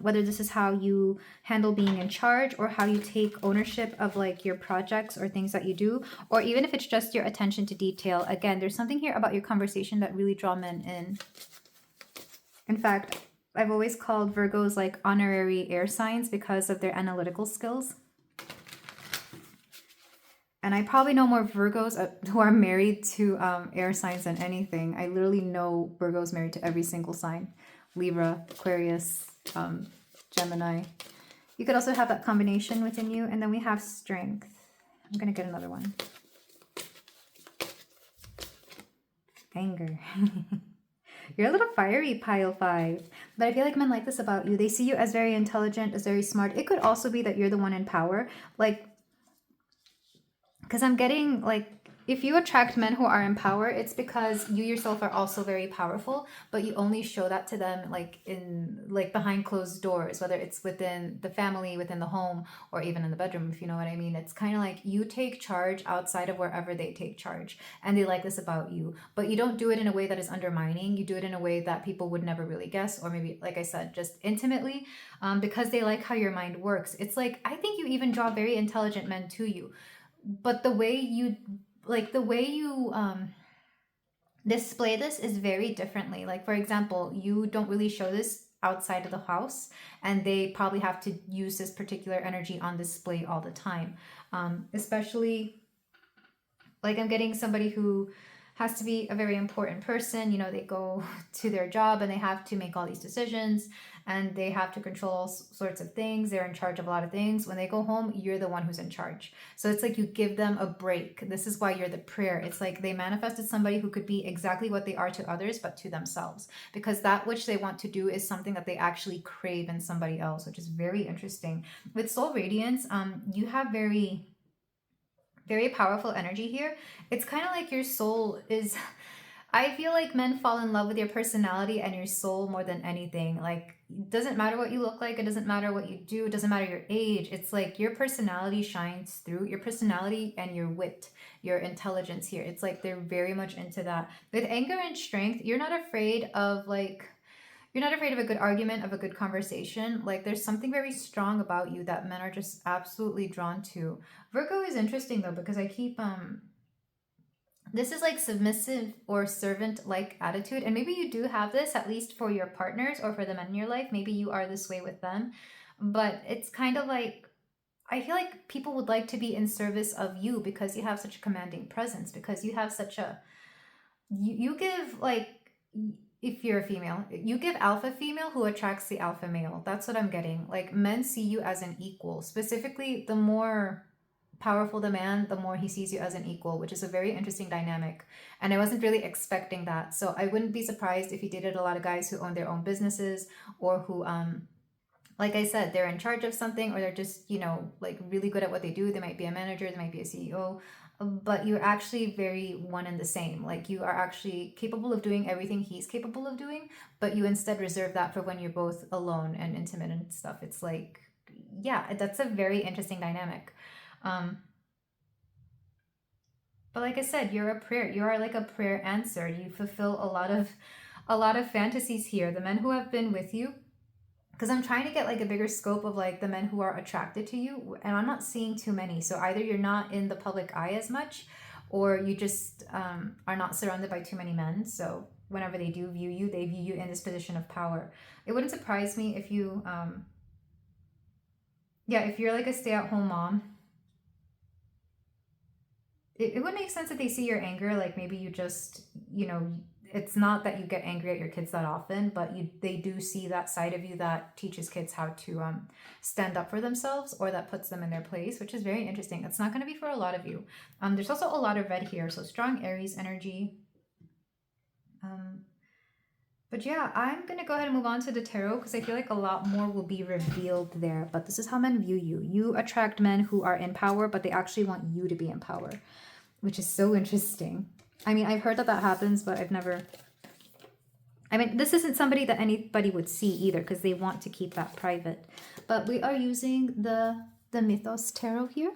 Whether this is how you handle being in charge or how you take ownership of like your projects or things that you do, or even if it's just your attention to detail. Again, there's something here about your conversation that really draw men in. In fact, I've always called Virgos like honorary air signs because of their analytical skills. And I probably know more Virgos who are married to air signs than anything. I literally know Virgos married to every single sign. Libra, Aquarius, Gemini. You could also have that combination within you. And then we have Strength. I'm going to get another one. Anger. You're a little fiery, pile 5. But I feel like men like this about you. They see you as very intelligent, as very smart. It could also be that you're the one in power. Like, because I'm getting like, if you attract men who are in power, it's because you yourself are also very powerful, but you only show that to them like in like behind closed doors, whether it's within the family, within the home, or even in the bedroom, if you know what I mean. It's kind of like you take charge outside of wherever they take charge, and they like this about you, but you don't do it in a way that is undermining. You do it in a way that people would never really guess, or maybe, like I said, just intimately, because they like how your mind works. It's like, I think you even draw very intelligent men to you. But the way you display this is very differently. Like, for example, you don't really show this outside of the house, and they probably have to use this particular energy on display all the time. Especially, like, I'm getting somebody who has to be a very important person. You know, they go to their job and they have to make all these decisions, and they have to control all sorts of things. They're in charge of a lot of things. When they go home, you're the one who's in charge. So it's like you give them a break. This is why you're the prayer. It's like they manifested somebody who could be exactly what they are to others, but to themselves, because that which they want to do is something that they actually crave in somebody else, which is very interesting. With Soul Radiance, you have very powerful energy here. It's kind of like your soul is, I feel like men fall in love with your personality and your soul more than anything. Like, it doesn't matter what you look like, it doesn't matter what you do, it doesn't matter your age. It's like your personality shines through, your personality and your wit, your intelligence here. It's like they're very much into that. With Anger and Strength, you're not afraid of a good argument, of a good conversation. Like, there's something very strong about you that men are just absolutely drawn to. Virgo is interesting though, because I keep this is like submissive or servant-like attitude, and maybe you do have this at least for your partners or for the men in your life. Maybe you are this way with them, but it's kind of like, I feel like people would like to be in service of you because you have such a commanding presence, because you have such a, you give, like, if you're a female, you give alpha female who attracts the alpha male. That's what I'm getting. Like, men see you as an equal. Specifically, the more powerful the man, the more he sees you as an equal, which is a very interesting dynamic. And I wasn't really expecting that. So I wouldn't be surprised if you dated a lot of guys who own their own businesses, or who Like I said, they're in charge of something, or they're just, like really good at what they do. They might be a manager, they might be a CEO, but you're actually very one and the same. Like you are actually capable of doing everything he's capable of doing, but you instead reserve that for when you're both alone and intimate and stuff. It's like, yeah, that's a very interesting dynamic. Um, but like I said, you're a prayer. You are like a prayer answer. You fulfill a lot of fantasies here. The men who have been with you, because I'm trying to get like a bigger scope of like the men who are attracted to you, and I'm not seeing too many. So either you're not in the public eye as much, or you just are not surrounded by too many men. So whenever they do view you, they view you in this position of power. It wouldn't surprise me if you, yeah, if you're like a stay-at-home mom, it would make sense that they see your anger. Like maybe you just, it's not that you get angry at your kids that often, but they do see that side of you that teaches kids how to stand up for themselves, or that puts them in their place, which is very interesting. It's not going to be for a lot of you. There's also a lot of red here, so strong Aries energy. But yeah, I'm going to go ahead and move on to the tarot because I feel like a lot more will be revealed there. But this is how men view you. You attract men who are in power, but they actually want you to be in power, which is so interesting. I mean, I've heard that happens, but I've never... I mean, this isn't somebody that anybody would see either because they want to keep that private. But we are using the Mythos Tarot here.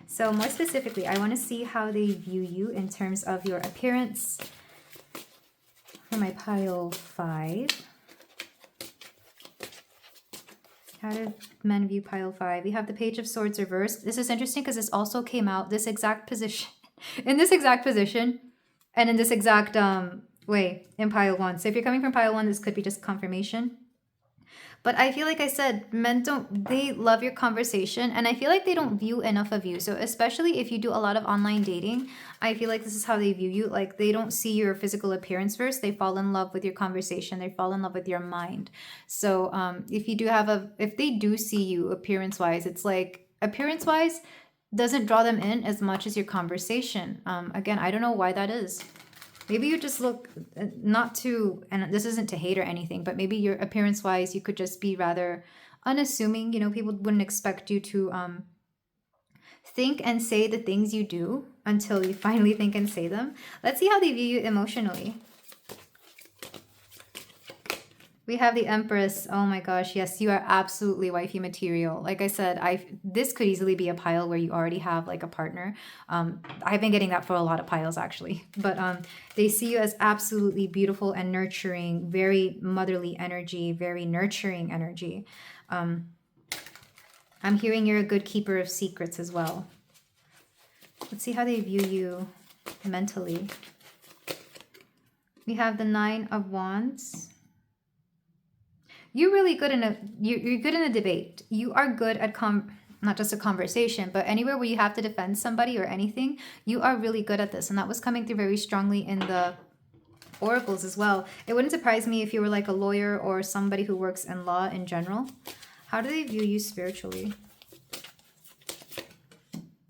So more specifically, I want to see how they view you in terms of your appearance. For my pile 5. How do men view pile 5? We have the Page of Swords reversed. This is interesting because this also came out this exact position, in this exact position, and in this exact way in pile 1. So if you're coming from pile 1, this could be just confirmation. But I feel like I said, men they love your conversation, and I feel like they don't view enough of you. So especially if you do a lot of online dating, I feel like this is how they view you. Like they don't see your physical appearance first. They fall in love with your conversation. They fall in love with your mind. So if they do see you appearance-wise, it's like appearance-wise doesn't draw them in as much as your conversation. Again, I don't know why that is. Maybe you just look not to, and this isn't to hate or anything, but maybe your appearance wise, you could just be rather unassuming. People wouldn't expect you to think and say the things you do until you finally think and say them. Let's see how they view you emotionally. We have the Empress. Oh my gosh, yes, you are absolutely wifey material. Like I said, this could easily be a pile where you already have like a partner. I've been getting that for a lot of piles actually. But they see you as absolutely beautiful and nurturing, very motherly energy, very nurturing energy. I'm hearing you're a good keeper of secrets as well. Let's see how they view you mentally. We have the 9 of Wands. You're really good you're good in a debate. You are good at not just a conversation, but anywhere where you have to defend somebody or anything, you are really good at this. And that was coming through very strongly in the oracles as well. It wouldn't surprise me if you were like a lawyer or somebody who works in law in general. How do they view you spiritually?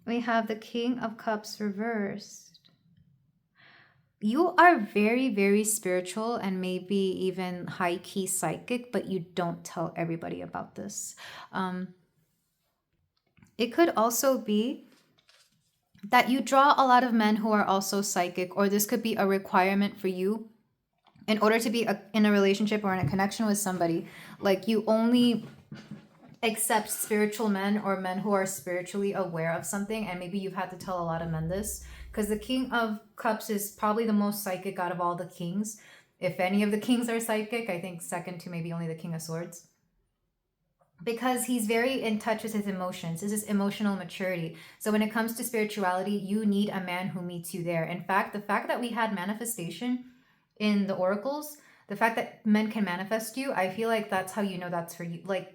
We have the King of Cups reversed. You are very, very spiritual and maybe even high-key psychic, but you don't tell everybody about this. It could also be that you draw a lot of men who are also psychic, or this could be a requirement for you in order to be in a relationship or in a connection with somebody. Like you only accept spiritual men or men who are spiritually aware of something, and maybe you've had to tell a lot of men this. Because the King of Cups is probably the most psychic out of all the kings. If any of the kings are psychic, I think second to maybe only the King of Swords. Because he's very in touch with his emotions. This is emotional maturity. So when it comes to spirituality, you need a man who meets you there. In fact, the fact that we had manifestation in the oracles, the fact that men can manifest you, I feel like that's how you know that's for you. Like,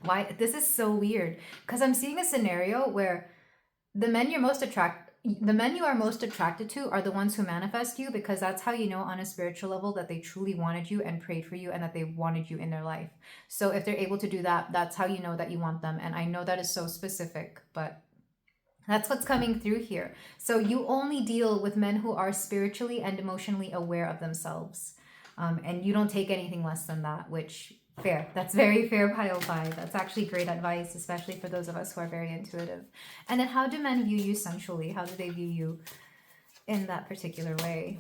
why? This is so weird. Because I'm seeing a scenario where the men you are most attracted to are the ones who manifest you, because that's how you know on a spiritual level that they truly wanted you and prayed for you and that they wanted you in their life. So if they're able to do that, that's how you know that you want them. And I know that is so specific, but that's what's coming through here. So you only deal with men who are spiritually and emotionally aware of themselves. And you don't take anything less than that, which Fair. That's very fair, pile 5. That's actually great advice, especially for those of us who are very intuitive. And then how do men view you sensually? How do they view you in that particular way?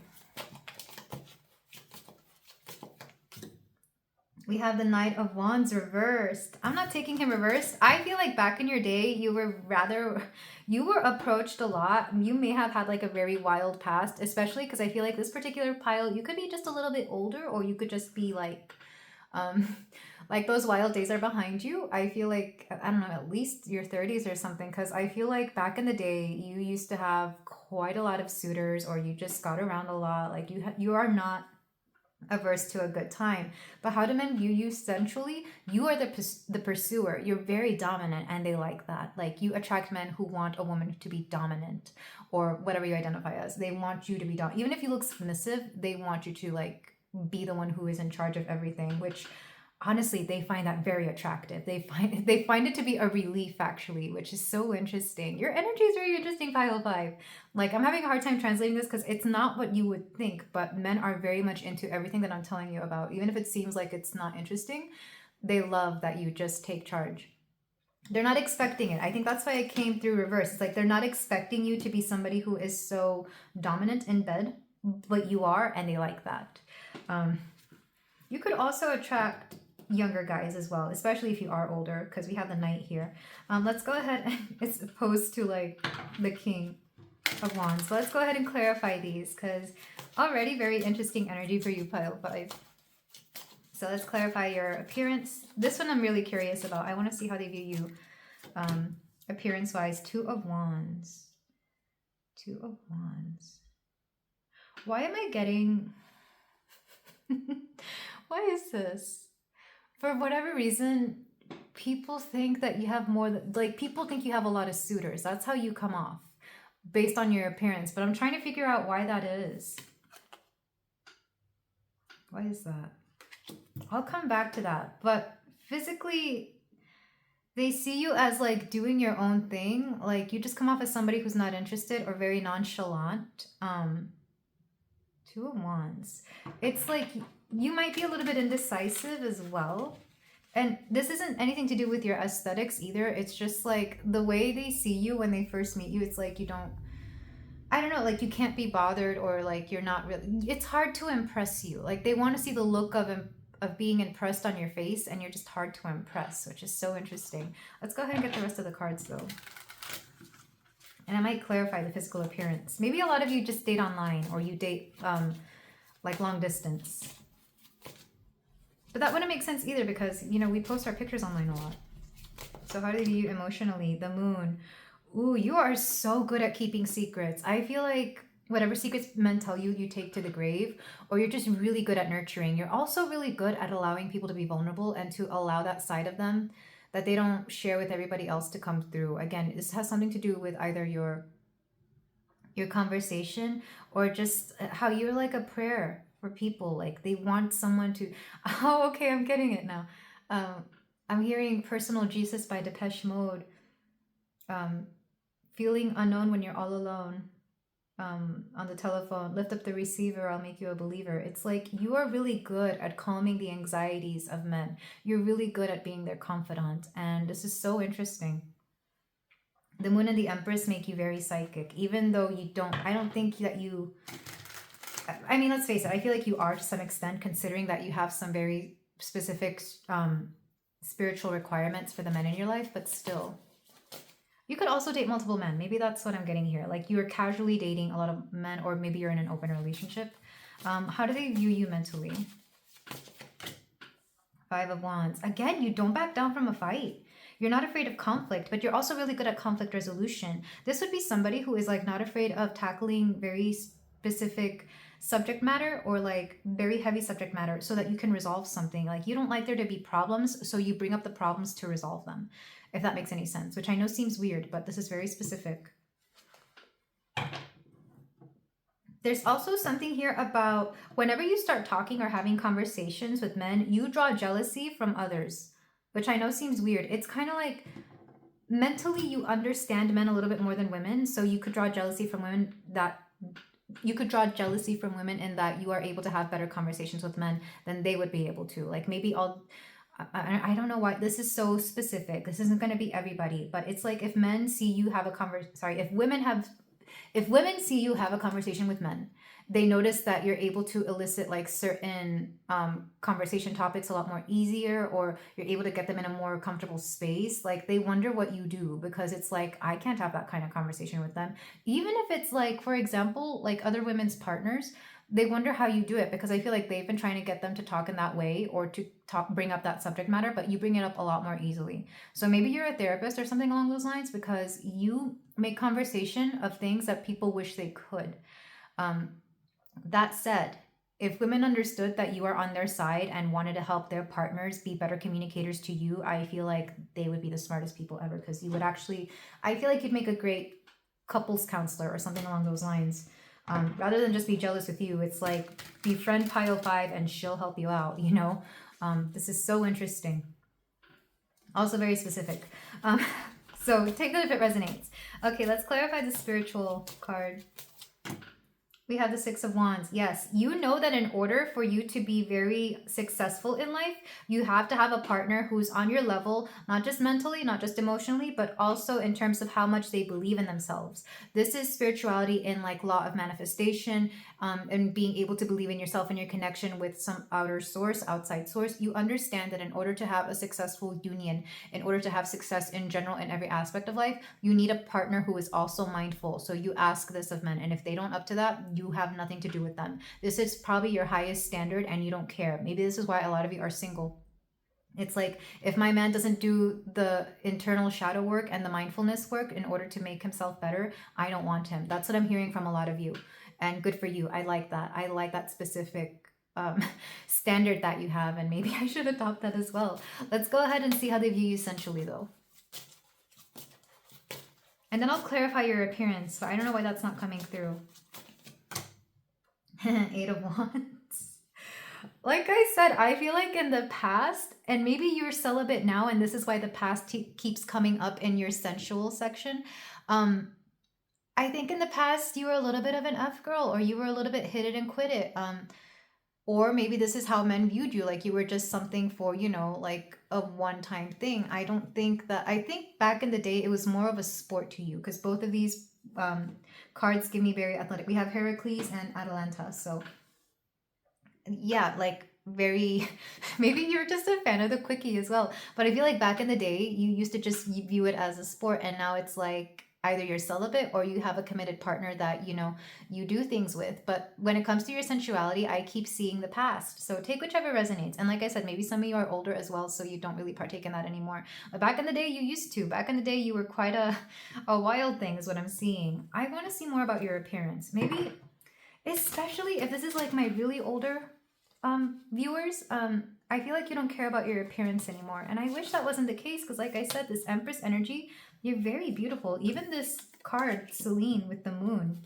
We have the Knight of Wands reversed. I'm not taking him reversed. I feel like back in your day, you were approached a lot. You may have had like a very wild past, especially because I feel like this particular pile, you could be just a little bit older, or you could just be um, like those wild days are behind you. I feel like, I don't know, at least your 30s or something, because I feel like back in the day, you used to have quite a lot of suitors, or you just got around a lot. Like you are not averse to a good time. But how do men view you sensually? You are the pursuer. You're very dominant, and they like that. Like, you attract men who want a woman to be dominant, or whatever you identify as. They want you to be dominant. Even if you look submissive, they want you to like be the one who is in charge of everything, which honestly they find that very attractive. They find it to be a relief, actually, which is so interesting. Your energy is very interesting, pile 5. Like, I'm having a hard time translating this because it's not what you would think, but men are very much into everything that I'm telling you about. Even if it seems like it's not interesting, they love that you just take charge. They're not expecting it. I think that's why it came through reverse. It's like they're not expecting you to be somebody who is so dominant in bed, but you are, and they like that. You could also attract younger guys as well, especially if you are older, because we have the Knight here. Let's go ahead and it's opposed to like the King of Wands. So let's go ahead and clarify these, because already very interesting energy for you, pile 5. So let's clarify your appearance. This one I'm really curious about. I want to see how they view you appearance wise. 2 of Wands. 2 of Wands. Why am I getting why is this? For whatever reason, people think that you have people think you have a lot of suitors. That's how you come off based on your appearance. But I'm trying to figure out why that is. Why is that? I'll come back to that. But physically, they see you as like doing your own thing. Like, you just come off as somebody who's not interested or very nonchalant. 2 of Wands. It's like you might be a little bit indecisive as well. And this isn't anything to do with your aesthetics either. It's just like the way they see you when they first meet you. It's like you don't, I don't know, like you can't be bothered, or like you're not really, it's hard to impress you. Like, they want to see the look of being impressed on your face, and you're just hard to impress, which is so interesting. Let's go ahead and get the rest of the cards though. And I might clarify the physical appearance. Maybe a lot of you just date online, or you date like long distance. But that wouldn't make sense either, because, you know, we post our pictures online a lot. So how do they view you emotionally? The Moon. Ooh, you are so good at keeping secrets. I feel like whatever secrets men tell you, you take to the grave, or you're just really good at nurturing. You're also really good at allowing people to be vulnerable and to allow that side of them that they don't share with everybody else to come through. Again, this has something to do with either your conversation, or just how you're like a prayer for people. Like, they want someone to, oh, okay, I'm getting it now. I'm hearing Personal Jesus by Depeche Mode. Feeling unknown when you're all alone. On the telephone, lift up the receiver, I'll make you a believer. It's like you are really good at calming the anxieties of men. You're really good at being their confidant, and this is so interesting. The Moon and the Empress make you very psychic, even though you don't, I don't think that you, I mean, let's face it, I feel like you are to some extent, considering that you have some very specific spiritual requirements for the men in your life, but still. You could also date multiple men. Maybe that's what I'm getting here. Like, you're casually dating a lot of men, or maybe you're in an open relationship. How do they view you mentally? 5 of Wands. Again, you don't back down from a fight. You're not afraid of conflict, but you're also really good at conflict resolution. This would be somebody who is like not afraid of tackling very specific subject matter, or like very heavy subject matter, so that you can resolve something. Like, you don't like there to be problems, so you bring up the problems to resolve them, if that makes any sense, which I know seems weird, but this is very specific. There's also something here about whenever you start talking or having conversations with men, you draw jealousy from others, which I know seems weird. It's kind of like mentally you understand men a little bit more than women, so you could draw jealousy from women in that you are able to have better conversations with men than they would be able to. Like, maybe I don't know why this is so specific. This isn't going to be everybody, but it's like if men see you have a if women see you have a conversation with men, they notice that you're able to elicit like certain conversation topics a lot more easier, or you're able to get them in a more comfortable space. Like they wonder what you do, because it's like, I can't have that kind of conversation with them. Even if it's like, for example, like other women's partners, they wonder how you do it, because I feel like they've been trying to get them to talk in that way, or to bring up that subject matter, but you bring it up a lot more easily. So maybe you're a therapist or something along those lines, because you make conversation of things that people wish they could. Um, that said, if women understood that you are on their side and wanted to help their partners be better communicators to you, I feel like they would be the smartest people ever, because you would actually, I feel like you'd make a great couples counselor or something along those lines. Rather than just be jealous with you, it's like befriend pile 5 and she'll help you out, you know? This is so interesting. Also very specific. So take that if it resonates. Okay, let's clarify the spiritual card. We have the Six of Wands. Yes, you know that in order for you to be very successful in life, you have to have a partner who's on your level, not just mentally, not just emotionally, but also in terms of how much they believe in themselves. This is spirituality in like law of manifestation, and being able to believe in yourself and your connection with some outer source, outside source. You understand that in order to have a successful union, in order to have success in general in every aspect of life, you need a partner who is also mindful. So you ask this of men, and if they don't up to that, you have nothing to do with them. This is probably your highest standard and you don't care. Maybe this is why a lot of you are single. It's like, if my man doesn't do the internal shadow work and the mindfulness work in order to make himself better, I don't want him. That's what I'm hearing from a lot of you. And good for you. I like that. I like that specific standard that you have, and maybe I should adopt that as well. Let's go ahead and see how they view you sensually though. And then I'll clarify your appearance. So I don't know why that's not coming through. 8 of Wands. Like I said, I feel like in the past, and maybe you're celibate now, and this is why the past keeps coming up in your sensual section. I think in the past you were a little bit of an F girl, or you were a little bit hit it and quit it. Or maybe this is how men viewed you, like you were just something for, you know, like a one-time thing. I think back in the day it was more of a sport to you, because both of these cards give me very athletic. We have Heracles and Atalanta, so yeah, like very maybe you're just a fan of the quickie as well. But I feel like back in the day you used to just view it as a sport, and now it's like either you're celibate or you have a committed partner that, you know, you do things with. But when it comes to your sensuality, I keep seeing the past. So take whichever resonates. And like I said, maybe some of you are older as well, so you don't really partake in that anymore. But back in the day, you used to. Back in the day, you were quite a wild thing is what I'm seeing. I want to see more about your appearance. Maybe, especially if this is like my really older viewers, I feel like you don't care about your appearance anymore. And I wish that wasn't the case, because like I said, this Empress energy, you're very beautiful. Even this card, Celine with the moon.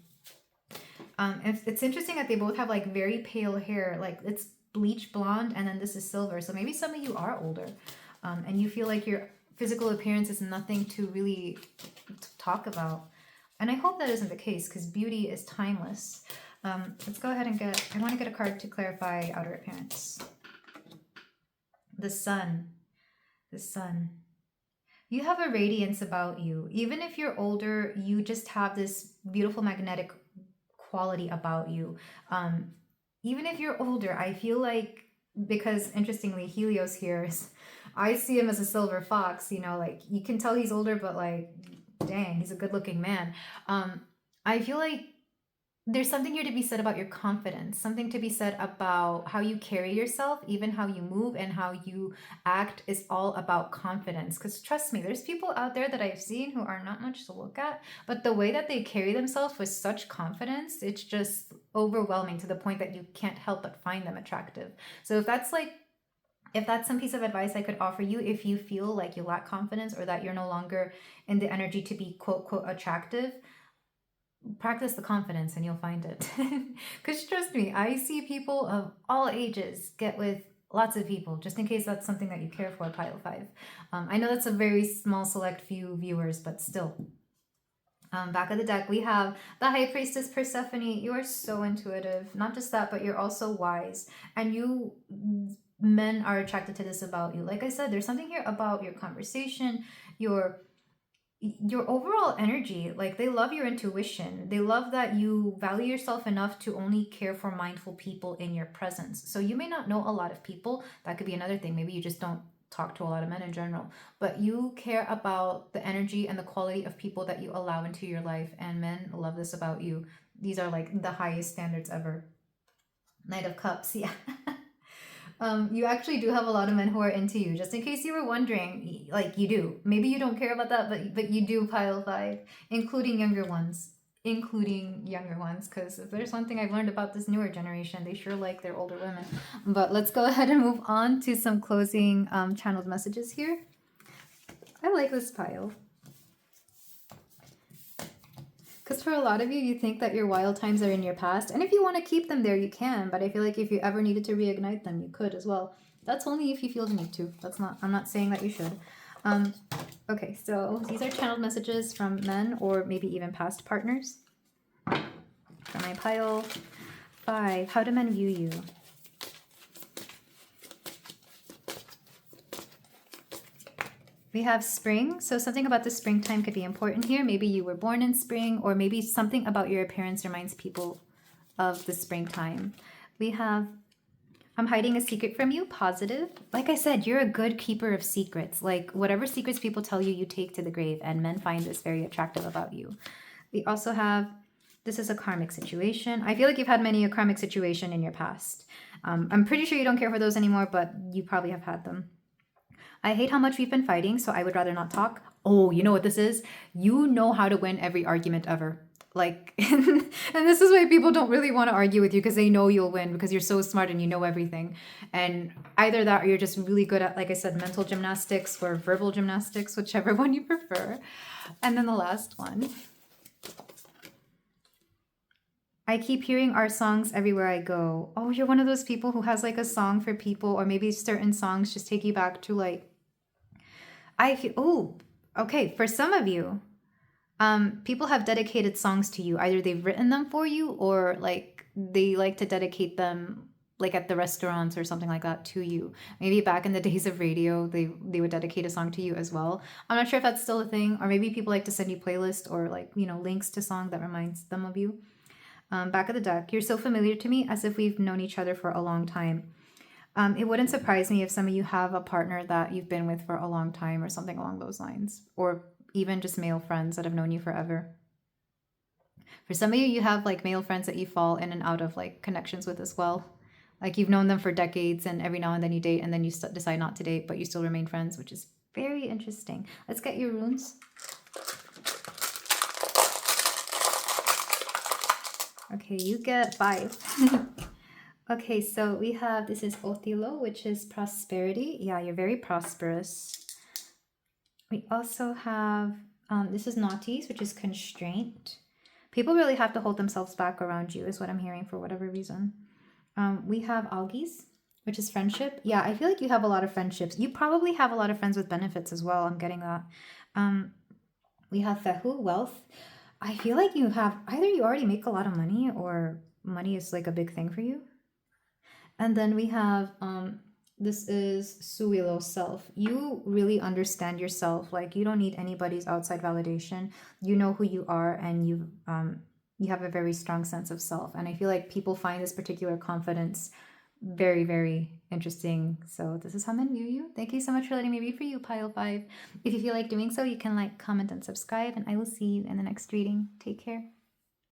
It's interesting that they both have like very pale hair. Like it's bleach blonde, and then this is silver. So maybe some of you are older, and you feel like your physical appearance is nothing to really talk about. And I hope that isn't the case, because beauty is timeless. Let's go ahead and I want to get a card to clarify outer appearance. The sun. The sun. You have a radiance about you. Even if you're older, you just have this beautiful magnetic quality about you. Even if you're older, I feel like, because interestingly, Helios here is, I see him as a silver fox, you know, like you can tell he's older, but like, dang, he's a good looking man. I feel like there's something here to be said about your confidence, something to be said about how you carry yourself, even how you move and how you act is all about confidence. Because trust me, there's people out there that I've seen who are not much to look at, but the way that they carry themselves with such confidence, it's just overwhelming to the point that you can't help but find them attractive. So if that's some piece of advice I could offer you, if you feel like you lack confidence or that you're no longer in the energy to be quote, quote, attractive, practice the confidence and you'll find it. Because trust me, I see people of all ages get with lots of people, just in case that's something that you care for, pile 5. I know that's a very small select few viewers, but still. Back of the deck, we have the High Priestess Persephone. You are so intuitive. Not just that, but you're also wise. And you men are attracted to this about you. Like I said, there's something here about your conversation, your overall energy. Like, they love your intuition. They love that you value yourself enough to only care for mindful people in your presence. So you may not know a lot of people. That could be another thing. Maybe you just don't talk to a lot of men in general, but you care about the energy and the quality of people that you allow into your life, and men love this about you. These are like the highest standards ever. Knight of Cups, yeah. You actually do have a lot of men who are into you. Just in case you were wondering, like, you do. Maybe you don't care about that, but you do, pile 5, including younger ones. Including younger ones, because if there's one thing I've learned about this newer generation, they sure like their older women. But let's go ahead and move on to some closing channeled messages here. I like this pile. Because for a lot of you, you think that your wild times are in your past. And if you want to keep them there, you can. But I feel like if you ever needed to reignite them, you could as well. That's only if you feel the need to. I'm not saying that you should. Okay, so these are channeled messages from men or maybe even past partners. For my pile 5, how do men view you? We have spring, so something about the springtime could be important here. Maybe you were born in spring, or maybe something about your appearance reminds people of the springtime. We have, I'm hiding a secret from you, positive. Like I said, you're a good keeper of secrets. Like, whatever secrets people tell you, you take to the grave, and men find this very attractive about you. We also have, this is a karmic situation. I feel like you've had many a karmic situation in your past. I'm pretty sure you don't care for those anymore, but you probably have had them. I hate how much we've been fighting, so I would rather not talk. Oh, you know what this is? You know how to win every argument ever. Like, and this is why people don't really want to argue with you, because they know you'll win because you're so smart and you know everything. And either that, or you're just really good at, like I said, mental gymnastics or verbal gymnastics, whichever one you prefer. And then the last one. I keep hearing our songs everywhere I go. Oh, you're one of those people who has like a song for people, or maybe certain songs just take you back to like, oh, okay. For some of you, people have dedicated songs to you. Either they've written them for you, or like they like to dedicate them like at the restaurants or something like that to you. Maybe back in the days of radio, they would dedicate a song to you as well. I'm not sure if that's still a thing, or maybe people like to send you playlists or like, you know, links to song that reminds them of you. Back of the deck, you're so familiar to me, as if we've known each other for a long time. It wouldn't surprise me if some of you have a partner that you've been with for a long time or something along those lines, or even just male friends that have known you forever. For some of you, you have like male friends that you fall in and out of like connections with as well. Like, you've known them for decades, and every now and then you date, and then you decide not to date, but you still remain friends, which is very interesting. Let's get your runes. Okay, you get 5. Okay, so we have, this is Otilo, which is prosperity. Yeah, you're very prosperous. We also have, this is Naughties, which is constraint. People really have to hold themselves back around you, is what I'm hearing, for whatever reason. We have Algies, which is friendship. Yeah, I feel like you have a lot of friendships. You probably have a lot of friends with benefits as well. I'm getting that. We have Fehu, wealth. I feel like you have, either you already make a lot of money, or money is like a big thing for you. And then we have, this is Suilo, self. You really understand yourself. Like, you don't need anybody's outside validation. You know who you are, and you have a very strong sense of self. And I feel like people find this particular confidence very, very interesting. So this is how men view you. Thank you so much for letting me read for you, pile 5. If you feel like doing so, you can like, comment, and subscribe, and I will see you in the next reading. Take care.